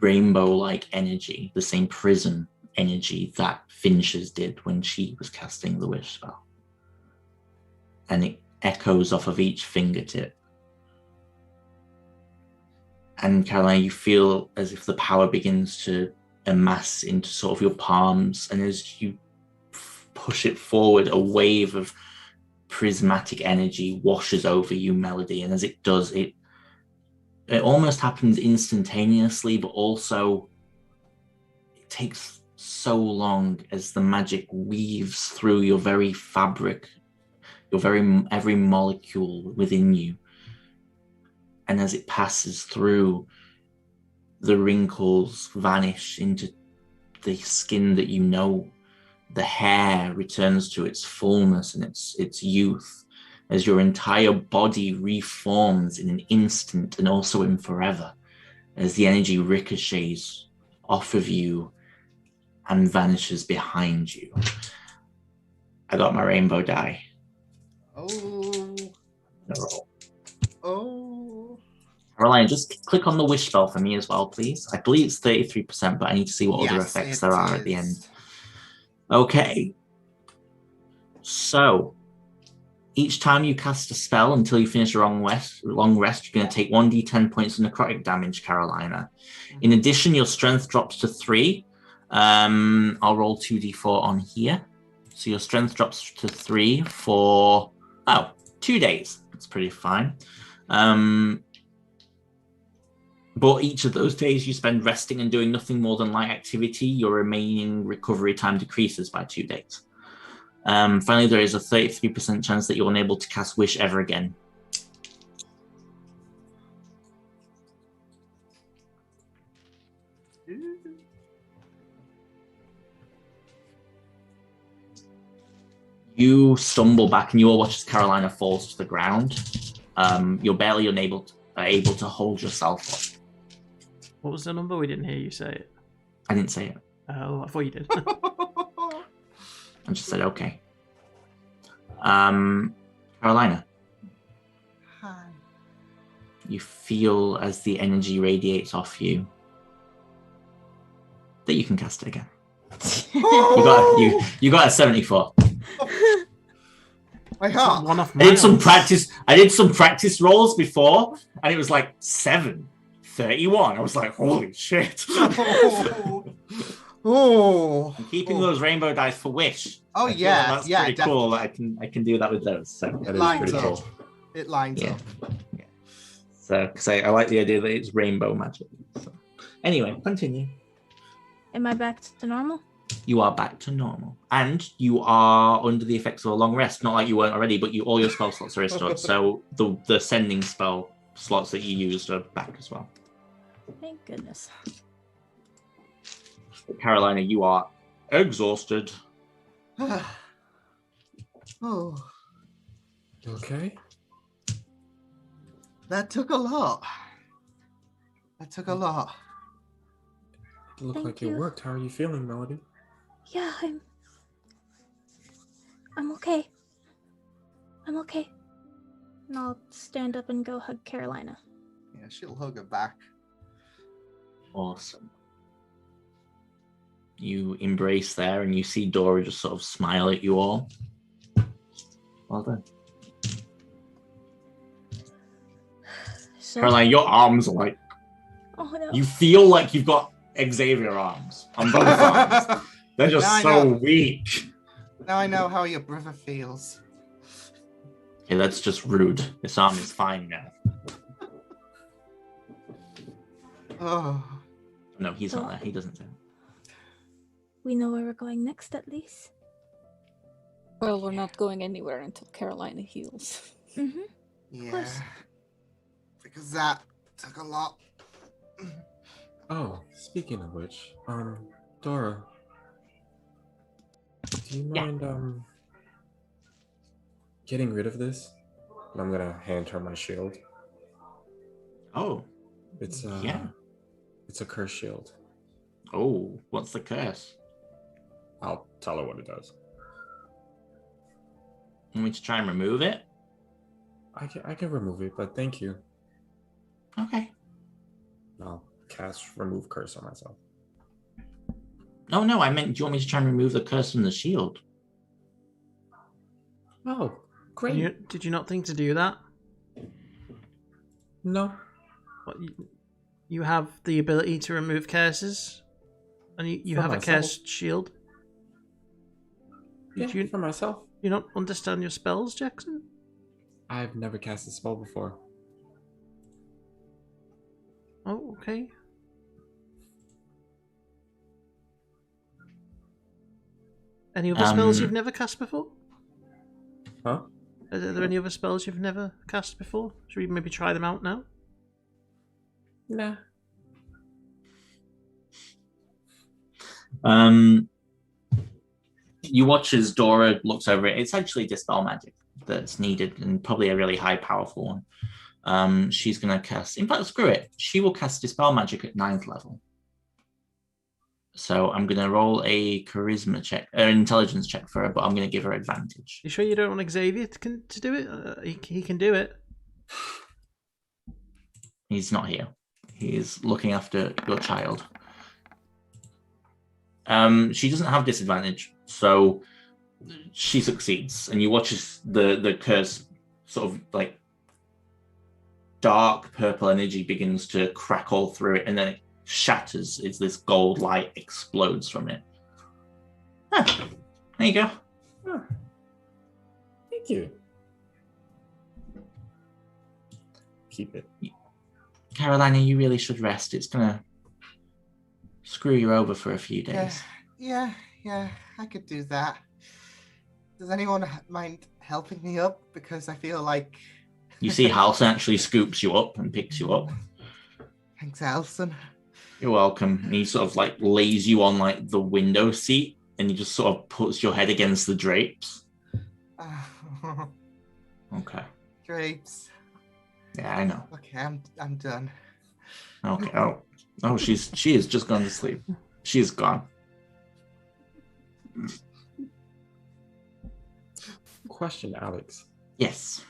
rainbow-like energy, the same prism energy that Finch's did when she was casting the wish spell. And it echoes off of each fingertip. And Carolina, you feel as if the power begins to amass into sort of your palms, and as you push it forward, a wave of prismatic energy washes over you, Melody, and as it does, it almost happens instantaneously, but also it takes so long as the magic weaves through your very fabric, every molecule within you. And as it passes through, the wrinkles vanish into the skin that you know. The hair returns to its fullness and its youth, as your entire body reforms in an instant and also in forever, as the energy ricochets off of you and vanishes behind you. I got my rainbow die. Oh. Oh. Caroline, just click on the wish spell for me as well, please. I believe it's 33%, but I need to see what other effects there are at the end. Okay. So, each time you cast a spell until you finish a long rest, you're going to take 1d10 points of necrotic damage, Carolina. In addition, your strength drops to 3. I'll roll 2d4 on here. So your strength drops to 3 for, 2 days. That's pretty fine. But each of those days you spend resting and doing nothing more than light activity, your remaining recovery time decreases by 2 days. Finally, there is a 33% chance that you're unable to cast Wish ever again. You stumble back and you all watch as Carolina falls to the ground. You're barely able to hold yourself up. What was the number? We didn't hear you say it. I didn't say it. Oh, I thought you did. I just said okay. Carolina. Hi. You feel as the energy radiates off you that you can cast it again. You got a 74. My heart. One off I did some practice rolls before, and it was like 731. I was like, holy shit. Oh. I'm keeping those rainbow dice for Wish. Oh yeah, that's yeah, pretty cool. I can do that with those. So It lines up. It lines up. Yeah. So because I like the idea that it's rainbow magic. So. Anyway, continue. Am I back to normal? You are back to normal, and you are under the effects of a long rest. Not like you weren't already, but all your spell slots are restored. So the sending spell slots that you used are back as well. Thank goodness. Carolina, you are exhausted. Oh, You okay? that took a lot. That took a lot. It looked Thank like you. it worked. How are you feeling, Melody? Yeah, I'm okay. I'm okay. And I'll stand up and go hug Carolina. Yeah, she'll hug her back. Awesome. You embrace there, and you see Dora just sort of smile at you all. Well done. So, Caroline, your arms are like... oh no. You feel like you've got Xavier arms on both arms. They're just Now I so know. weak. Now I know how your brother feels. Okay, that's just rude. This arm is fine now. Oh. No, he's not there. He doesn't say. We know where we're going next, at least. Well, we're not going anywhere until Carolina heals. Mm-hmm. Yeah. course. Because that took a lot. Oh, speaking of which, Dora, do you Yeah. mind getting rid of this? And I'm gonna hand her my shield. Oh, It's yeah. It's a curse shield. Oh, what's the curse? I'll tell her what it does. Want me to try and remove it? I can remove it, but thank you. Okay. I'll cast remove curse on myself. Oh, no, I meant, do you want me to try and remove the curse from the shield? Oh, great. Did you not think to do that? No. What, you have the ability to remove curses? And you For have myself. a cursed shield? Yeah, Did you for myself. you not understand your spells, Jackson? I've never cast a spell before. Oh, okay. Any other spells you've never cast before? Huh? Are there any other spells you've never cast before? Should we maybe try them out now? Nah. You watch as Dora looks over it. It's actually Dispel Magic that's needed, and probably a really high, powerful one. She's going to cast... In fact, screw it. She will cast Dispel Magic at 9th level. So I'm going to roll a charisma check, or intelligence check for her, but I'm going to give her advantage. You sure you don't want Xavier to do it? He can do it. He's not here. He's looking after your child. She doesn't have disadvantage, so she succeeds. And you watch as the curse sort of like dark purple energy begins to crackle through it, and then it shatters as this gold light explodes from it. Ah, there you go. Oh. Thank you. Keep it. Carolina, you really should rest. It's gonna screw you over for a few days. Yeah, I could do that. Does anyone mind helping me up? Because I feel like... You see Halson actually scoops you up and picks you up. Thanks, Alison. You're welcome. And he sort of like lays you on like the window seat, and he just sort of puts your head against the drapes. Okay. Drapes. Yeah, I know. Okay, I'm done. Okay. Oh, she has just gone to sleep. She is gone. Question, Alex. Yes.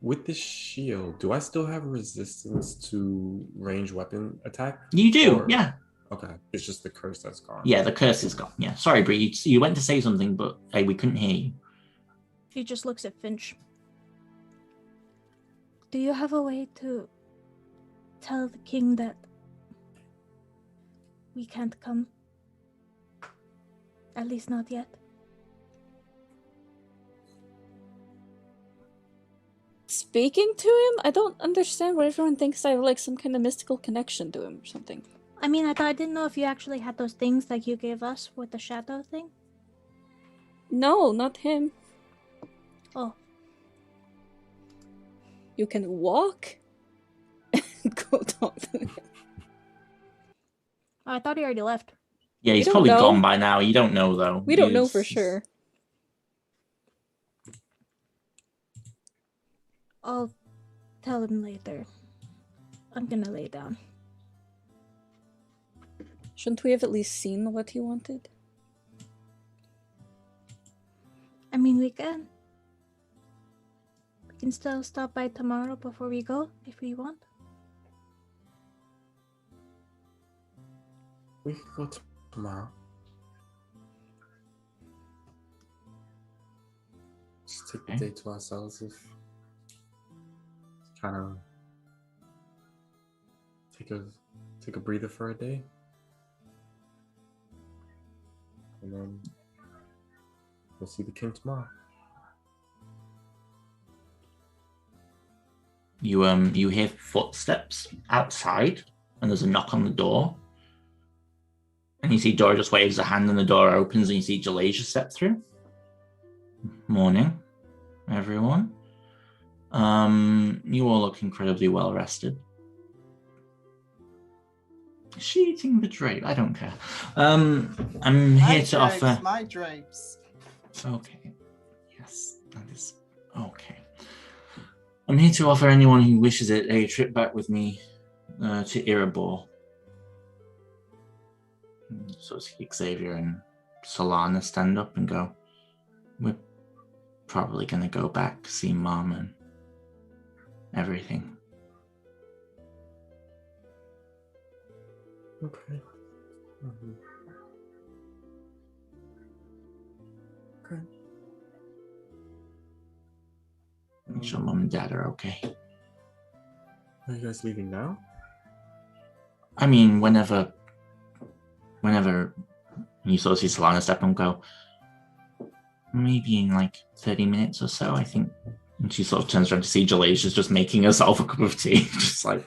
With this shield, do I still have resistance to range weapon attack? You do, yeah. Okay, it's just the curse that's gone. Yeah, the curse is gone. Yeah, sorry, Bree. You went to say something, but hey, we couldn't hear you. He just looks at Finch. Do you have a way to tell the king that we can't come? At least not yet. Speaking to him? I don't understand why everyone thinks I have like some kind of mystical connection to him or something. I mean, I didn't know if you actually had those things like you gave us with the shadow thing. No, not him. Oh. You can walk and go talk to him. Oh, I thought he already left. Yeah, he's probably gone by now. You don't know, though. We don't know for sure. I'll tell him later. I'm gonna lay down. Shouldn't we have at least seen what he wanted? I mean, we can. We can still stop by tomorrow before we go, if we want. We can go tomorrow. Just take the day to ourselves. If kind of take a breather for a day, and then we'll see the king tomorrow. You hear footsteps outside, and there's a knock on the door. And you see Dora just waves a hand, and the door opens, and you see Jalasia step through. Morning, everyone. You all look incredibly well rested. Is she eating the drape? I don't care. I'm here to offer my drapes. Okay. Yes, that is okay. I'm here to offer anyone who wishes it a trip back with me to Erebor. So see Xavier and Solana stand up and go, we're probably going to go back, see Mom and everything. Okay. Mm-hmm. Okay. Make sure Mom and Dad are okay. Are you guys leaving now? I mean, whenever you sort of see Solana step and go, maybe in like 30 minutes or so, I think. And she sort of turns around to see Jalasia's just making herself a cup of tea, just like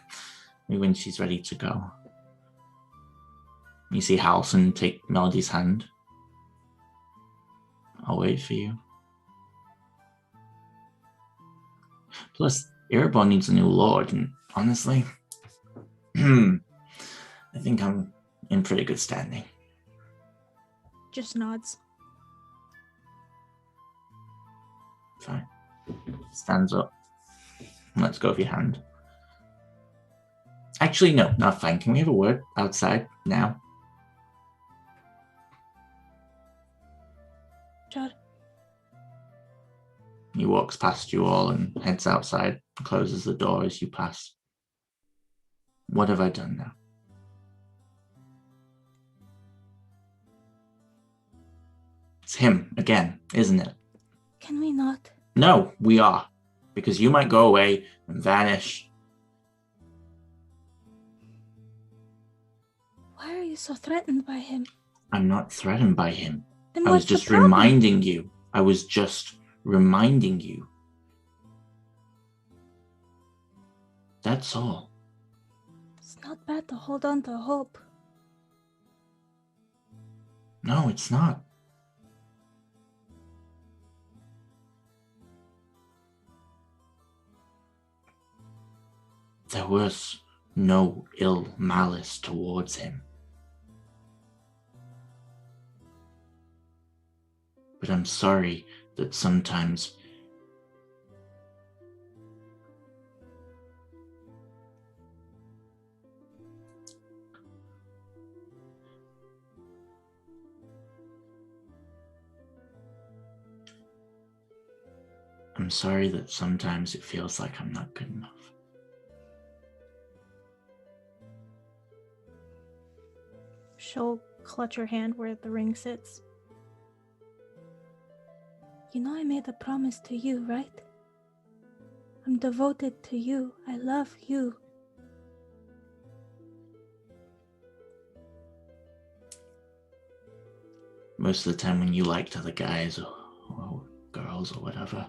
maybe when she's ready to go. You see Halson take Melody's hand. I'll wait for you. Plus, Erebor needs a new lord, and honestly, I think I'm in pretty good standing. Just nods. Fine. Stands up. Let's go with your hand. Actually, no, not fine. Can we have a word outside now? Sure. He walks past you all and heads outside, closes the door as you pass. What have I done now? It's him again, isn't it? Can we not? No, we are. Because you might go away and vanish. Why are you so threatened by him? I'm not threatened by him. Then I was what's the just problem? reminding you. I was just reminding you. That's all. It's not bad to hold on to hope. No, it's not. There was no ill malice towards him. But I'm sorry that sometimes it feels like I'm not good enough. She'll clutch her hand where the ring sits. You know I made a promise to you, right? I'm devoted to you. I love you. Most of the time when you liked other guys or girls or whatever,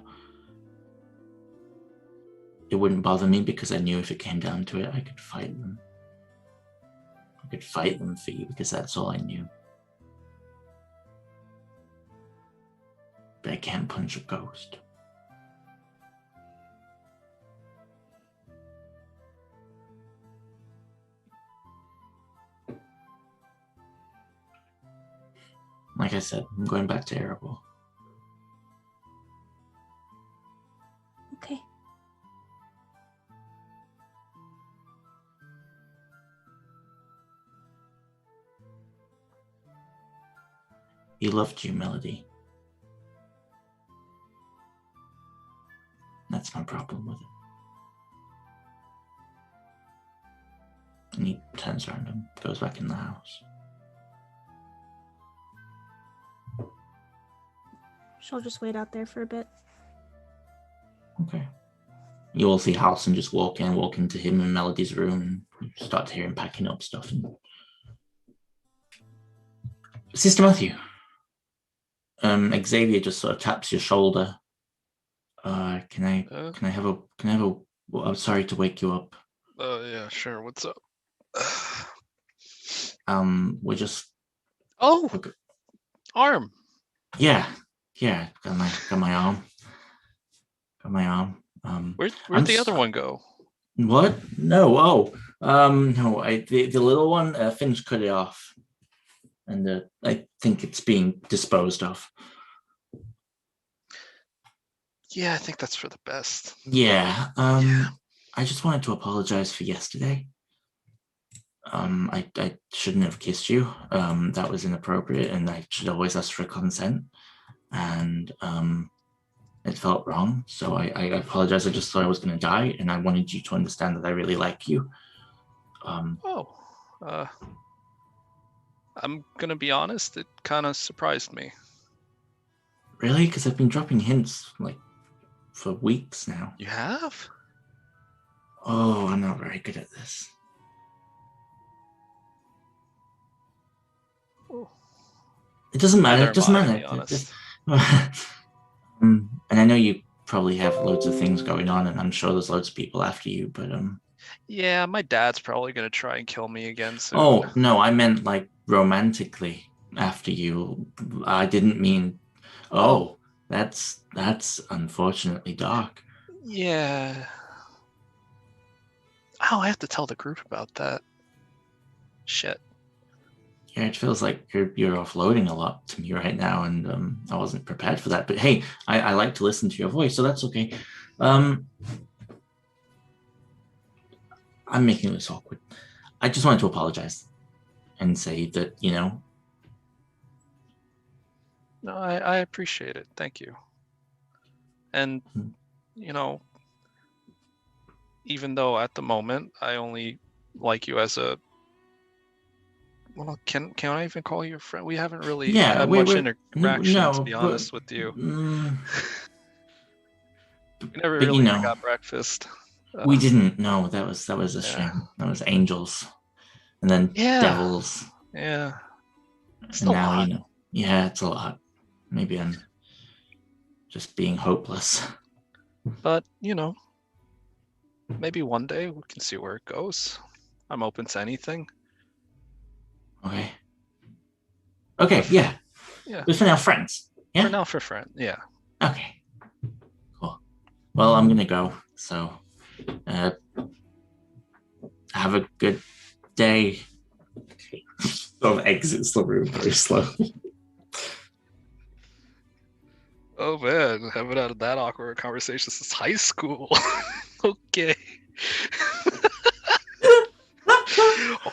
it wouldn't bother me because I knew if it came down to it, I could fight them. I could fight them for you because that's all I knew. But I can't punch a ghost. Like I said, I'm going back to Erebor. Okay. He loved you, Melody. That's my problem with it. And he turns around and goes back in the house. she'll just wait out there for a bit. Okay. You all see Halson just walk into him and Melody's room, and you start to hear him packing up stuff. And... Sister Matthew, Xavier just sort of taps your shoulder. Can I have a? Well, I'm sorry to wake you up. Yeah, sure. What's up? We're just. Oh, arm. Yeah. Got my arm. Where'd the other one go? What? No. No. The little one. Finch cut it off, and I think it's being disposed of. Yeah, I think that's for the best. Yeah. I just wanted to apologize for yesterday. I shouldn't have kissed you. That was inappropriate, and I should always ask for consent. And it felt wrong, so I apologize. I just thought I was going to die, and I wanted you to understand that I really like you. I'm gonna be honest. It kind of surprised me. Really? Because I've been dropping hints for weeks now. You have? Oh, I'm not very good at this. Oh. It doesn't matter. Never It doesn't mind, matter. to be honest. And I know you probably have loads of things going on, and I'm sure there's loads of people after you, but Yeah, my dad's probably gonna try and kill me again soon. Oh no, I meant romantically after you. I didn't mean. Oh, that's unfortunately dark. Yeah. Oh, I have to tell the group about that. Shit. Yeah, it feels like you're offloading a lot to me right now, and I wasn't prepared for that. But hey, I like to listen to your voice, so that's okay. I'm making this awkward. I just wanted to apologize and say that, No, I appreciate it. Thank you. And, even though at the moment I only like you as a... Well, can I even call you a friend? We haven't really had much interaction, to be honest with you. We never really got breakfast. We didn't. No, that was a shame. That was angels, and then devils. Yeah. And now Yeah, it's a lot. Maybe I'm just being hopeless. But maybe one day we can see where it goes. I'm open to anything. Okay, yeah. Yeah. But for now, friends. Yeah? For now, for friends, yeah. Okay. Cool. Well, I'm gonna go, so have a good day. Sort of exits the room very slowly. Oh man, haven't had that awkward conversation since high school. Okay.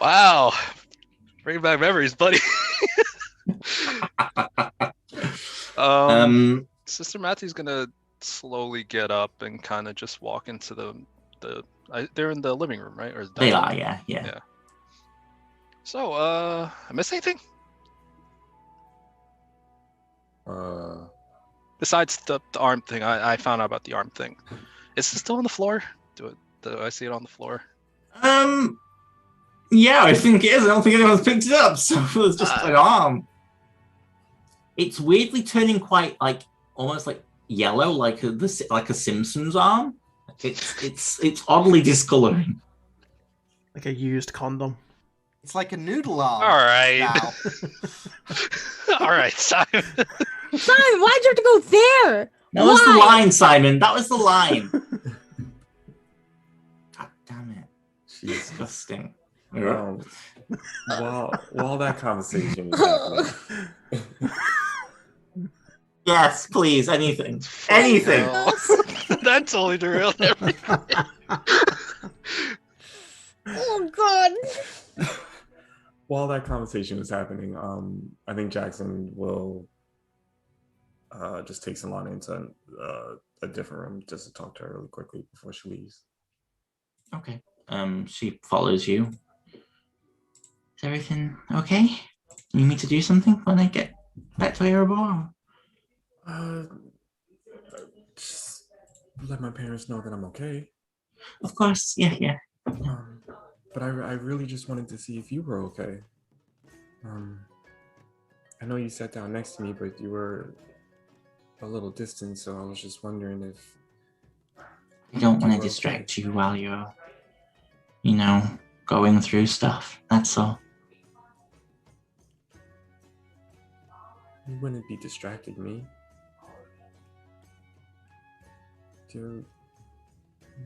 Wow. Bring back memories, buddy. Sister Matthew's gonna slowly get up and kind of just walk into they're in the living room, right? Or they are, yeah. So, I miss anything? Besides the arm thing, I found out about the arm thing. Is it still on the floor? Do I see it on the floor? Yeah, I think it is. I don't think anyone's picked it up, so it's just an arm. It's weirdly turning quite almost yellow, like a Simpsons arm. It's oddly discoloring. Like a used condom. It's like a noodle arm. All right. Now. All right, Simon. Simon, why'd you have to go there? That was the line, Simon. That was the line. God damn it. She's disgusting. While that conversation is happening. Yes, please, anything. Anything. That totally derailed everything. Oh God. While that conversation is happening, I think Jackson will just take Solana into a different room just to talk to her really quickly before she leaves. Okay. She follows you. Is everything okay? You need me to do something when I get back to Erebor? Just let my parents know that I'm okay. Of course, yeah. But I really just wanted to see if you were okay. I know you sat down next to me, but you were a little distant, so I was just wondering if I don't want to distract you while you're, going through stuff. That's all. You wouldn't be distracting me. Dear,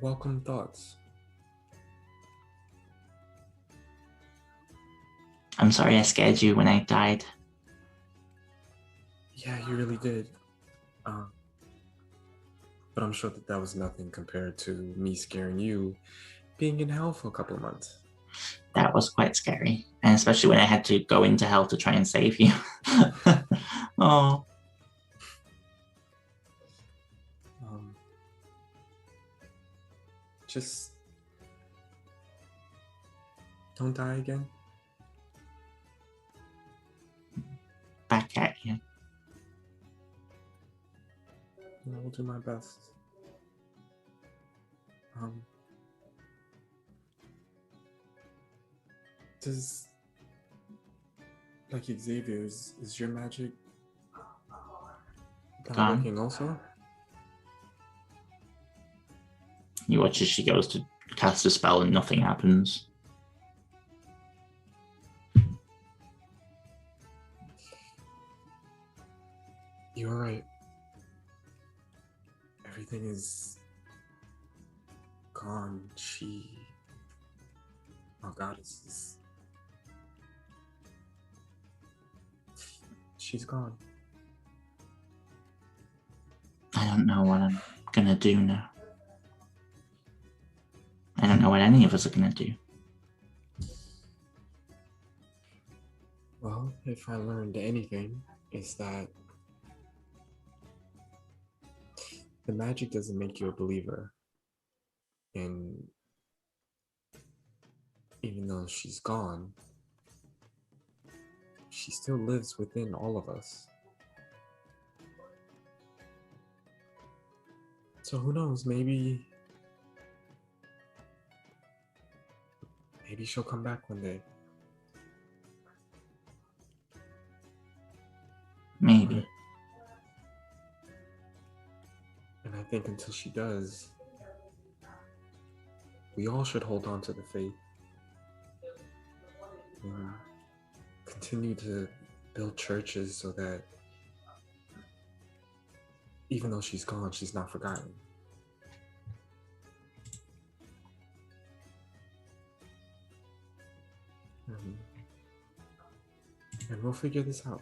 welcome thoughts. I'm sorry I scared you when I died. Yeah, you really did. But I'm sure that was nothing compared to me scaring you being in hell for a couple of months. That was quite scary, and especially when I had to go into hell to try and save you. Oh. Just don't die again. Back at you. I will do my best. Does, like Xavier's, is your magic not working also? You watch as she goes to cast a spell and nothing happens. You're right. Everything is gone. Oh God, she's gone. I don't know what I'm gonna do now. I don't know what any of us are gonna do. Well, if I learned anything, it's that the magic doesn't make you a believer. And even though she's gone, she still lives within all of us. So who knows, maybe she'll come back one day. Maybe. And I think until she does, we all should hold on to the faith and continue to build churches so that even though she's gone, she's not forgotten. And we'll figure this out.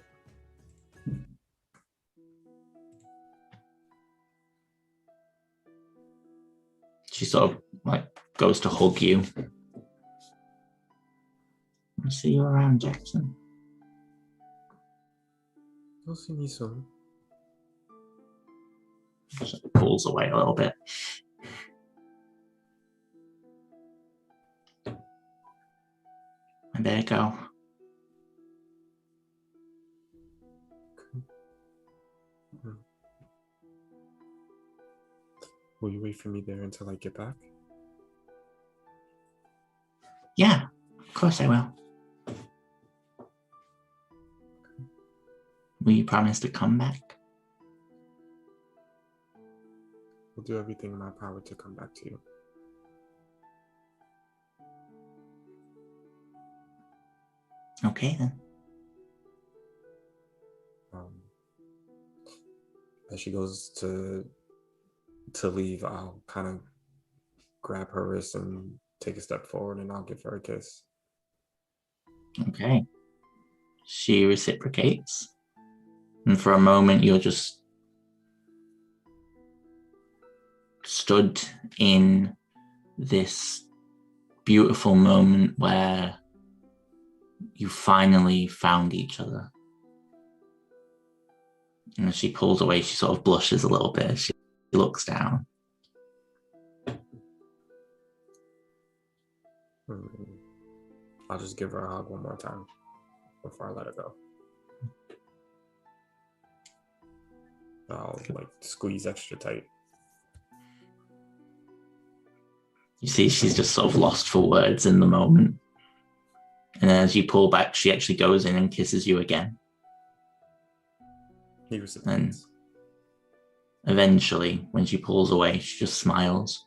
She sort of goes to hug you. I'll see you around, Jackson. You'll see me soon. She pulls away a little bit. I better go. Will you wait for me there until I get back? Yeah, of course I will. Will you promise to come back? I'll do everything in my power to come back to you. Okay then. As she goes to leave, I'll kind of grab her wrist and take a step forward, and I'll give her a kiss. Okay. She reciprocates. And for a moment, you're just stood in this beautiful moment where you finally found each other. And as she pulls away, she sort of blushes a little bit as she looks down. I'll just give her a hug one more time before I let her go. I'll like squeeze extra tight. You see, she's just sort of lost for words in the moment. And as you pull back, she actually goes in and kisses you again. And eventually, when she pulls away, she just smiles.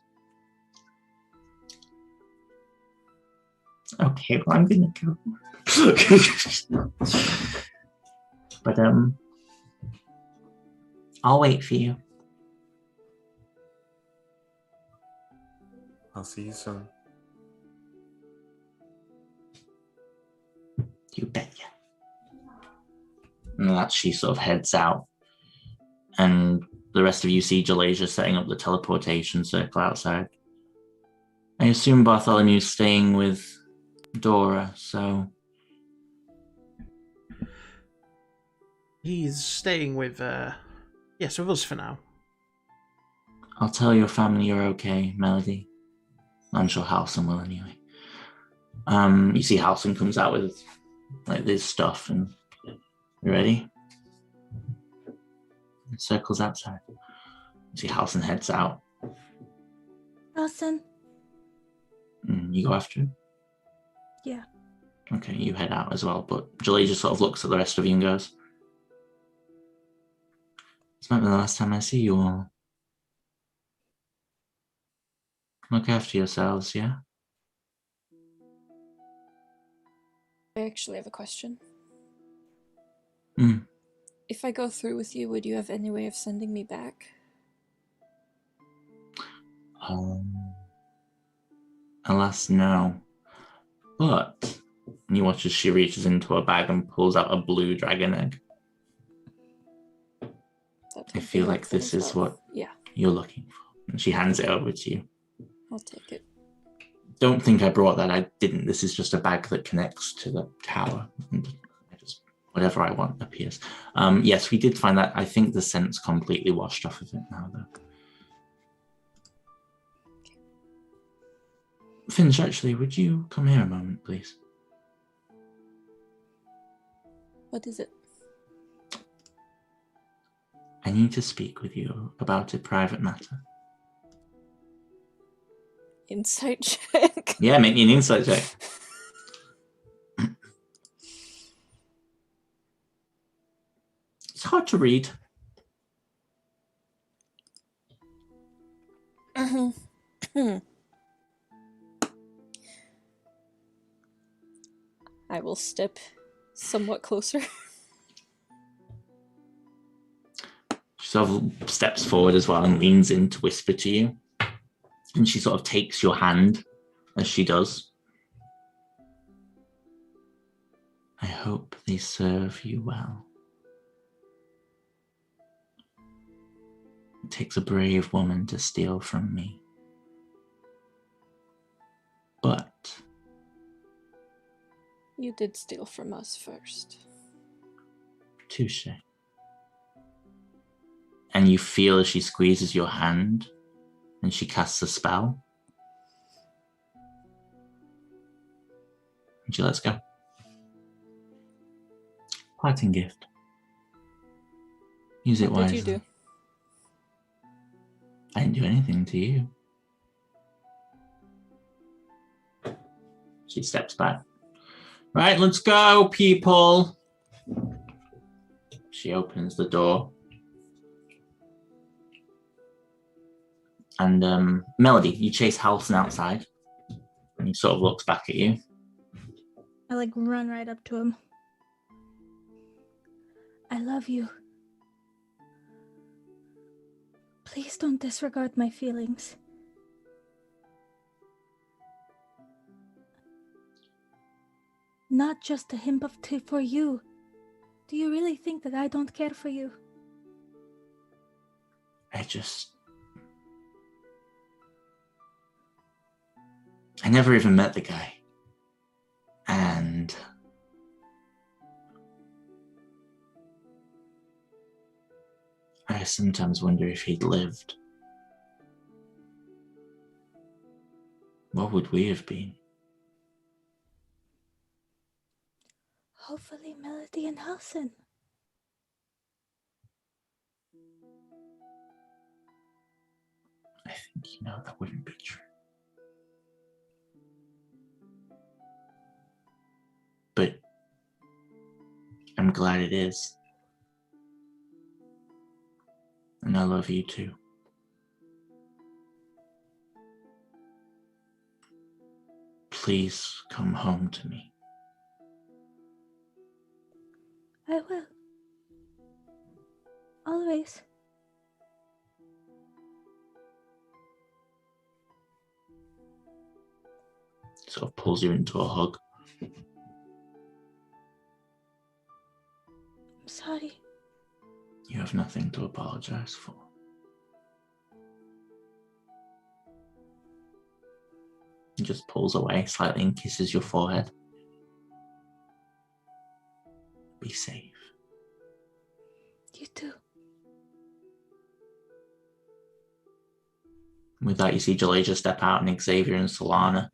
Okay, well, I'm gonna go. But I'll wait for you. I'll see you soon. You betcha. And that she sort of heads out. And the rest of you see Jalasia setting up the teleportation circle outside. I assume Bartholomew's staying with Dora, so... He's staying with, yes, with us for now. I'll tell your family you're okay, Melody. I'm sure Halson will anyway. You see Halson comes out with like this stuff, and you ready? It circles outside. You see Halson heads out. Halson. You go after him? Yeah. Okay, you head out as well, but Jalea just sort of looks at the rest of you and goes, "This might be the last time I see you all. Look after yourselves, yeah?" I actually have a question. Mm. If I go through with you, would you have any way of sending me back? Alas, no. But you watch as she reaches into her bag and pulls out a blue dragon egg. I feel like this is what you're looking for. And she hands it over to you. I'll take it. Don't think I brought that. I didn't. This is just a bag that connects to the tower. And whatever I want appears. Yes, we did find that. I think the scent's completely washed off of it now, though. Finch, actually, would you come here a moment, please? What is it? I need to speak with you about a private matter. Insight check? Yeah, make me an insight check. It's hard to read. I will step somewhat closer. She sort of steps forward as well and leans in to whisper to you. And she sort of takes your hand as she does. I hope they serve you well. It takes a brave woman to steal from me. But you did steal from us first. Touche. And you feel as she squeezes your hand and she casts a spell. And she lets go. Parting gift. Use it wisely. What did you do? I didn't do anything to you. She steps back. Right, let's go, people. She opens the door. And Melody, you chase Halson outside. And he sort of looks back at you. I run right up to him. I love you. Please don't disregard my feelings. Not just a hymn for you. Do you really think that I don't care for you? I never even met the guy. And I sometimes wonder if he'd lived. What would we have been? Hopefully Melody and Halson. think you know that wouldn't be true. But I'm glad it is. And I love you too. Please come home to me. I will. Always. Sort of pulls you into a hug. I'm sorry. You have nothing to apologize for. He just pulls away slightly and kisses your forehead. Be safe. You too. With that, you see Jalaja step out and Xavier and Solana.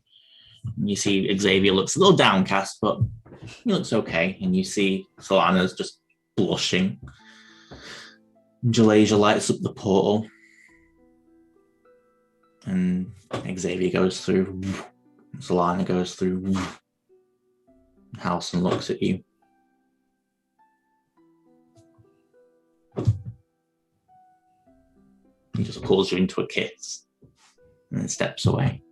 You see Xavier looks a little downcast, but he looks okay. And you see Solana's just blushing. Jalaja lights up the portal. And Xavier goes through. Solana goes through. Halson looks at you. He just pulls you into a kiss and then steps away.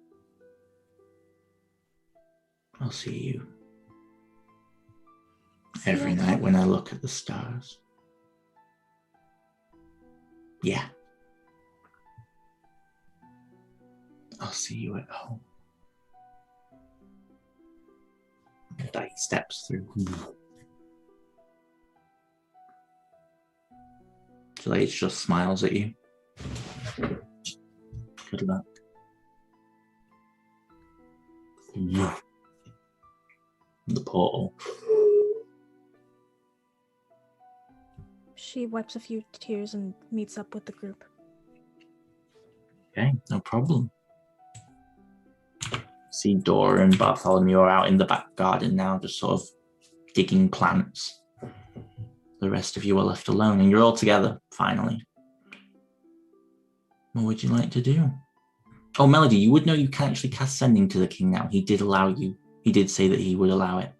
I'll see you every night when I look at the stars. Yeah. I'll see you at home. That he steps through. Jalaja just smiles at you. Good luck. The portal. She wipes a few tears and meets up with the group. Okay, no problem. See Dora and Bartholomew are out in the back garden now, just sort of digging plants. The rest of you are left alone, and you're all together, finally. What would you like to do? Oh, Melody, you would know you can actually cast Sending to the King now. He did allow you. He did say that he would allow it.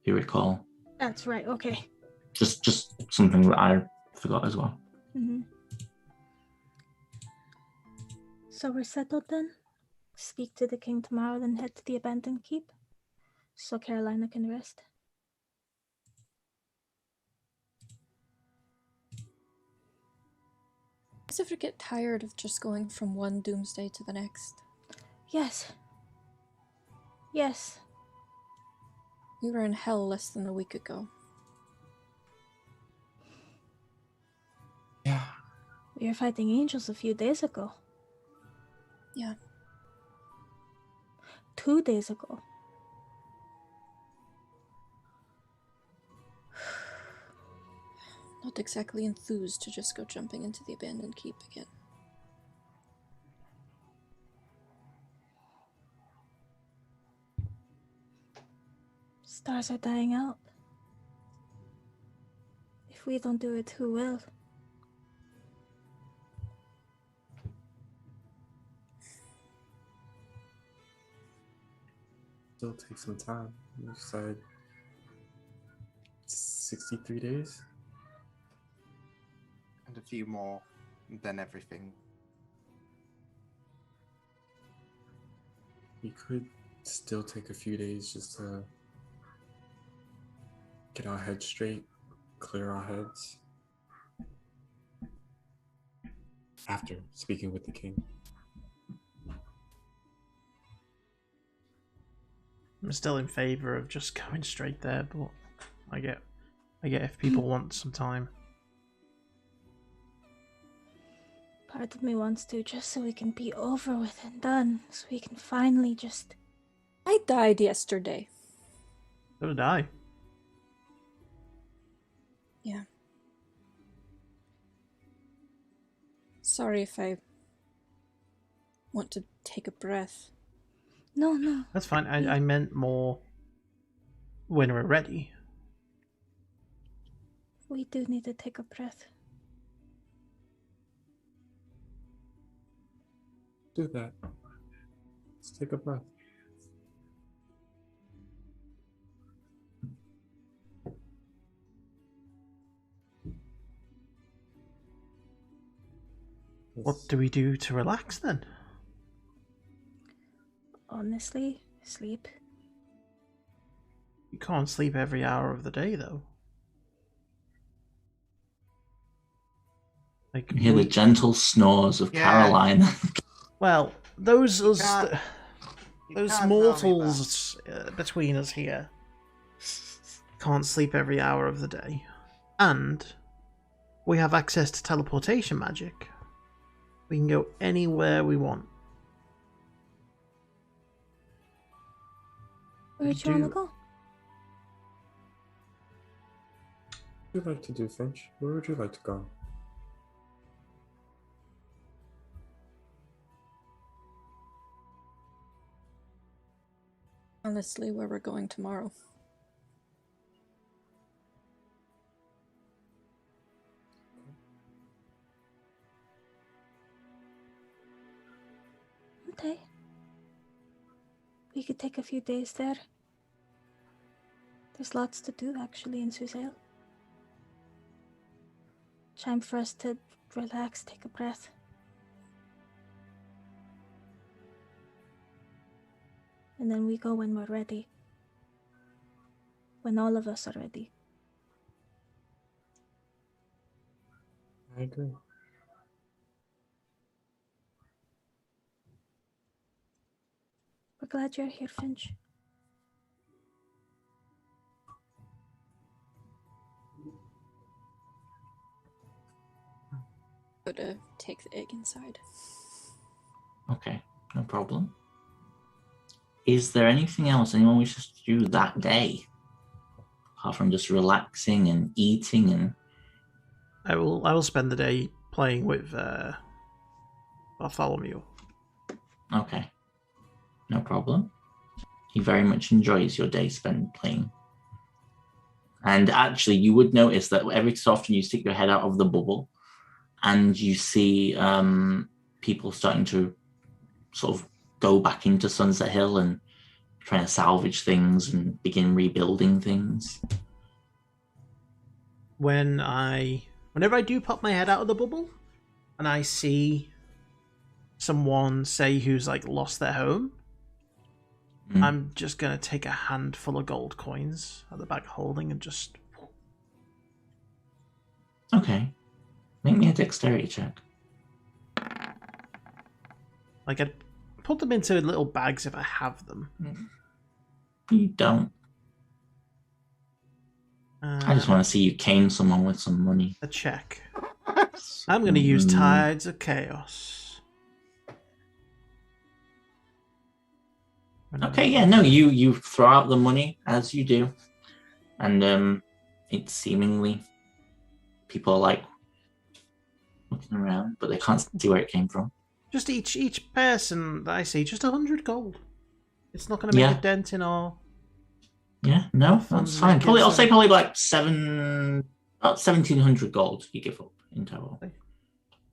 If you recall. That's right, okay. Just something that I forgot as well. Mm-hmm. So we're settled then? Speak to the king tomorrow, then head to the abandoned keep? So Carolina can rest? Does ever get tired of just going from one doomsday to the next? Yes. Yes. We were in hell less than a week ago. Yeah. We were fighting angels a few days ago. Yeah. 2 days ago. Not exactly enthused to just go jumping into the abandoned keep again. Stars are dying out. If we don't do it, who will? Still take some time. You said 63 days? And a few more, then everything. We could still take a few days just to get our heads straight, clear our heads. After speaking with the king. I'm still in favor of just going straight there, but I get if people want some time. Part of me wants to, just so we can be over with and done, so we can finally just... I died yesterday. So did I. Yeah. Sorry if I want to take a breath. No. That's fine. I meant more when we're ready. We do need to take a breath. do that. Let's take a breath. What do we do to relax then? Honestly, sleep. You can't sleep every hour of the day, though. Like, you hear the gentle snores of Caroline. Well, those mortals between us here can't sleep every hour of the day. And we have access to teleportation magic. We can go anywhere we want. Where do you want to go? What would you like to do, Finch? Where would you like to go? Honestly, where we're going tomorrow. Okay. We could take a few days there. There's lots to do, actually, in Suzail. Time for us to relax, take a breath. And then we go when we're ready. When all of us are ready. I agree. We're glad you're here, Finch. Go to take the egg inside. Okay, no problem. Is there anything else anyone wishes to do that day? Apart from just relaxing and eating and... I will spend the day playing with Bartholomew. Okay, no problem. He very much enjoys your day spent playing. And actually, you would notice that every so often you stick your head out of the bubble and you see people starting to sort of go back into Sunset Hill and trying to salvage things and begin rebuilding things. Whenever I do pop my head out of the bubble and I see someone, say, who's like lost their home, I'm just gonna take a handful of gold coins at the back holding and just... Okay. Make me a dexterity check. Like, I'd put them into little bags if I have them. You don't. I just want to see you cane someone with some money. A check. I'm going to use Tides of Chaos. Okay, yeah, no, you throw out the money as you do. And it's seemingly... people are like looking around, but they can't see where it came from. Just each person that I see, just 100 gold. It's not going to make a dent in our... Yeah, no, that's fine. I'll say probably like about 1,700 gold you give up in total.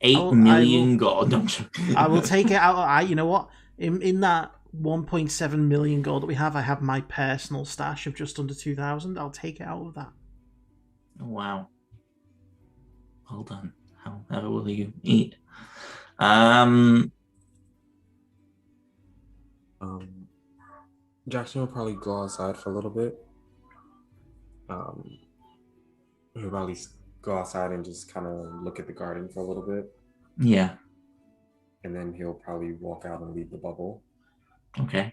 8 million gold. I will take it out. You know what? In that 1.7 million gold that we have, I have my personal stash of just under 2,000. I'll take it out of that. Wow. Well done. However will you eat? Jackson will probably go outside for a little bit. He'll probably go outside and just kind of look at the garden for a little bit. Yeah. And then he'll probably walk out and leave the bubble. Okay.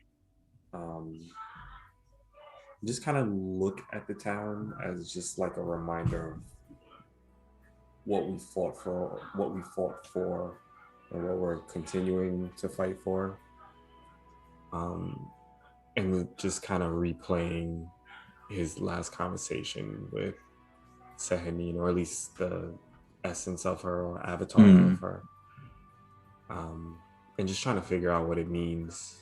Just kind of look at the town as just like a reminder of what we fought for, and what we're continuing to fight for. And just kind of replaying his last conversation with Sehanine, or at least the essence of her, or avatar of her. And just trying to figure out what it means.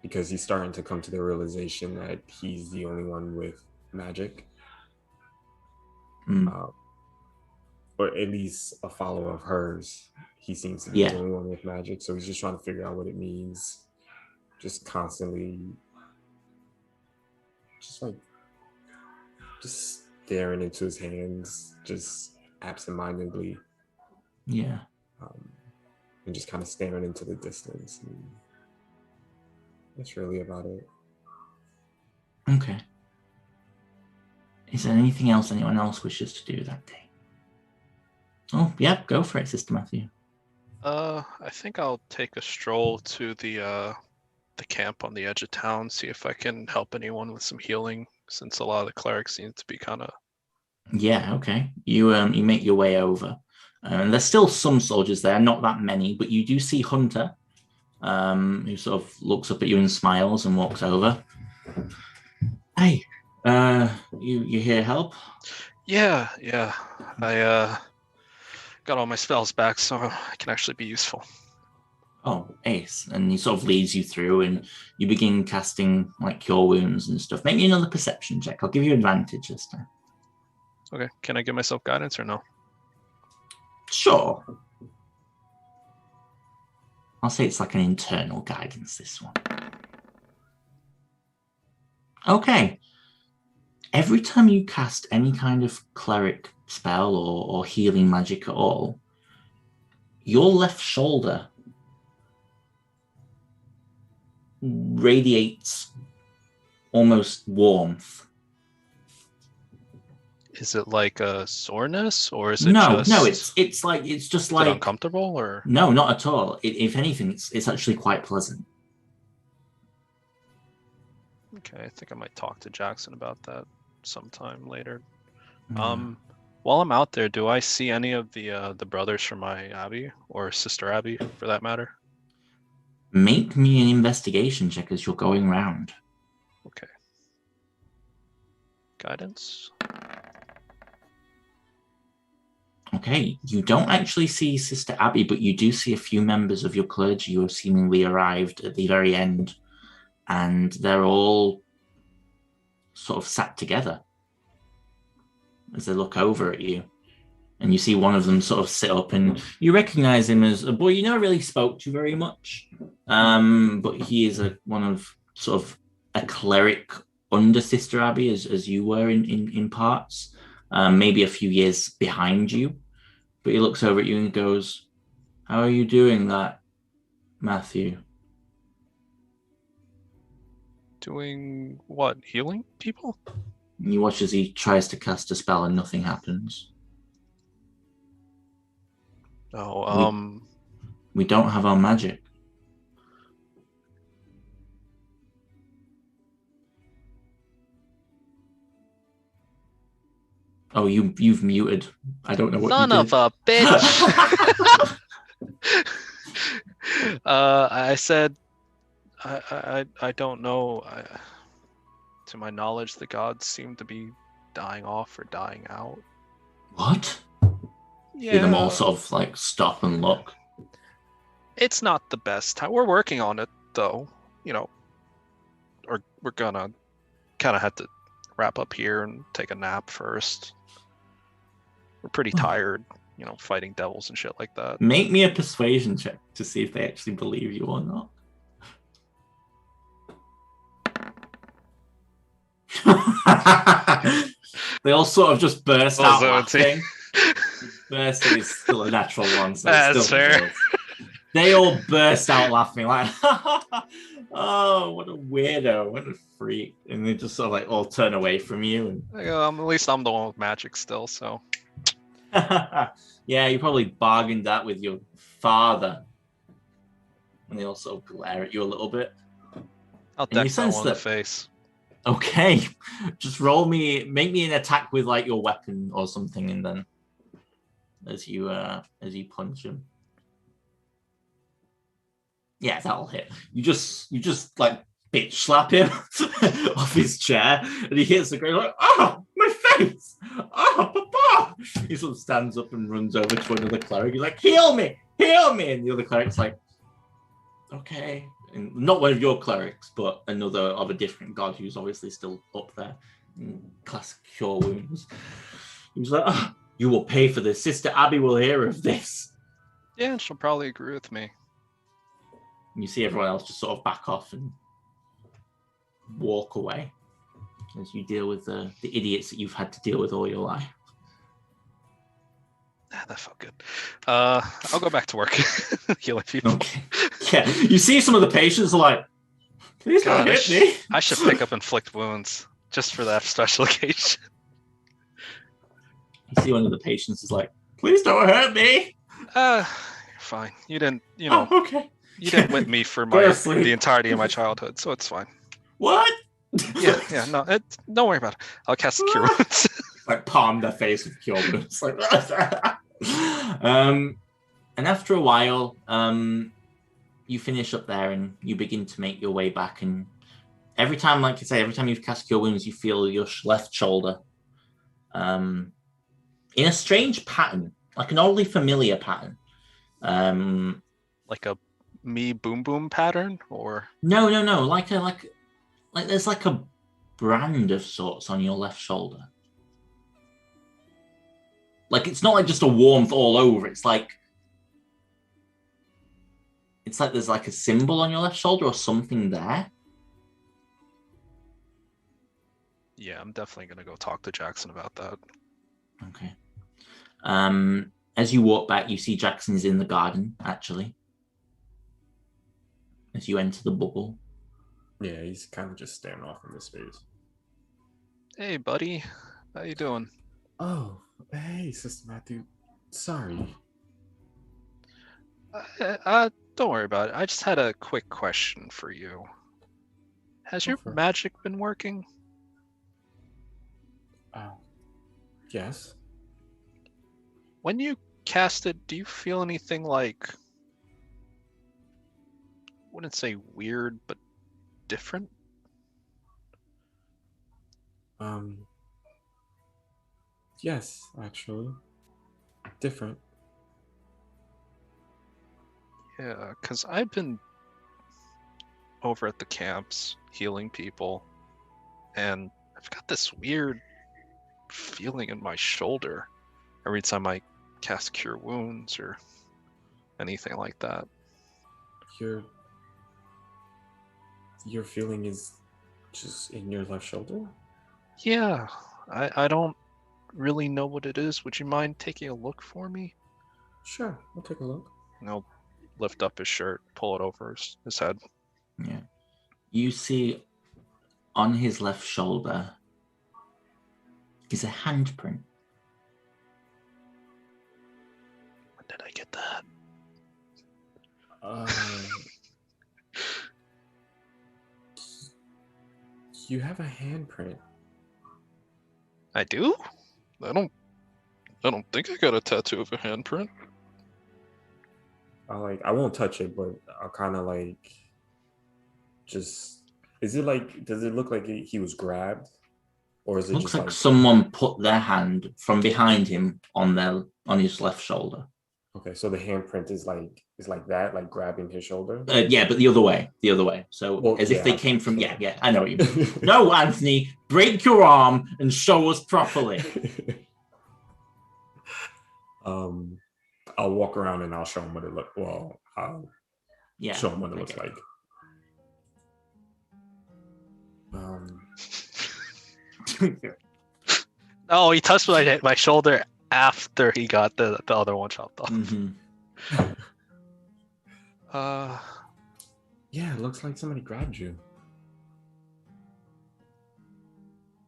Because he's starting to come to the realization that he's the only one with magic. or at least a follower of hers. He seems to be the only one with magic, so he's just trying to figure out what it means. Just constantly, just staring into his hands, just absentmindedly. Yeah. And just kind of staring into the distance. And that's really about it. Okay. Is there anything else anyone else wishes to do that day? Oh, yeah, go for it, Sister Matthew. I think I'll take a stroll to the camp on the edge of town, see if I can help anyone with some healing, since a lot of the clerics seem to be kind of... Yeah, okay. You make your way over. And there's still some soldiers there, not that many, but you do see Hunter, who sort of looks up at you and smiles and walks over. Hey, you here help? Yeah. I got all my spells back, so I can actually be useful. Oh, ace. And he sort of leads you through, and you begin casting like cure wounds and stuff. Make me another perception check. I'll give you advantage this time. Okay. Can I give myself guidance or no? Sure. I'll say it's like an internal guidance, this one. Okay. Every time you cast any kind of cleric spell or healing magic at all, your left shoulder radiates almost warmth. Is it like a soreness, or is it No, just... it's just like uncomfortable, or no, not at all. If anything, it's actually quite pleasant. Okay, I think I might talk to Jackson about that sometime later. Mm. While I'm out there, do I see any of the brothers from my abbey, or Sister Abbey for that matter? Make me an investigation check as you're going round. Okay. Guidance. Okay, you don't actually see Sister Abby, but you do see a few members of your clergy who have seemingly arrived at the very end, and they're all sort of sat together as they look over at you. And you see one of them sort of sit up, and you recognize him as a boy you never really spoke to very much, but he is one of sort of a cleric under Sister Abby, as you were in parts, maybe a few years behind you. But he looks over at you and goes, "How are you doing that, Matthew?" Doing what? Healing people? And you watch as he tries to cast a spell and nothing happens. Oh, we don't have our magic. Oh, you've muted. I don't know what Son you did. of a bitch! I said, I don't know. To my knowledge, the gods seem to be dying off or dying out. What? Yeah. Hear them all sort of like stop and look. It's not the best time. We're working on it, though. You know, or we're gonna kind of have to wrap up here and take a nap first. We're pretty tired, you know, fighting devils and shit like that. Make me a persuasion check to see if they actually believe you or not. They all sort of just burst out laughing. Bursting is still a natural one, so that's it's still fair. good. They all burst out laughing like, "Oh, what a weirdo, what a freak!" And they just sort of like all turn away from you. And at least I'm the one with magic still, so. Yeah, you probably bargained that with your father. And they all sort of glare at you a little bit. I'll deck that one in the face. Okay, just make me an attack with like your weapon or something, and then as you punch him. Yeah, that'll hit. You just like bitch slap him off his chair, and he hits the ground like, "Oh, my face! Oh, Papa!" He sort of stands up and runs over to another cleric. He's like, "Heal me! Heal me!" And the other cleric's like, "Okay." And not one of your clerics, but another of a different god who's obviously still up there in classic cure wounds. He was like, "Oh, You will pay for this. Sister Abby will hear of this. Yeah, and she'll probably agree with me. You see everyone else just sort of back off and walk away as you deal with the idiots that you've had to deal with all your life. That felt good. I'll go back to work healing people. Okay. Yeah, you see some of the patients are like, please don't hit me. I should pick up inflict wounds just for that special occasion. You see one of the patients is like, please don't hurt me. Fine. You didn't, Oh, okay. You didn't whip me for the entirety of my childhood, so it's fine. What? Yeah, no, don't worry about it. I'll cast Cure Wounds. Like palm their face with Cure Wounds. Like, and after a while, you finish up there and you begin to make your way back. And every time, like you say, every time you've cast Cure Wounds, you feel your left shoulder in a strange pattern, like an oddly familiar pattern. Like a me boom boom pattern, or no, like there's like a brand of sorts on your left shoulder. Like it's not like just a warmth all over. It's like there's like a symbol on your left shoulder or something there. Yeah, I'm definitely gonna go talk to Jackson about that. Okay. As you walk back, you see Jackson is in the garden, actually. As you enter the bubble. Yeah, he's kind of just staring off in the space. Hey, buddy. How you doing? Oh, hey, Sister Matthew. Sorry. Don't worry about it. I just had a quick question for you. Has your magic been working? Yes. When you cast it, do you feel anything like, I wouldn't say weird, but different? Yes, actually. Different. Yeah, because I've been over at the camps healing people, and I've got this weird feeling in my shoulder every time I cast Cure Wounds or anything like that. Your feeling is just in your left shoulder? Yeah, I don't really know what it is. Would you mind taking a look for me? Sure, I'll take a look. And I'll lift up his shirt, pull it over his head. Yeah. You see on his left shoulder is a handprint. When did I get that? You have a handprint. I do? I don't think I got a tattoo of a handprint. I won't touch it, but I'll kind of just. Is it does it look like he was grabbed, or is it Looks just like someone put their hand from behind him on his left shoulder? Okay, so the handprint is like that, like grabbing his shoulder. Yeah, but the other way. So if they came from. Yeah, I know what you mean. No, Anthony, break your arm and show us properly. I'll walk around and I'll show him what it looks. Well, show him what it looks like. Oh, he touched my shoulder after he got the other one chopped off. Mm-hmm. Yeah, it looks like somebody grabbed you.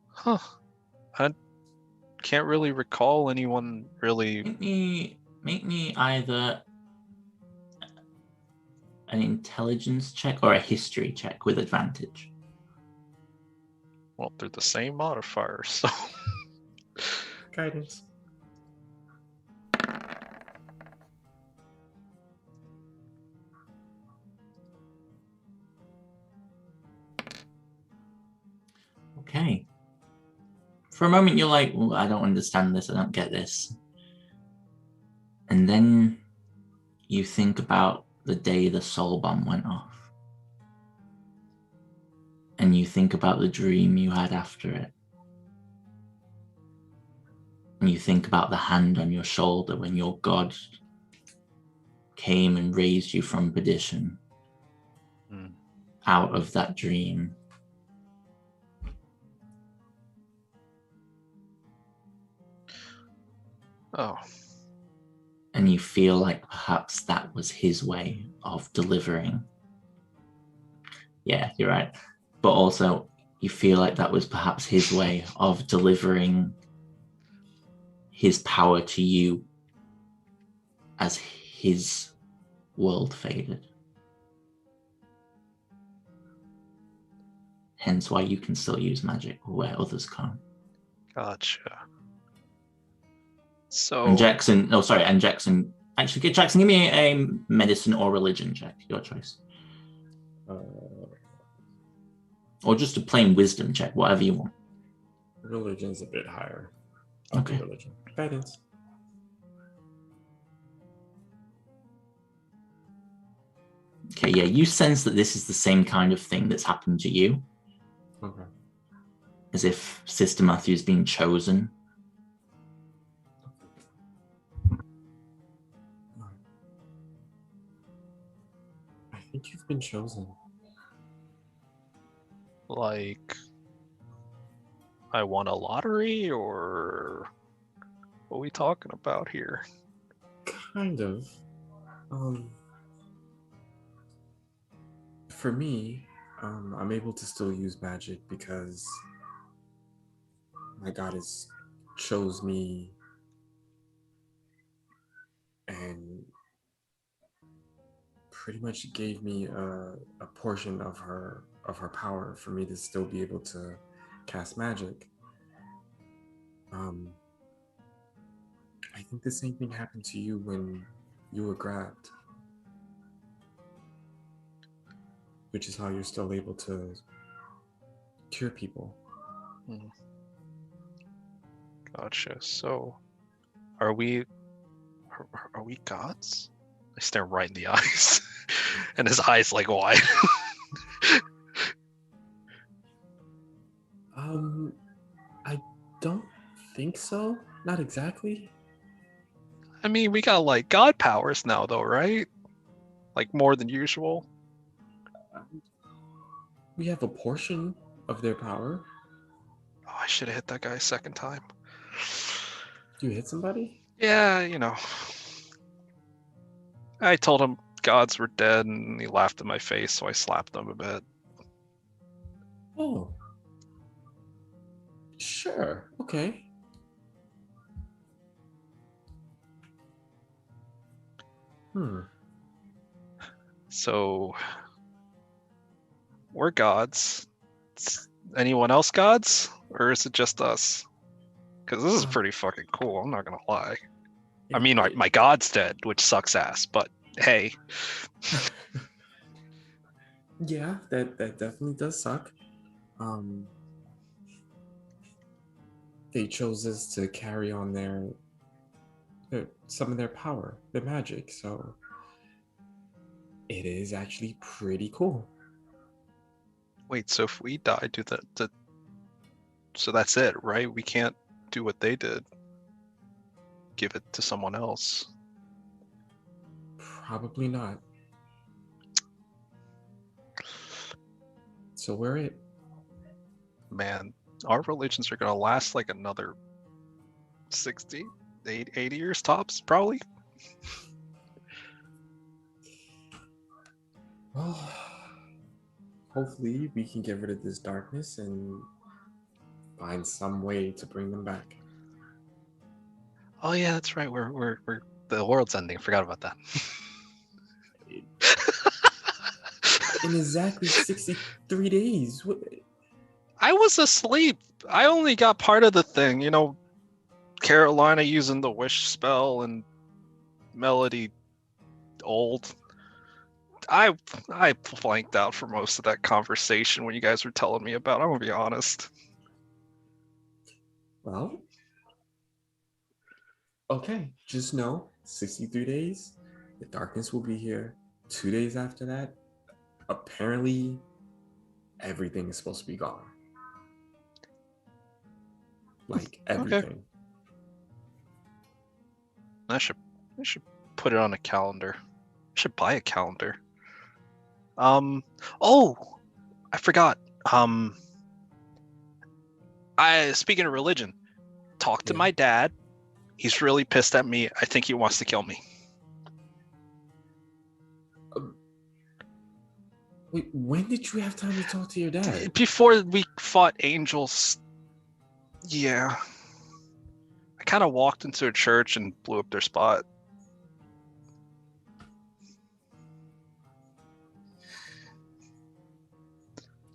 Huh. I can't really recall anyone really. Make me either an intelligence check or a history check with advantage. Well, they're the same modifier, so. Guidance. Okay. For a moment, you're like, well, I don't understand this. I don't get this. And then you think about the day the soul bomb went off. And you think about the dream you had after it. And you think about the hand on your shoulder when your God came and raised you from perdition out of that dream. Oh. And you feel like perhaps that was his way of delivering. Yeah, you're right. But also, you feel like that was perhaps his way of delivering his power to you as his world faded. Hence why you can still use magic where others can't. Gotcha. So... And Jackson, actually, Jackson, give me a medicine or religion check, your choice. Or just a plain wisdom check, whatever you want. Religion's a bit higher. Okay. Religion. Guidance. Okay, yeah, you sense that this is the same kind of thing that's happened to you. Okay. As if Sister Matthew's been chosen. I think you've been chosen. Like, I won a lottery, or what are we talking about here? Kind of. For me, I'm able to still use magic because my goddess chose me and pretty much gave me a portion of her power for me to still be able to cast magic. I think the same thing happened to you when you were grabbed, which is how you're still able to cure people. Gotcha. So, are we gods? I stare right in the eyes, and his eyes like wide. I don't think so. Not exactly. I mean, we got like god powers now, though, right? Like more than usual. We have a portion of their power. Oh, I should have hit that guy a second time. You hit somebody? Yeah, you know. I told him gods were dead, and he laughed in my face, so I slapped him a bit. Oh. Sure. Okay. So, we're gods. Anyone else gods? Or is it just us? Because this is pretty fucking cool, I'm not gonna lie. I mean, my god's dead, which sucks ass, but hey. Yeah, that definitely does suck. They chose us to carry on their some of their power, their magic, so it is actually pretty cool. Wait, so if we die, so that's it, right? We can't do what they did. Give it to someone else. Probably not. So we're it. Man, our religions are gonna last like another 60, 80 years tops, probably. Well, hopefully we can get rid of this darkness and find some way to bring them back. Oh yeah, that's right. We're the world's ending. Forgot about that. In exactly 63 days. I was asleep. I only got part of the thing. You know, Carolina using the wish spell and Melody old. I blanked out for most of that conversation when you guys were telling me about it, I'm gonna be honest. Well, okay, just know 63 days, the darkness will be here. 2 days after that, apparently everything is supposed to be gone. Like everything. I should put it on a calendar. I should buy a calendar. Oh, I forgot. Speaking of religion, talk to my dad. He's really pissed at me. I think he wants to kill me. Wait, when did you have time to talk to your dad? Before we fought angels. Yeah. I kind of walked into a church and blew up their spot.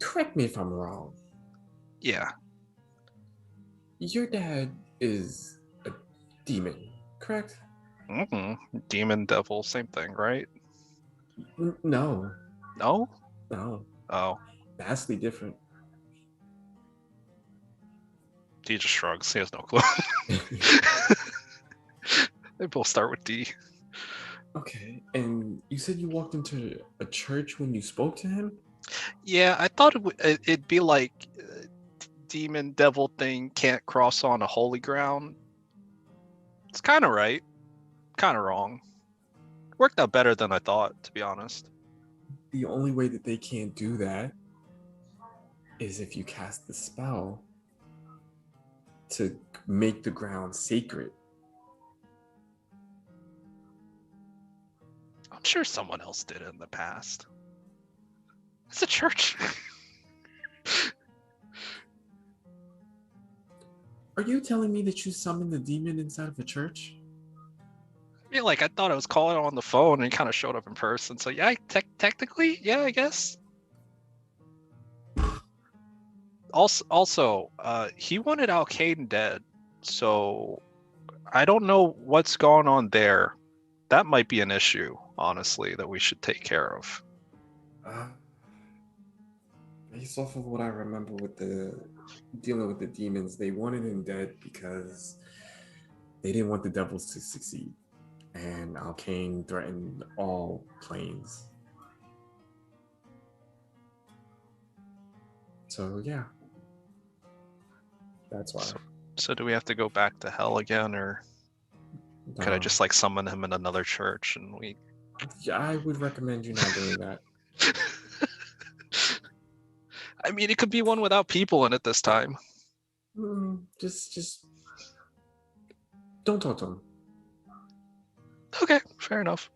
Correct me if I'm wrong. Yeah. Your dad is a demon, correct? Demon, devil, same thing, right? No. No? No. Oh. Vastly different. He just shrugs. He has no clue. They both start with D. Okay. And you said you walked into a church when you spoke to him? Yeah, I thought it'd be like demon devil thing can't cross on a holy ground. It's kind of right, kind of wrong. Worked out better than I thought, to be honest. The only way that they can't do that is if you cast the spell to make the ground sacred. I'm sure someone else did it in the past. It's a church. Are you telling me that you summoned the demon inside of a church? I mean, like, I thought I was calling on the phone and he kind of showed up in person. So yeah, technically, yeah, I guess. Also, he wanted Alcane dead, so I don't know what's going on there. That might be an issue, honestly, that we should take care of. Based off of what I remember with dealing with the demons, they wanted him dead because they didn't want the devils to succeed. And Alcane threatened all planes. So yeah. That's why. So do we have to go back to hell again, or could I just like summon him in another church and we... Yeah, I would recommend you not doing that. I mean, it could be one without people in it this time. Just don't talk to him. Okay, fair enough.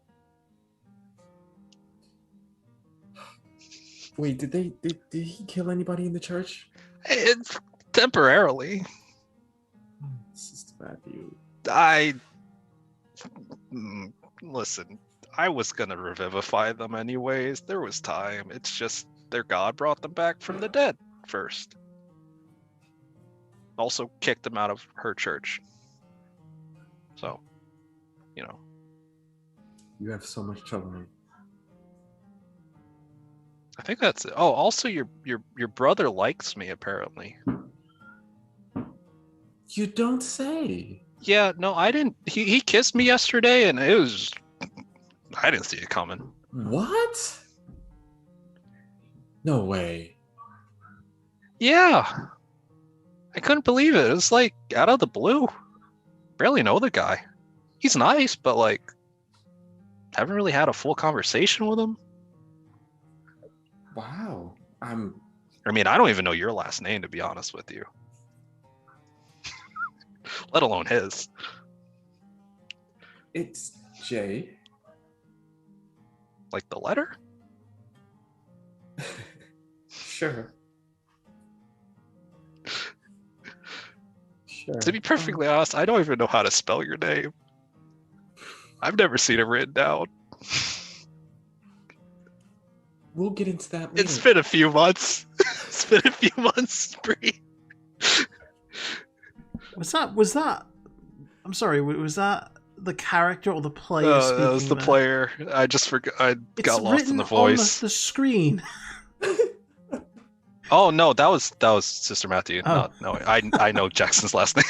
Wait, did he kill anybody in the church? It's temporarily. Sister Matthew. Listen, I was gonna revivify them anyways. There was time. It's just their god brought them back from the dead first. Also kicked them out of her church. So, you know. You have so much trouble. I think that's it. Oh, also your brother likes me apparently. You don't say. Yeah, no, I didn't. He kissed me yesterday, and it was... I didn't see it coming. What? No way. Yeah. I couldn't believe it. It was like out of the blue. Barely know the guy. He's nice, but like, haven't really had a full conversation with him. Wow. I mean, I don't even know your last name, to be honest with you. Let alone his. It's Jay. Like the letter? Sure. To be perfectly honest, I don't even know how to spell your name. I've never seen it written down. We'll get into that later. It's been a few months. It's been a few months, Bree. Was that? I'm sorry. Was that the character or the player speaking? That was the player. I just forgot. I got lost in the voice. On the screen. Oh no, that was Sister Matthew. Oh. No, I know Jackson's last name.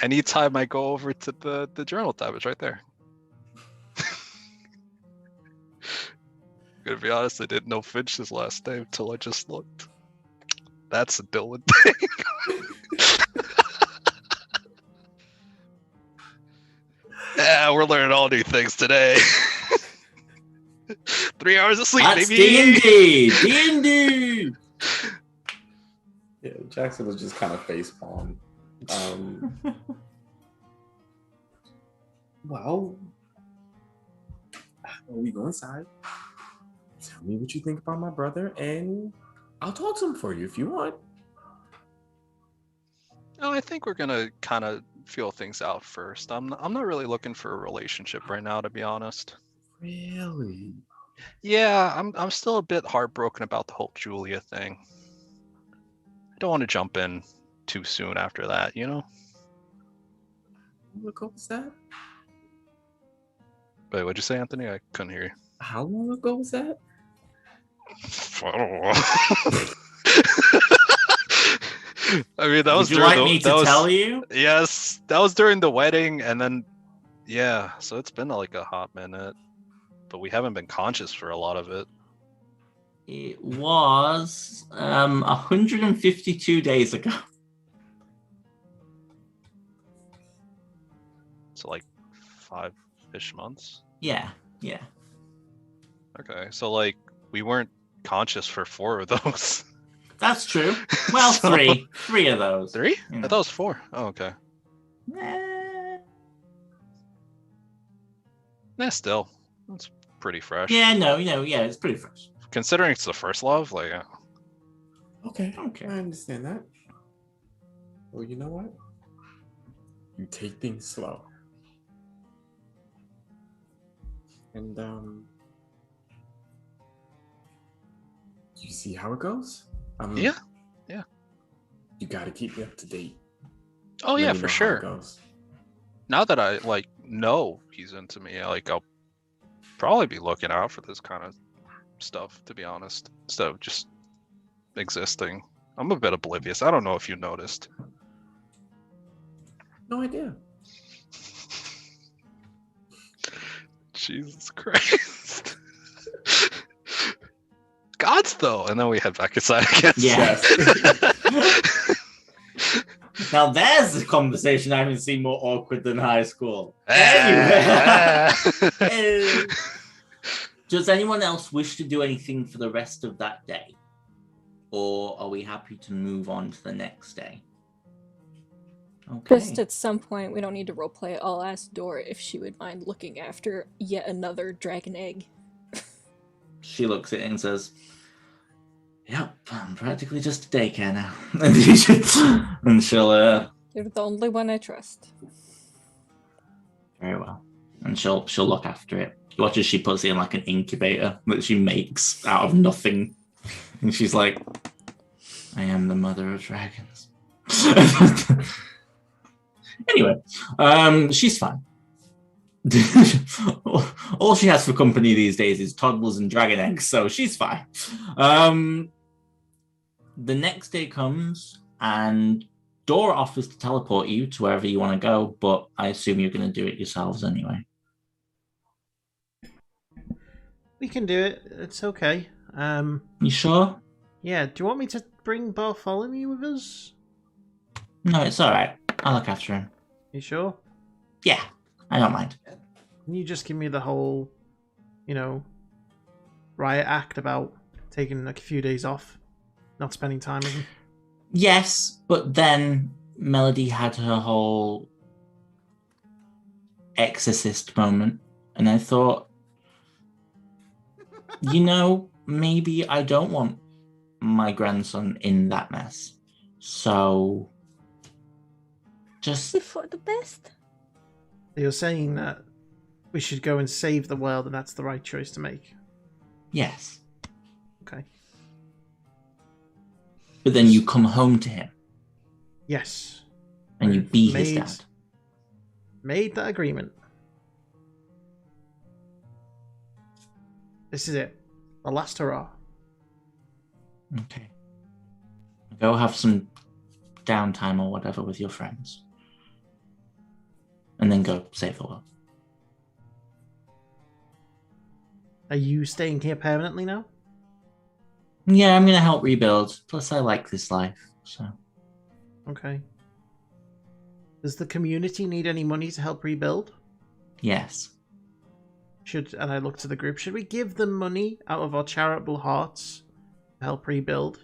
Anytime I go over to the journal tab, it's right there. Gonna be honest, I didn't know Finch's last name until I just looked. That's a Dylan thing. Yeah, we're learning all new things today. 3 hours of sleep, That's baby. D&D! D&D! Yeah, Jackson was just kind of facepalm. Well, we go inside. Tell me what you think about my brother, and I'll talk to him for you if you want. No, I think we're gonna kind of feel things out first. I'm not really looking for a relationship right now, to be honest. Really? Yeah, I'm still a bit heartbroken about the whole Julia thing. I don't want to jump in too soon after that, you know? What was that? Wait, what'd you say, Anthony? I couldn't hear you. How long ago was that? I don't know. I mean, that was Would you during like me to tell you? Yes, that was during the wedding, and then yeah, so it's been like a hot minute, but we haven't been conscious for a lot of it. It was 152 days ago. So like 5-ish months. Yeah. Okay, so like we weren't conscious for 4 of those. That's true. Well, So- 3. 3 of those. 3? You know. I thought it was 4. Oh, okay. Still, it's pretty fresh. Yeah, it's pretty fresh. Considering it's the first love, like. Okay. Okay. I understand that. Well, you know what? You take things slow. And you see how it goes? Yeah. You gotta keep me up to date. Oh Let yeah, me for know how it sure. goes. Now that I like know he's into me, like I'll probably be looking out for this kind of stuff, to be honest, instead of just existing. I'm a bit oblivious. I don't know if you noticed. No idea. Jesus Christ. Gods though, and then we head back inside again. Yes. Now there's a conversation I haven't seen more awkward than high school. Anyway. Does anyone else wish to do anything for the rest of that day? Or are we happy to move on to the next day? Okay. Just at some point, we don't need to roleplay. I'll ask Dor if she would mind looking after yet another dragon egg. She looks at it and says, "Yep, I'm practically just a daycare now." And she'll You're the only one I trust. very well. And she'll look after it. You watch as she puts it in like an incubator that she makes out of nothing. And she's like, "I am the mother of dragons." Anyway, she's fine. All she has for company these days is toddlers and dragon eggs, so she's fine. The next day comes, and Dora offers to teleport you to wherever you want to go, but I assume you're going to do it yourselves anyway. We can do it. It's okay. You sure? Yeah. Do you want me to bring Bartholomew with us? No, it's all right. I'll look after him. You sure? Yeah, I don't mind. Can you just give me the whole, riot act about taking like a few days off, not spending time with him? Yes, but then Melody had her whole exorcist moment, and I thought, maybe I don't want my grandson in that mess. So, just... For the best. You're saying that we should go and save the world, and that's the right choice to make? Yes. Okay. But then you come home to him. Yes. And you be his dad. Made that agreement. This is it. The last hurrah. Okay. Go have some downtime or whatever with your friends. And then go save the world. Are you staying here permanently now? Yeah, I'm going to help rebuild. Plus, I like this life, so... Okay. Does the community need any money to help rebuild? Yes. And I look to the group, should we give them money out of our charitable hearts to help rebuild?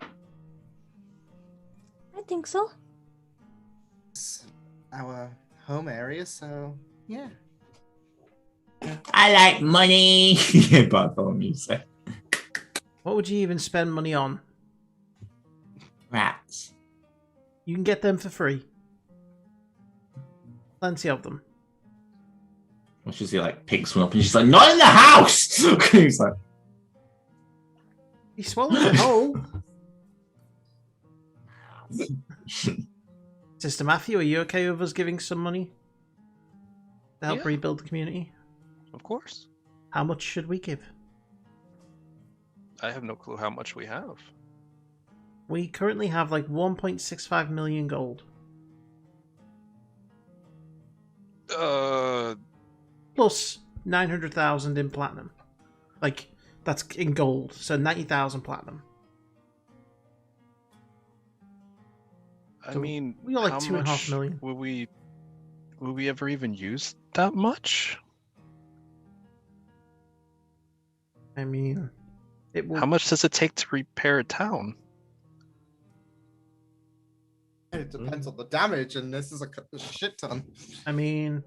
I think so. It's our home area, so yeah. I like money. Bartholomew said. What would you even spend money on? Rats. You can get them for free. Plenty of them. Well, she's like picks one up and she's like, not in the house. He's like, He swallows it whole. Sister Matthew, are you okay with us giving some money to help rebuild the community? Of course. How much should we give? I have no clue how much we have. We currently have like 1.65 million gold. Plus 900,000 in platinum. Like, that's in gold, so 90,000 platinum. I So mean, we got like how 2.5 much million. Will we ever even use that much? I mean, it will. How much does it take to repair a town? It depends on the damage, and this is a shit ton. I mean,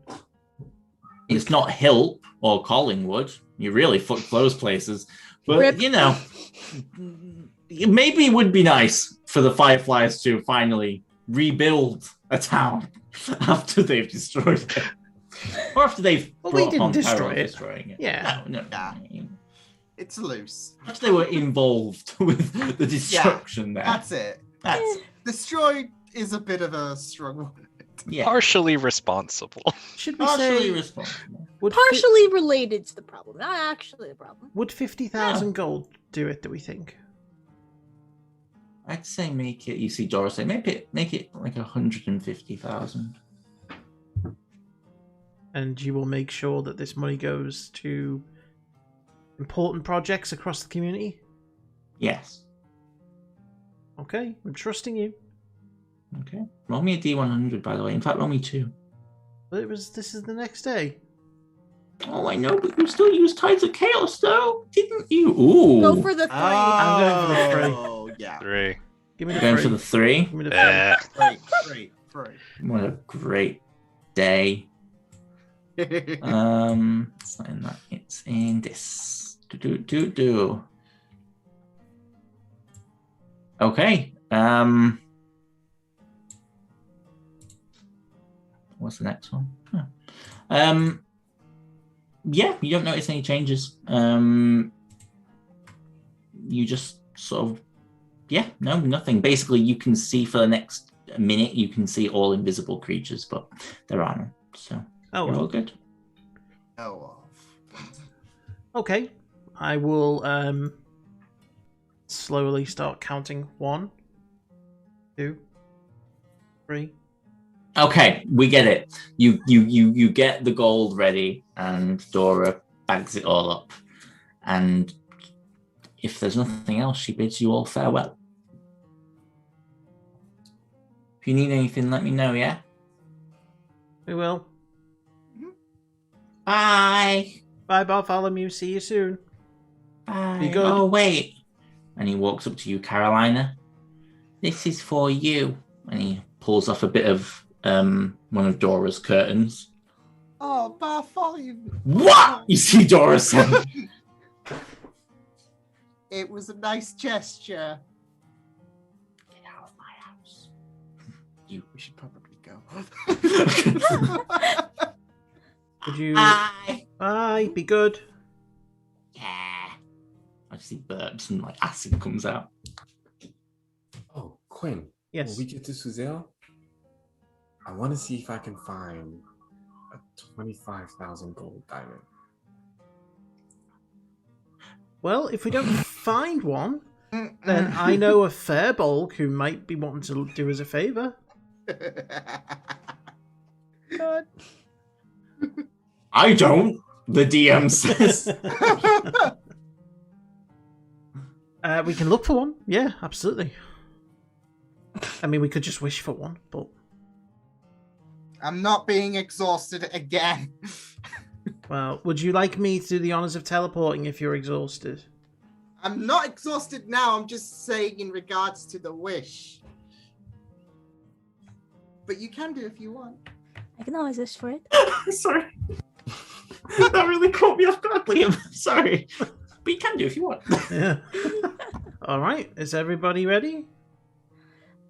it's not Hilt or Collingwood. You really fucked those places. But, Rip. you know, maybe it would be nice for the Fireflies to finally rebuild a town after they've destroyed it. Or after they've Well, we brought upon didn't peril of destroy it. destroying it. Yeah. No. Yeah. It's loose. After they were involved with the destruction there. That's it. That's Destroyed is a bit of a strong word. yeah. Partially responsible. should we Partially say responsible. Partially related to the problem, not actually the problem. would 50,000 gold do it? Do we think? I'd say make it. You see, Doris say make it like 150,000. And you will make sure that this money goes to important projects across the community? Yes. Okay, I'm trusting you. Okay. Roll me a D100, by the way. In fact, roll me 2. But this is the next day. Oh, I know, but you still used Tides of Chaos, though, didn't you? Ooh. Go for the 3. I'm going for the 3. Oh, yeah. 3. Give me the Going 3. for the 3. Give me the 3. Three. What a great day. It's not in that. It's in this. Do. Okay. What's the next one? Huh. Yeah, you don't notice any changes. You just sort of, nothing. Basically, you can see for the next minute, you can see all invisible creatures, but there are none. So you're all good. Okay, I will slowly start counting 1, 2, 3. Okay, we get it. You get the gold ready, and Dora bags it all up. And if there's nothing else, she bids you all farewell. If you need anything, let me know, yeah? We will. Bye! Bye, Bartholomew. See you soon. Bye. Be good. Oh, wait. And he walks up to you, Carolina. This is for you. And he pulls off a bit of one of Dora's curtains. Oh, Bartholomew. What? You see Dora say. It was a nice gesture. Get out of my house. We should probably go. Would you? Bye. Bye. Be good. Yeah. I just see burps and like acid comes out. Oh, Quinn. Yes. When we get to Suzelle, I want to see if I can find a 25,000 gold diamond. Well, if we don't find one, then I know a fair bulk who might be wanting to do us a favour. God. I don't, the DM says. We can look for one. Yeah, absolutely. I mean, we could just wish for one, but I'm not being exhausted again. Well, would you like me to do the honors of teleporting if you're exhausted? I'm not exhausted now. I'm just saying in regards to the wish. But you can do if you want. I can always wish for it. Sorry. That really caught me off guard, Liam. Sorry. But you can do if you want. Yeah. All right. Is everybody ready?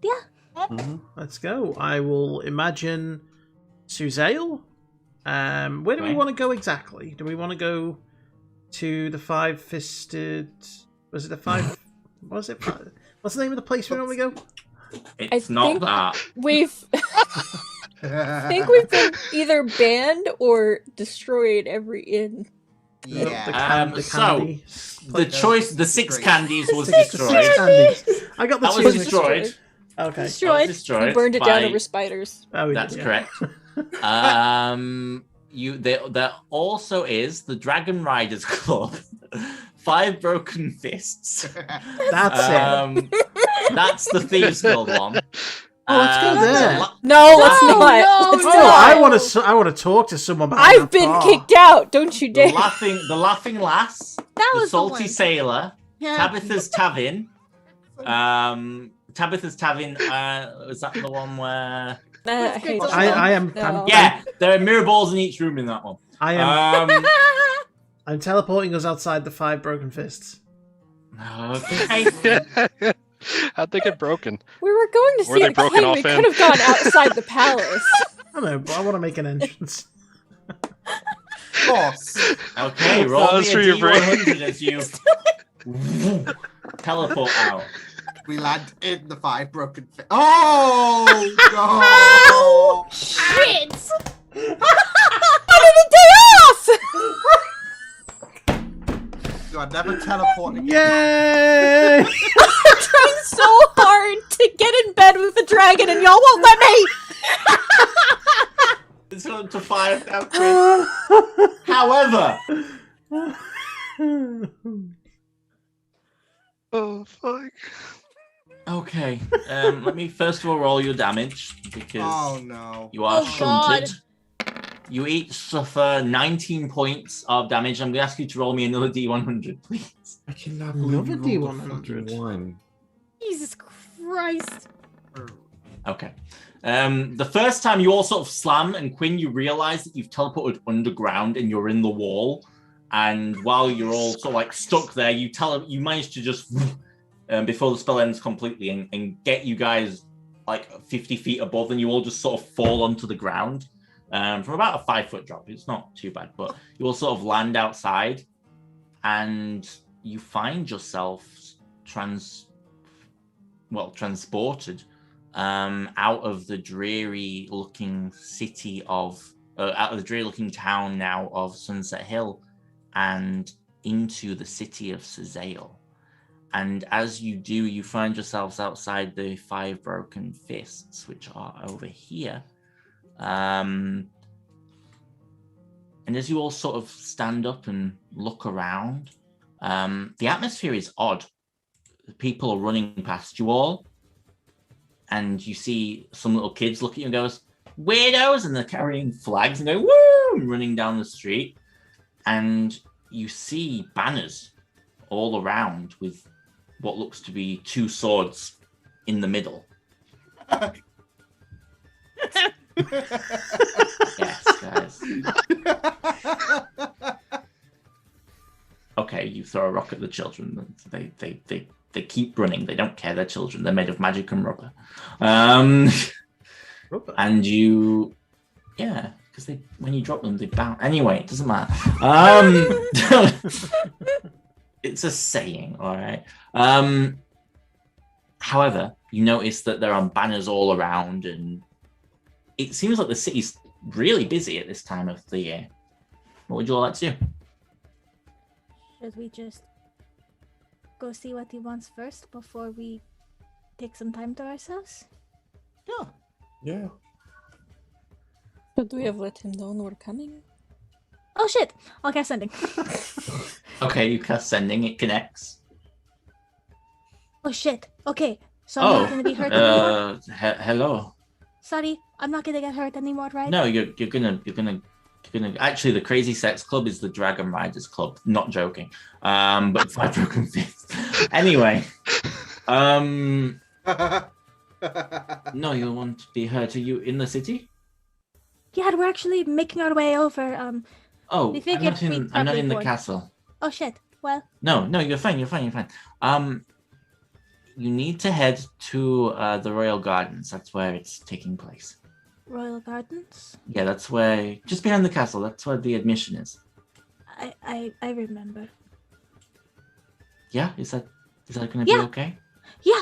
Yeah. Mm-hmm. Let's go. I will imagine Suzail. Where do we want to go exactly? Do we want to go to the five-fisted... Was it the five... What was it? What's the name of the place we normally go? It's not that. I think we've been either banned or destroyed every inn. Yeah. The choice, the 6 candies was Six destroyed. candies. I got the That two. was destroyed. Okay. Destroyed. We burned it down over spiders. Oh, That's correct. There also is the Dragon Riders Club. 5 Broken Fists. That's it. That's the Thieves Guild one. Oh, let's go there. No, let's not. Let's not. I want to talk to someone about I've been kicked out. Don't you dare. The Laughing Lass. That the was Salty the Sailor. Yeah. Tabitha's Tavern. Tabitha's Tavern. Was that the one where? I hate that I one. am. No. Yeah, there are mirror balls in each room in that one. I am. Um, I'm teleporting us outside the 5 Broken Fists. okay. How'd they get broken? We were going to Were see they a broken king. off We in? could have gone outside the palace. I don't know, but I want to make an entrance. Of course. Okay, roll That's me for a your brain. D100 as you teleport out. We land in the 5 broken fists. Oh, no! Shit! I need a day off! Do I never teleport again? Yay! I'm trying so hard to get in bed with the dragon and y'all won't let me! It's up to 5 now, Chris. However, Oh, fuck. okay. Let me first of all roll your damage because Oh, no. you are Oh, shunted. You each suffer 19 points of damage. I'm going to ask you to roll me another D100, please. I cannot believe Another you rolled a D100. fucking 1. Jesus Christ. Okay. The first time you all sort of slam, and Quinn, you realize that you've teleported underground and you're in the wall. And while you're all sort of like stuck there, you manage to just before the spell ends completely and get you guys like 50 feet above, and you all just sort of fall onto the ground from about a 5-foot drop. It's not too bad, but you all sort of land outside, and you find yourself transported out of the dreary-looking town now of Sunset Hill, and into the city of Suzail. And as you do, you find yourselves outside the 5 Broken Fists, which are over here. And as you all sort of stand up and look around, the atmosphere is odd. People are running past you all, and you see some little kids look at you and goes, "Weirdos!" and they're carrying flags and go, "Woo!" and running down the street. And you see banners all around with what looks to be 2 swords in the middle. Yes, guys. Okay, you throw a rock at the children. They keep running. They don't care. They're children. They're made of magic and rubber. And you, yeah, because when you drop them, they bounce. Anyway, it doesn't matter. It's a saying, all right. However, you notice that there are banners all around, and it seems like the city's really busy at this time of the year. What would you all like to do? Should we just go see what he wants first before we take some time to ourselves? Yeah. Yeah. Should we have let him know we're coming? Oh shit! I'll cast sending. Okay, you cast sending. It connects. Oh shit! Okay, so I'm not gonna be hurt anymore. Hello. Sorry, I'm not gonna get hurt anymore, right? No, you're gonna. Actually, the Crazy Sex Club is the Dragon Riders Club. Not joking. But 5 broken fists. Anyway, no, you'll want to be hurt. Are you in the city? Yeah, we're actually making our way over. Oh, we I'm figured not in the warn. castle. Oh shit. Well. No, you're fine. You're fine. You need to head to the Royal Gardens. That's where it's taking place. Royal Gardens? Yeah, that's where, just behind the castle. That's where the admission is. I remember. Yeah, is that going to be okay? Yeah.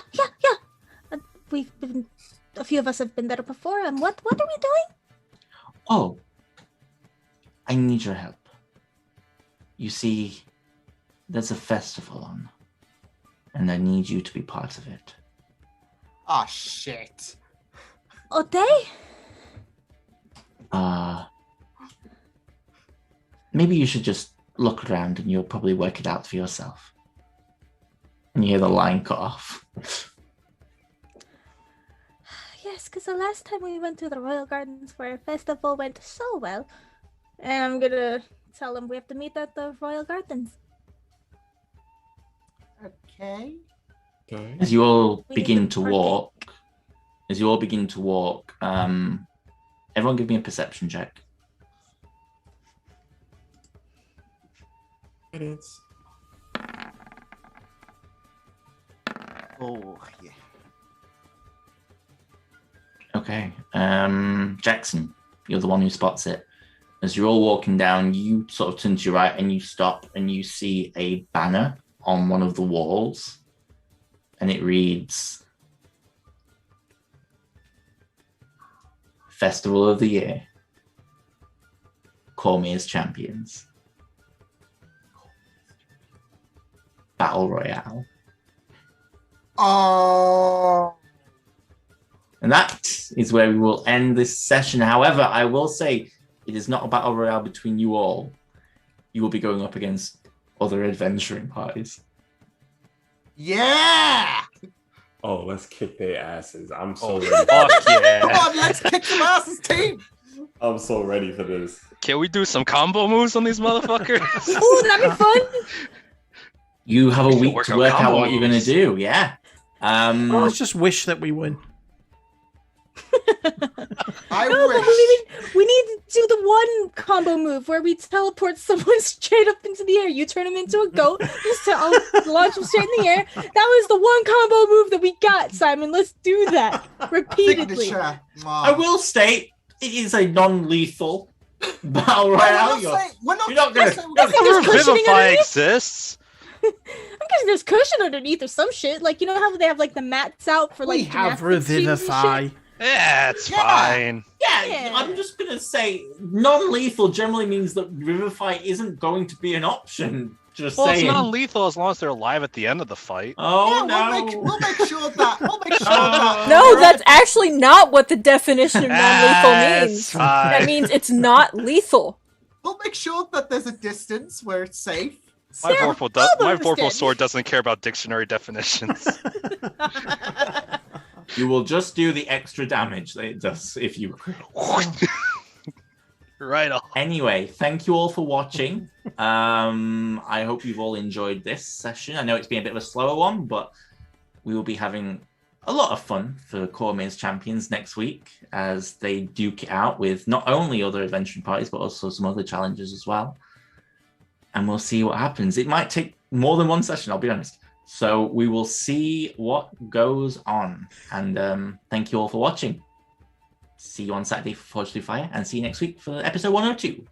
We've been, a few of us have been there before. And what are we doing? Oh, I need your help. You see, there's a festival on, and I need you to be part of it. Oh shit. Oh, they? Maybe you should just look around and you'll probably work it out for yourself. And you hear the line cut off. Yes, because the last time we went to the Royal Gardens for a festival went so well. And I'm gonna tell them we have to meet at the Royal Gardens. Okay. As you all begin to walk, everyone give me a perception check. It is. Oh, yeah. Okay. Jackson, you're the one who spots it. As you're all walking down, you sort of turn to your right and you stop and you see a banner on one of the walls. And it reads, Festival of the Year. Call me as champions. Battle Royale. Oh. And that is where we will end this session. However, I will say it is not a battle royale between you all. You will be going up against other adventuring parties. Yeah! Oh, let's kick their asses. I'm so ready. Fuck yeah. Come on, let's kick some asses, team! I'm so ready for this. Can we do some combo moves on these motherfuckers? Ooh, that'd be fun! You have a week work to out work out combo what you're going to moves. do, yeah. Let's just wish that we win. I No, wish. but we need to do the one combo move where we teleport someone straight up into the air. You turn them into a goat, just launch them straight in the air. That was the one combo move that we got, Simon. Let's do that repeatedly. Signature. I will state it is a non-lethal battle royale. We're not You're not going to. There's cushioning Vivify underneath. exists. I'm guessing there's cushion underneath or some shit. Like, you know how they have like the mats out for like We have gymnastics shoes and Revivify. shit? Yeah, it's Yeah. fine. Yeah, I'm just going to say non-lethal generally means that Revivify isn't going to be an option. Just Well, saying. it's not lethal as long as they're alive at the end of the fight. Oh, Yeah, no. we'll make sure that. that. No, that's actually not what the definition of non-lethal It's means. fine. That means it's not lethal. We'll make sure that there's a distance where it's safe. My Sarah Vorpal almost did. sword doesn't care about dictionary definitions. You will just do the extra damage that it does if you... Right on. Anyway, thank you all for watching. I hope you've all enjoyed this session. I know it's been a bit of a slower one, but we will be having a lot of fun for Core Maze Champions next week as they duke it out with not only other adventuring parties, but also some other challenges as well. And we'll see what happens. It might take more than one session, I'll be honest. So we will see what goes on. And thank you all for watching. See you on Saturday for Forge Through Fire, and see you next week for episode 102.